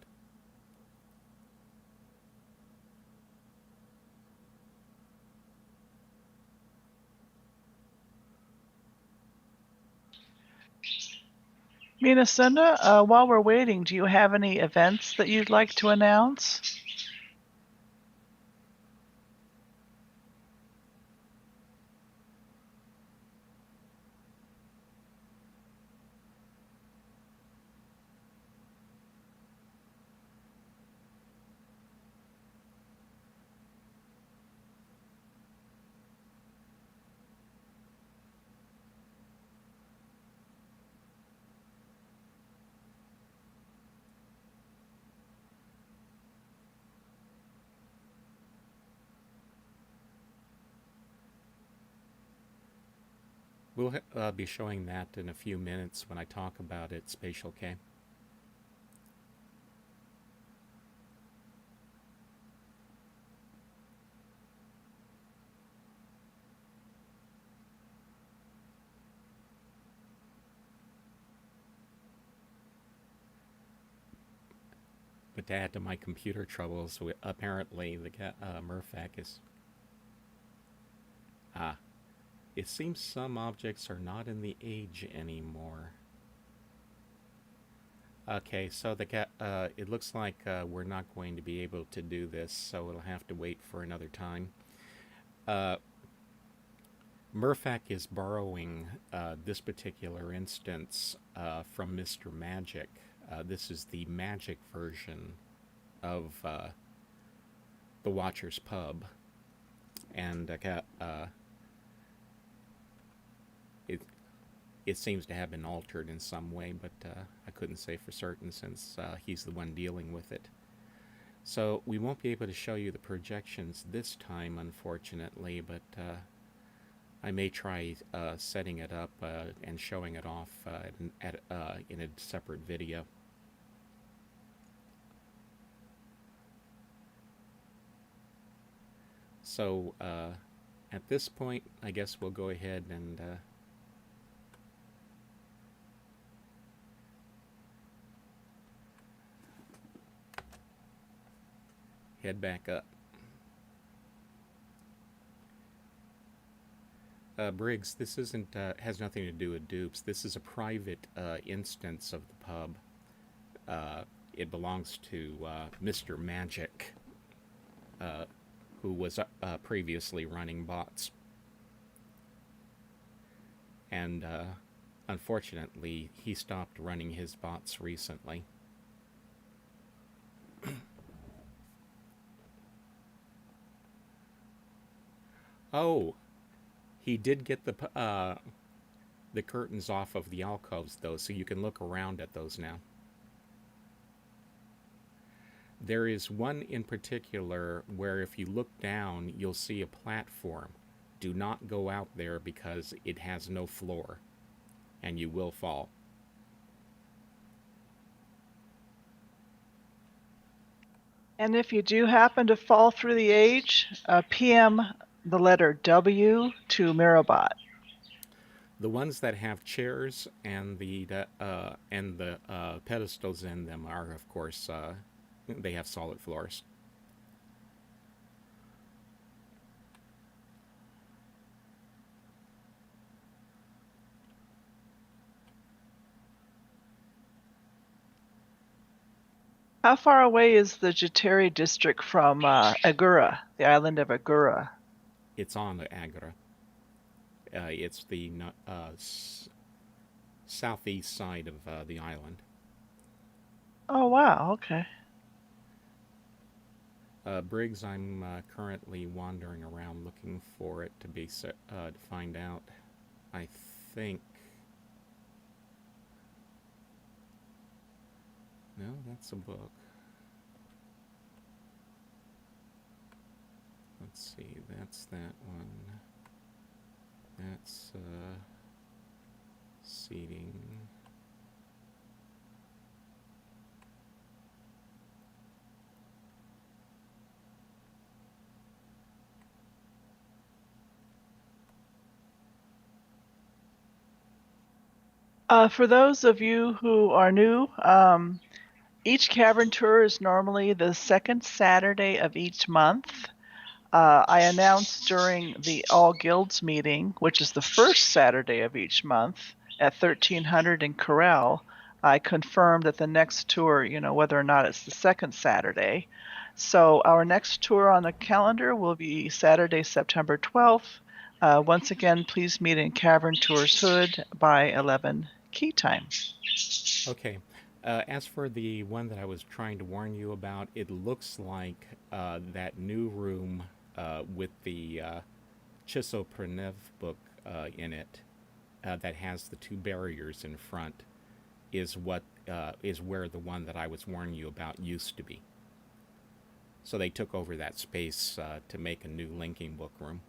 Minasunda, while we're waiting, do you have any events that you'd like to announce? We'll be showing that in a few minutes when I talk about it, Spatial K. But to add to my computer troubles, apparently the Murphac is... Ah. It seems some objects are not in the age anymore. Okay, so it looks like we're not going to be able to do this, so it'll have to wait for another time. Murphac is borrowing this particular instance from Mr. Magic. This is the Magic version of the Watcher's Pub. And it seems to have been altered in some way, but I couldn't say for certain since he's the one dealing with it. So we won't be able to show you the projections this time, unfortunately, but I may try setting it up and showing it off in a separate video. So at this point, I guess we'll go ahead and head back up. Briggs, this isn't has nothing to do with dupes. This is a private instance of the pub. It belongs to Mr. Magic, who was previously running bots. And unfortunately, he stopped running his bots recently. Oh, he did get the curtains off of the alcoves, though, so you can look around at those now. There is one in particular where if you look down, you'll see a platform. Do not go out there because it has no floor, and you will fall. And if you do happen to fall through the age, PM the letter W to Mirabot. The ones that have chairs and the pedestals in them are, of course, they have solid floors. How far away is the Jatari district from Agura, the island of Agura? It's on the Agora. It's the southeast side of the island. Oh, wow, okay. Briggs, I'm currently wandering around looking for it to find out. I think. No, that's a book. Let's see, that's that one. That's seating. For those of you who are new, each Cavern Tour is normally the second Saturday of each month. I announced during the All Guilds meeting, which is the first Saturday of each month at 1300 in Corral, I confirmed that the next tour, whether or not it's the second Saturday. So our next tour on the calendar will be Saturday, September 12th. Once again, please meet in Cavern Tours Hood by 11 key time. Okay. As for the one that I was trying to warn you about, it looks like that new room with the Chisoprenev book in it that has the two barriers in front is where the one that I was warning you about used to be. So they took over that space to make a new linking book room.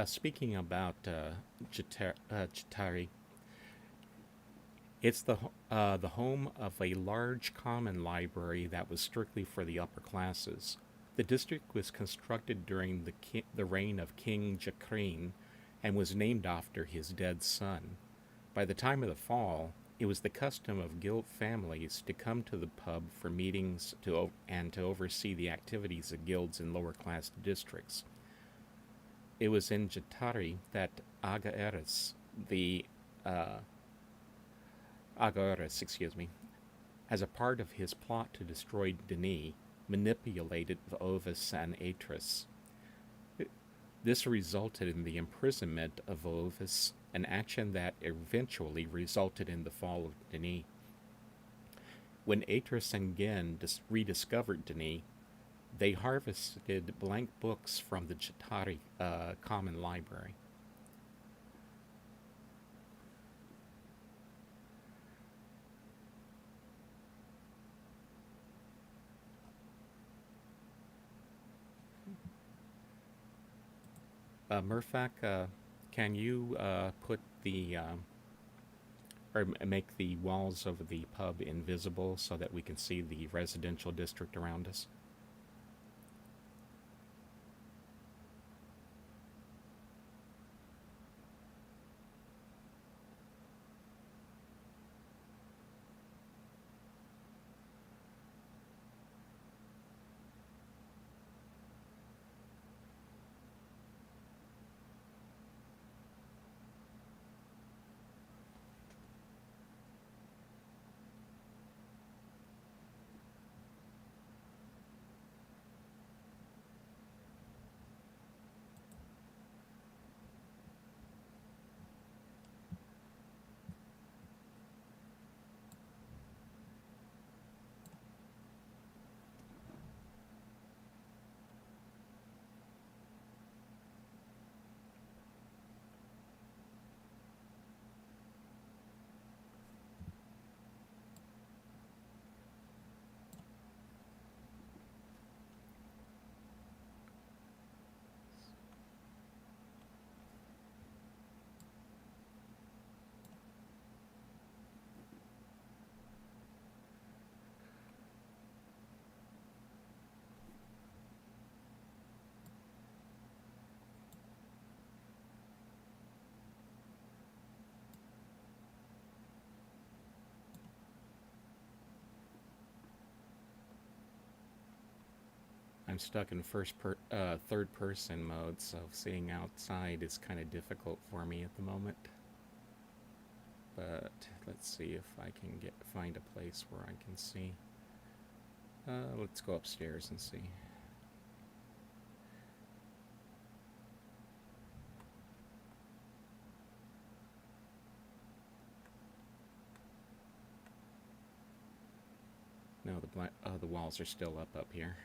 Speaking about Chitari, it's the home of a large common library that was strictly for the upper classes. The district was constructed during the reign of King Jakreen and was named after his dead son. By the time of the fall, it was the custom of guild families to come to the pub for meetings and to oversee the activities of guilds in lower class districts. It was in Jatari that Agaeris, as a part of his plot to destroy Denis, manipulated Ovis and Atris. This resulted in the imprisonment of Ovis, an action that eventually resulted in the fall of Denis. When Atris and Gen rediscovered Denis, they harvested blank books from the Jatari Common Library. Murphak, can you put the or make the walls of the pub invisible so that we can see the residential district around us? I'm stuck in third person mode, so seeing outside is kind of difficult for me at the moment. But let's see if I can find a place where I can see. Let's go upstairs and see. No, the walls are still up here.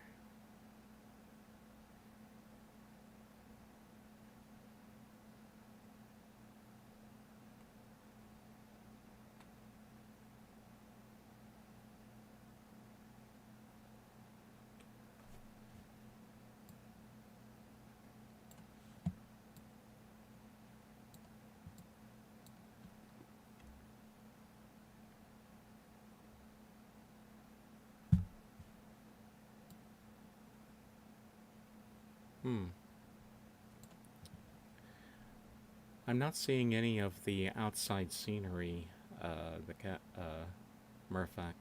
I'm not seeing any of the outside scenery, Murphak.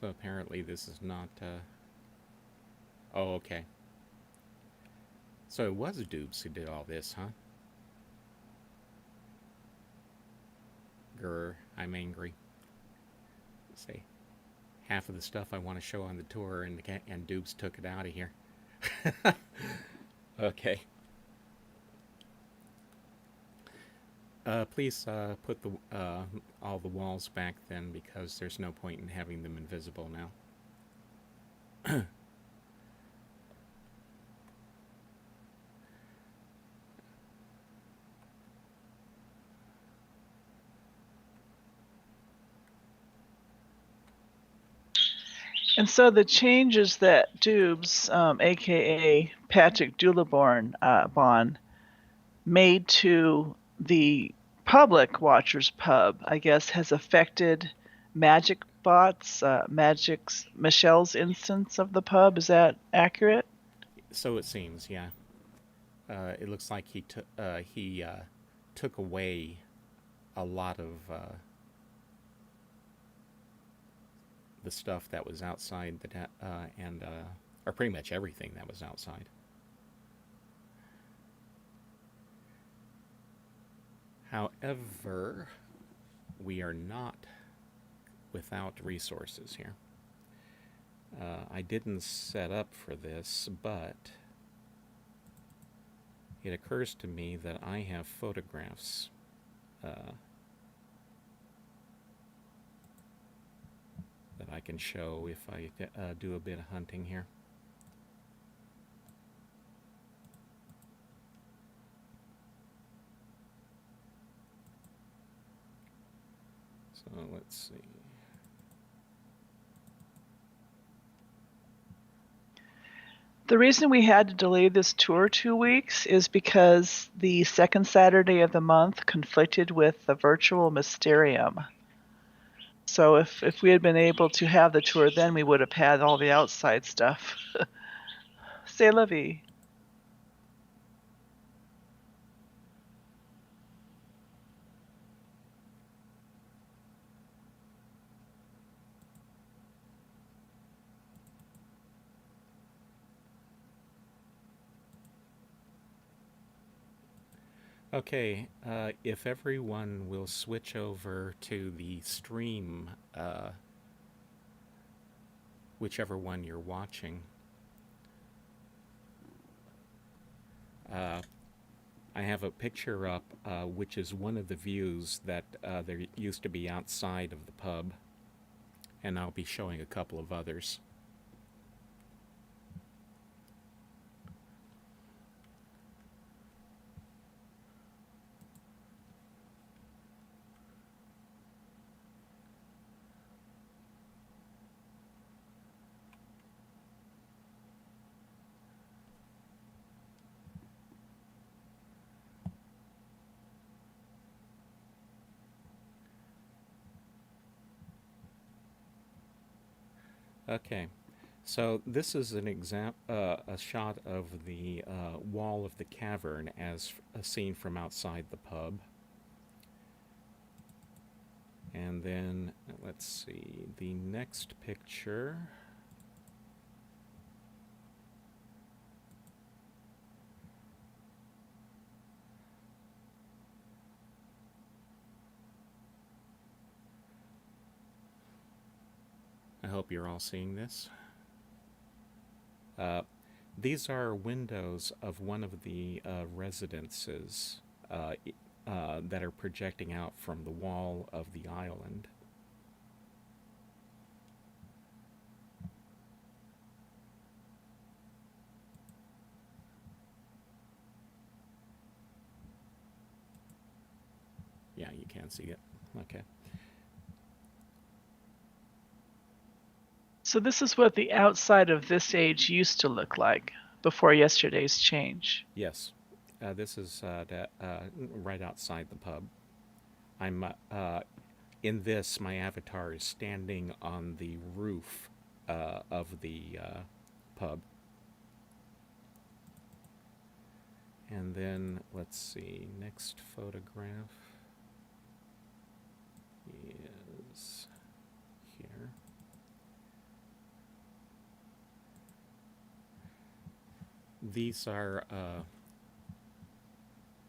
So apparently this is not, oh, okay. So it was Doobs who did all this, huh? Grr, I'm angry. Say, half of the stuff I want to show on the tour, and Doobs took it out of here. Okay. Please put all the walls back then, because there's no point in having them invisible now. And so the changes that Dubes, aka Patrick Doulaborn, Bon, made to the public Watchers Pub, I guess, has affected Magic Bot's, Michelle's instance of the pub. Is that accurate? So it seems, yeah. It looks like he took away a lot of the stuff that was outside or pretty much everything that was outside. However, we are not without resources here. I didn't set up for this, but it occurs to me that I have photographs that I can show if I do a bit of hunting here. So let's see. The reason we had to delay this tour 2 weeks is because the second Saturday of the month conflicted with the virtual Mysterium. So if we had been able to have the tour then, we would have had all the outside stuff. C'est la vie. Okay, if everyone will switch over to the stream, whichever one you're watching, I have a picture up, which is one of the views that there used to be outside of the pub, and I'll be showing a couple of others. Okay, so this is an a shot of the wall of the cavern as seen from outside the pub. And then, let's see, the next picture. I hope you're all seeing this. These are windows of one of the residences that are projecting out from the wall of the island. Yeah, you can see it. Okay. So this is what the outside of this age used to look like before yesterday's change. Yes. This is right outside the pub. I'm in this. My avatar is standing on the roof of the pub. And then let's see. Next photograph is here. These are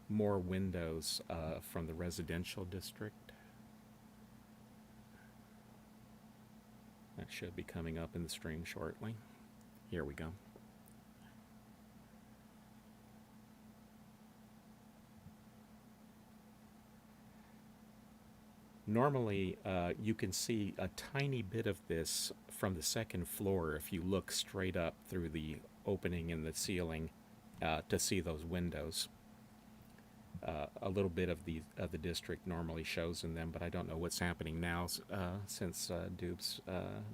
more windows from the residential district. That should be coming up in the stream shortly. Here we go. Normally, you can see a tiny bit of this from the second floor if you look straight up through the opening in the ceiling to see those windows. A little bit of the district normally shows in them, but I don't know what's happening now since Doob's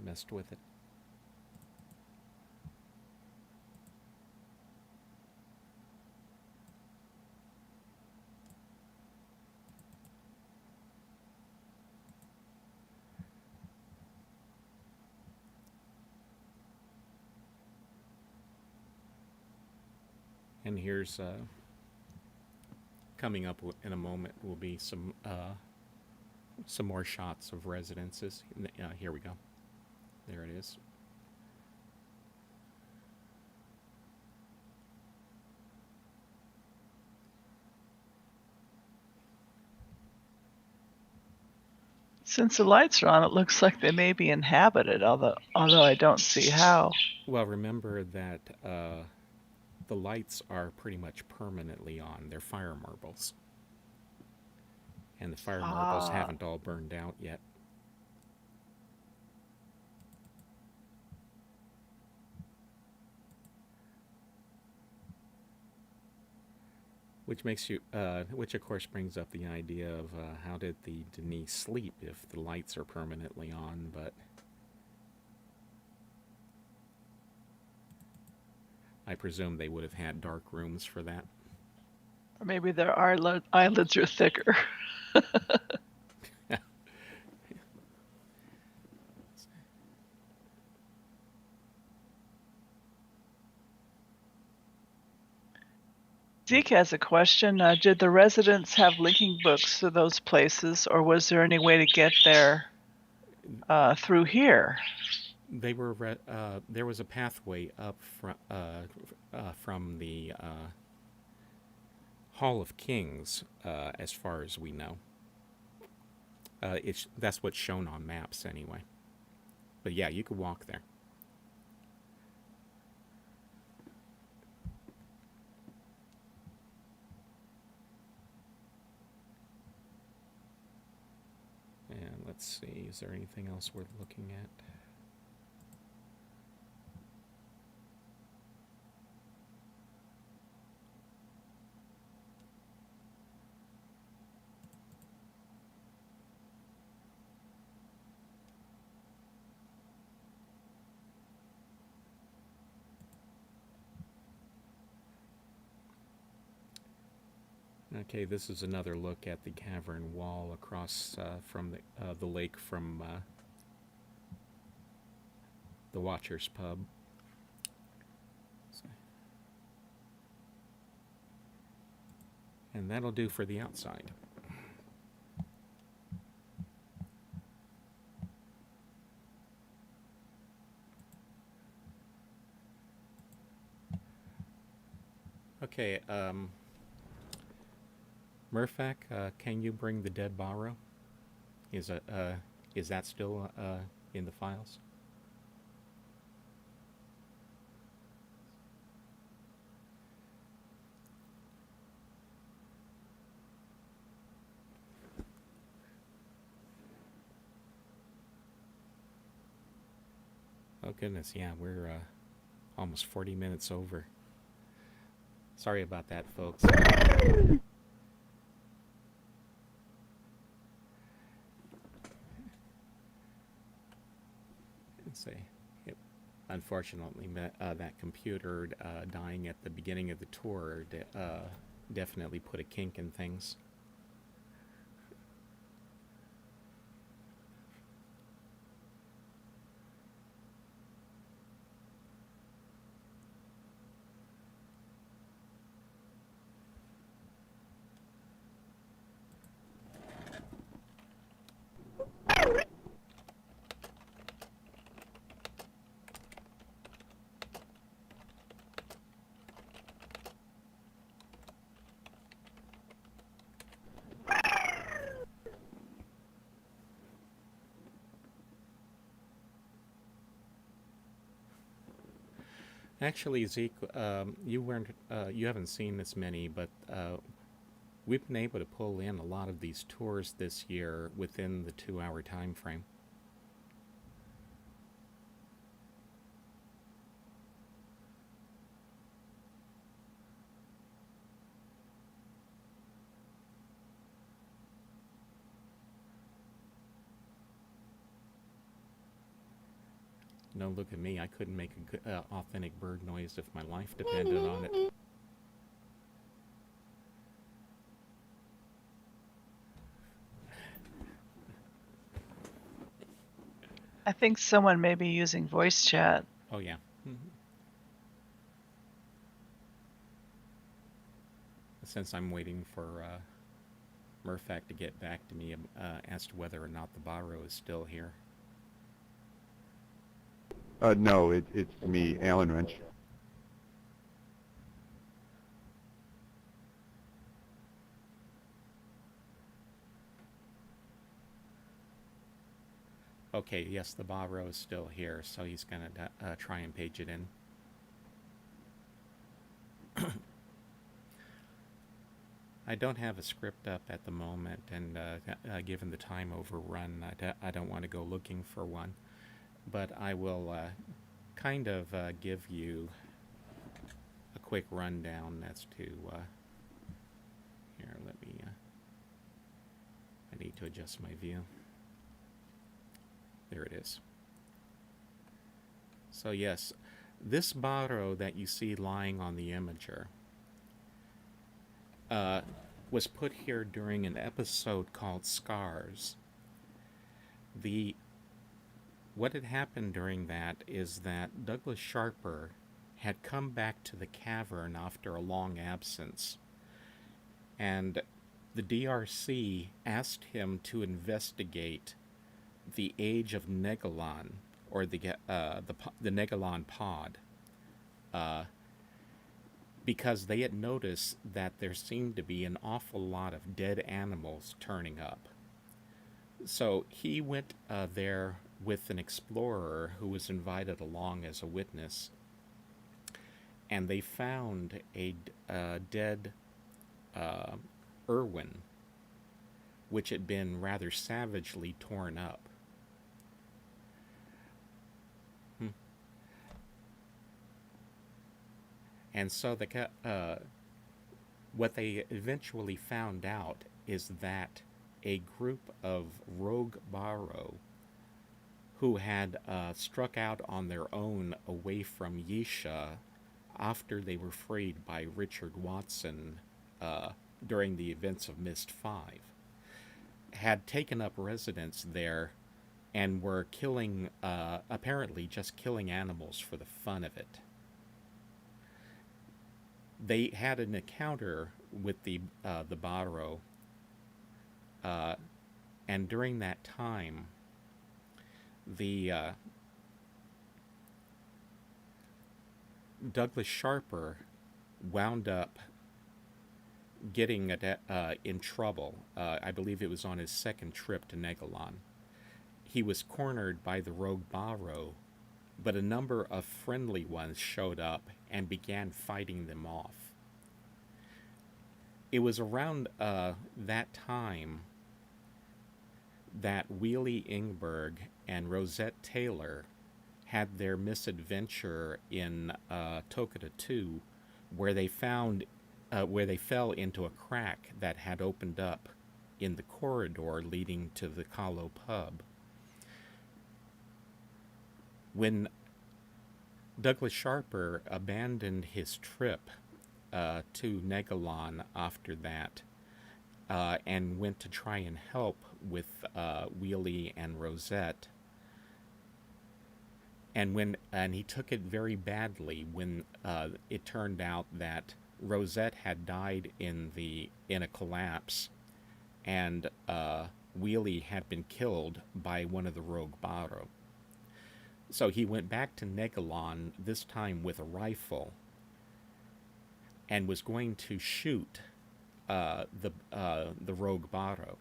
messed with it. And here's coming up in a moment will be some more shots of residences. Here we go. There it is. Since the lights are on, it looks like they may be inhabited, although I don't see how. Well, remember that the lights are pretty much permanently on. They're fire marbles. And the fire marbles haven't all burned out yet. Which makes you, which of course brings up the idea of how did the Denis sleep if the lights are permanently on, but I presume they would have had dark rooms for that. Or maybe their eyelids are thicker. Zeke has a question. Did the residents have linking books to those places, or was there any way to get there through here? They were there was a pathway up from the Hall of Kings, as far as we know. That's what's shown on maps anyway. But yeah, you could walk there. And let's see, is there anything else worth looking at? Okay, this is another look at the cavern wall across from the lake from the Watcher's Pub. And that'll do for the outside. Okay, Murphak, can you bring the dead Barrow? Is that still in the files? Oh goodness, yeah, we're almost 40 minutes over. Sorry about that, folks. Say, unfortunately, that computer dying at the beginning of the tour definitely put a kink in things. Actually, Zeke, you haven't seen this many, but we've been able to pull in a lot of these tours this year within the 2-hour time frame. No, look at me. I couldn't make a good, authentic bird noise if my life depended on it. I think someone may be using voice chat. Oh, yeah. Since I'm waiting for Murphak to get back to me as to whether or not the Barrow is still here. No, it's me, Alan Wrench. Okay, yes, the Barrow is still here, so he's going to try and page it in. I don't have a script up at the moment, and given the time overrun, I don't want to go looking for one. But I will kind of give you a quick rundown as to I need to adjust my view. There it is. So yes, this barrow that you see lying on the imager was put here during an episode called Scars. What had happened during that is that Douglas Sharper had come back to the cavern after a long absence, and the DRC asked him to investigate the age of Negalon, or the Negalon pod, because they had noticed that there seemed to be an awful lot of dead animals turning up. So he went there with an explorer who was invited along as a witness, and they found a dead Irwin, which had been rather savagely torn up. And so what they eventually found out is that a group of rogue Barrow who had struck out on their own away from Yisha after they were freed by Richard Watson during the events of Myst 5, had taken up residence there and were killing, apparently just killing animals for the fun of it. They had an encounter with the Barrow, and during that time, the Douglas Sharper wound up getting in trouble. I believe it was on his second trip to Negalon. He was cornered by the rogue Barrow, but a number of friendly ones showed up and began fighting them off. It was around that time that Wheelie Ingberg and Rosette Taylor had their misadventure in Tokata 2, where they fell into a crack that had opened up in the corridor leading to the Kahlo pub. When Douglas Sharper abandoned his trip to Negalon after that, and went to try and help with Wheelie and Rosette, and he took it very badly when it turned out that Rosette had died in a collapse, and Wheelie had been killed by one of the rogue Barrow. So he went back to Negalon, this time with a rifle, and was going to shoot the rogue Barrow.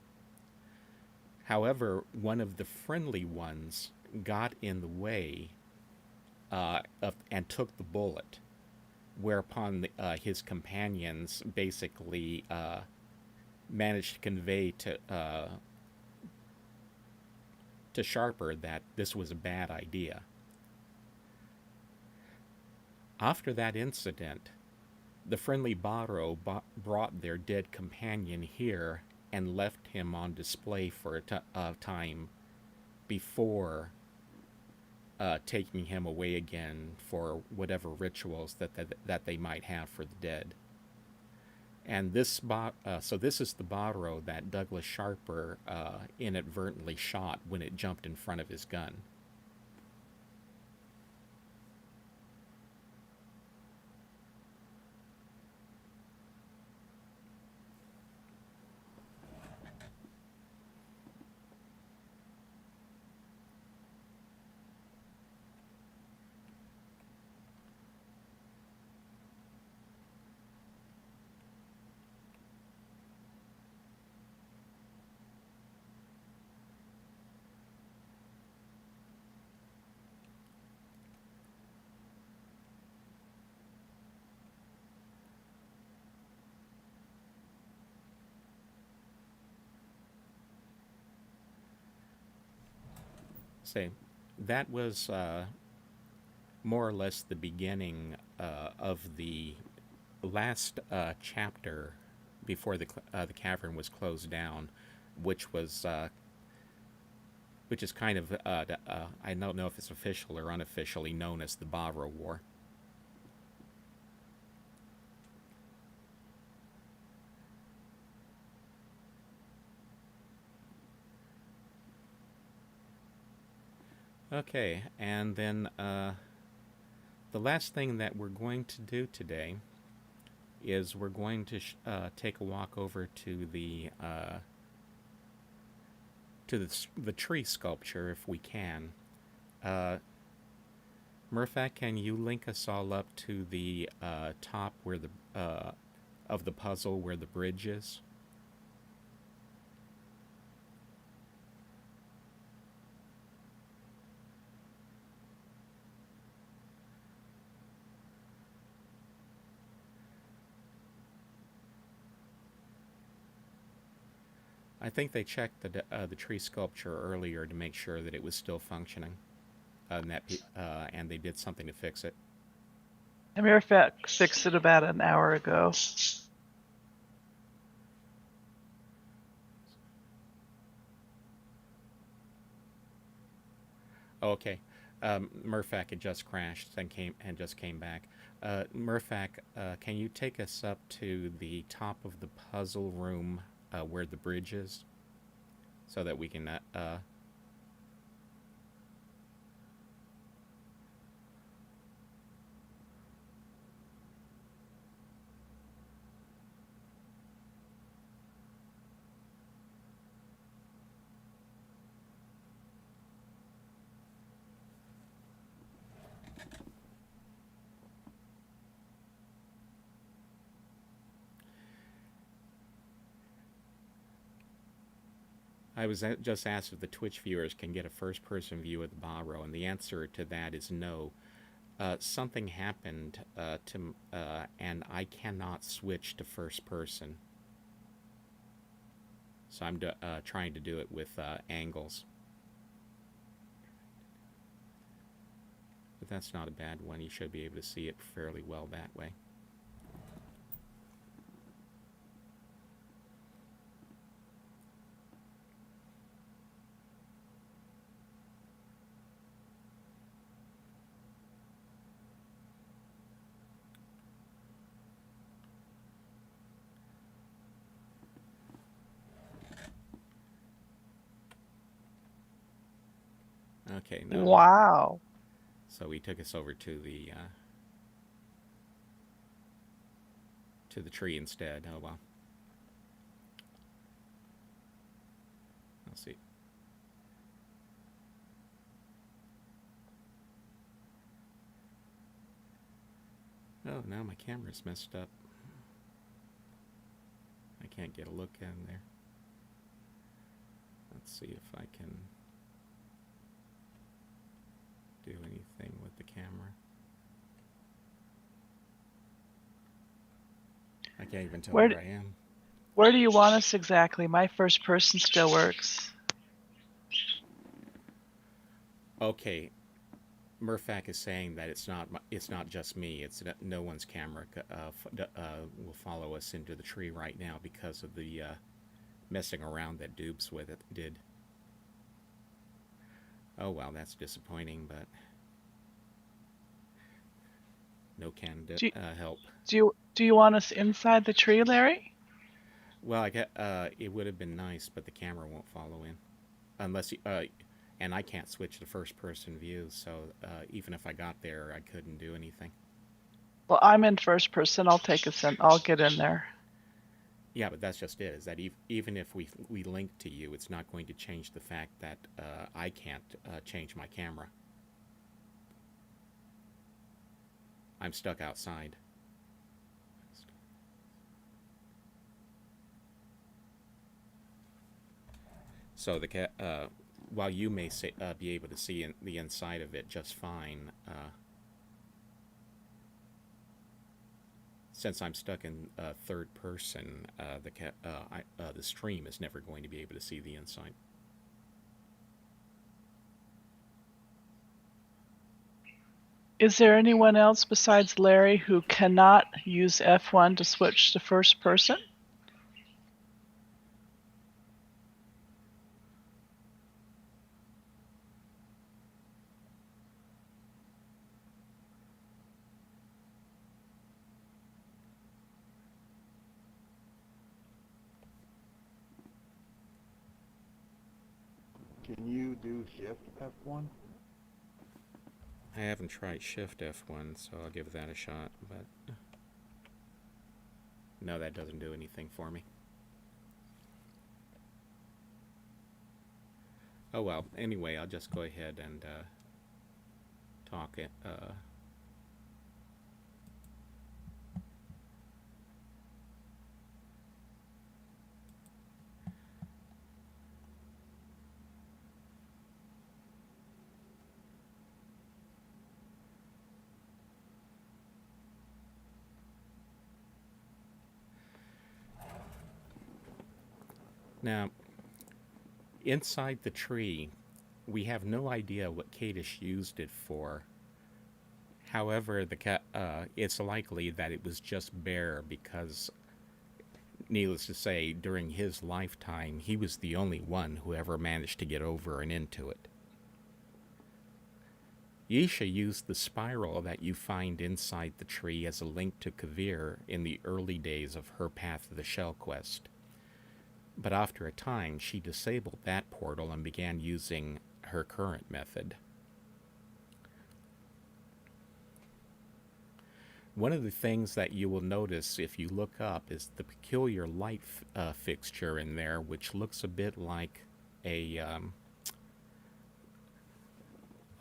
However, one of the friendly ones got in the way and took the bullet, whereupon his companions basically managed to convey to Sharper that this was a bad idea. After that incident, the friendly Barrow brought their dead companion here and left him on display for a time before taking him away again for whatever rituals that they might have for the dead. And so this is the Barrow that Douglas Sharper inadvertently shot when it jumped in front of his gun. Say, that was more or less the beginning of the last chapter before the cavern was closed down. which was which is kind of I don't know if it's official or unofficially known as the Bavro War. Okay, and then the last thing that we're going to do today is we're going to take a walk over to the tree sculpture if we can. Murphat, can you link us all up to the top where the of the puzzle where the bridge is? I think they checked the tree sculpture earlier to make sure that it was still functioning, and they did something to fix it. Amirfet fixed it about an hour ago. Oh, okay. Murphac had just crashed and just came back. Murphac, can you take us up to the top of the puzzle room where the bridge is, so that we can I was just asked if the Twitch viewers can get a first-person view of the Baro, and the answer to that is no. Something happened and I cannot switch to first person. So I'm trying to do it with angles. But that's not a bad one. You should be able to see it fairly well that way. Okay, no. Wow. So he took us over to the tree instead. Oh well. Let's see. Oh, now my camera's messed up. I can't get a look in there. Let's see if I can do anything with the camera. I can't even tell where I am. Where do you want us exactly? My first person still works. Okay, Murphac is saying that it's not just me. It's no one's camera will follow us into the tree right now because of the messing around that Dupes with it did. Oh well, that's disappointing, but no can help. Do you want us inside the tree, Larry? Well, I get it would have been nice, but the camera won't follow in unless you, and I can't switch to first-person view, so even if I got there, I couldn't do anything. Well, I'm in first person. I'll take us in. I'll get in there. Yeah, but that's just it. Is that even if we link to you, it's not going to change the fact that I can't change my camera. I'm stuck outside. So while you may be able to see the inside of it just fine, since I'm stuck in third person, the stream is never going to be able to see the inside. Is there anyone else besides Larry who cannot use F1 to switch to first person? Can you do Shift F1? I haven't tried Shift F1, so I'll give that a shot, but no, that doesn't do anything for me. Oh well, anyway, I'll just go ahead and talk it. Now, inside the tree, we have no idea what Kadish used it for. However, it's likely that it was just bare because, needless to say, during his lifetime, he was the only one who ever managed to get over and into it. Yisha used the spiral that you find inside the tree as a link to Kavir in the early days of her Path of the Shell quest. But after a time, she disabled that portal and began using her current method. One of the things that you will notice if you look up is the peculiar light fixture in there, which looks a bit like a...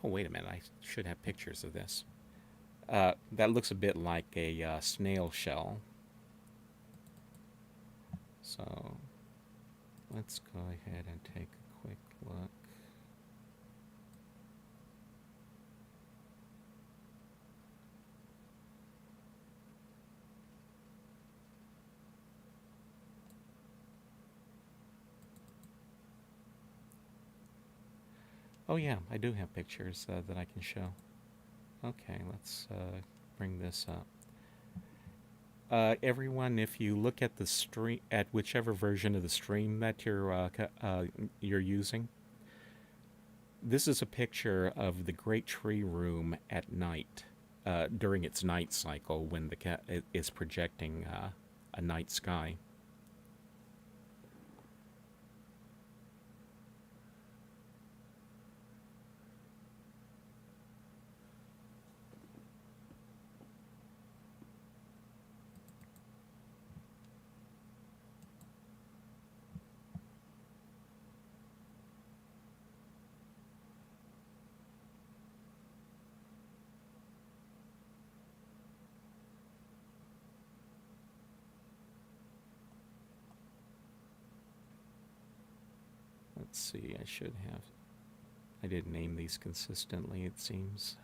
oh, wait a minute, I should have pictures of this. That looks a bit like a snail shell. So, let's go ahead and take a quick look. Oh yeah, I do have pictures that I can show. Okay, let's bring this up. Everyone, if you look at the stream, at whichever version of the stream that you're using, this is a picture of the Great Tree Room at night, during its night cycle when the cat is projecting a night sky. Let's see, I didn't name these consistently, it seems.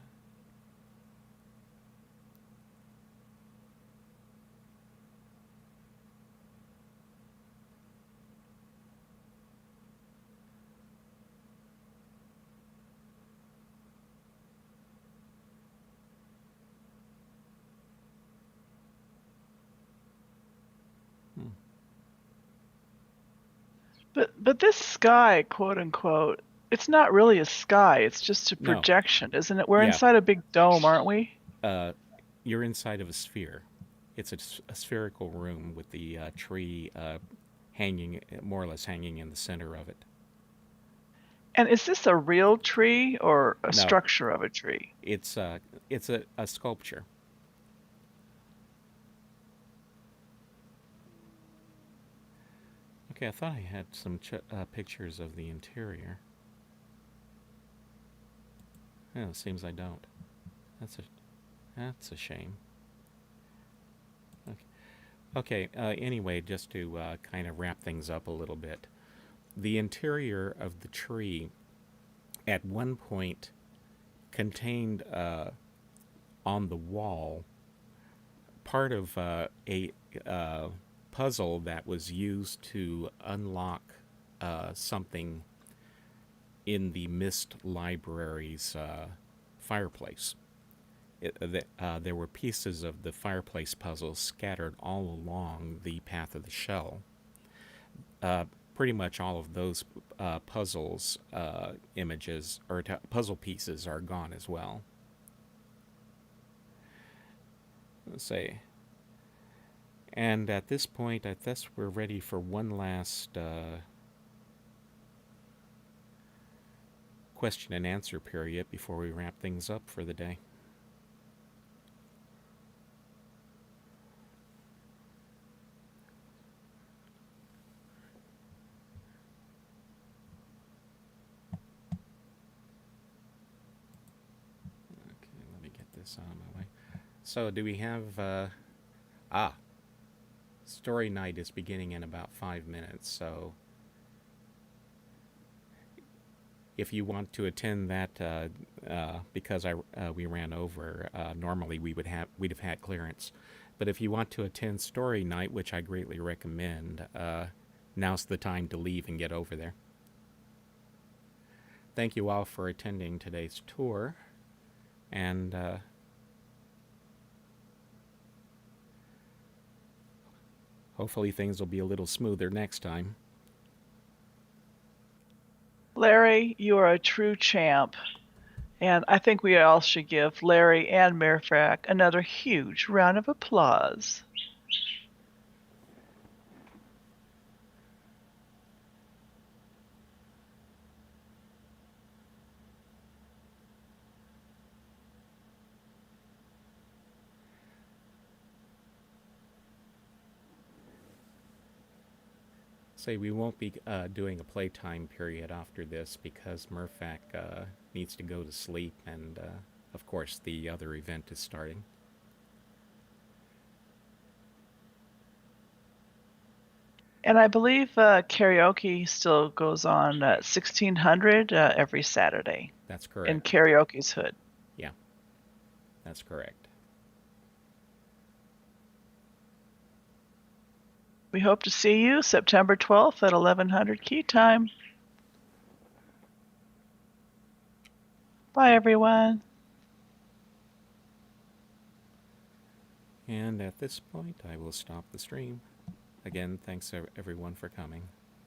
But this sky, quote unquote, it's not really a sky. It's just a No. projection, isn't it? We're Yeah. inside a big dome, aren't we? You're inside of a sphere. It's a spherical room with the tree hanging, more or less hanging in the center of it. And is this a real tree or a No. structure of a tree? It's a sculpture. Okay, I thought I had some pictures of the interior. Yeah, it seems I don't. That's a shame. Okay. Anyway, just to kind of wrap things up a little bit, the interior of the tree at one point contained on the wall part of a puzzle that was used to unlock something in the Myst library's fireplace. There were pieces of the fireplace puzzle scattered all along the path of the shell. Pretty much all of those puzzles images or puzzle pieces are gone as well. Let's see. And at this point, I guess we're ready for one last question and answer period before we wrap things up for the day. Okay, let me get this out of my way. So, do we have... story night is beginning in about 5 minutes, so if you want to attend that, because we ran over, normally we'd have had clearance. But if you want to attend story night, which I greatly recommend, now's the time to leave and get over there. Thank you all for attending today's tour, and hopefully things will be a little smoother next time. Larry, you are a true champ. And I think we all should give Larry and Mirfrak another huge round of applause. Say we won't be doing a playtime period after this because Murphak needs to go to sleep, and of course the other event is starting. And I believe karaoke still goes on at 1600 every Saturday. That's correct. In Karaoke's Hood. Yeah, that's correct. We hope to see you September 12th at 1100 key time. Bye, everyone. And at this point, I will stop the stream. Again, thanks everyone for coming.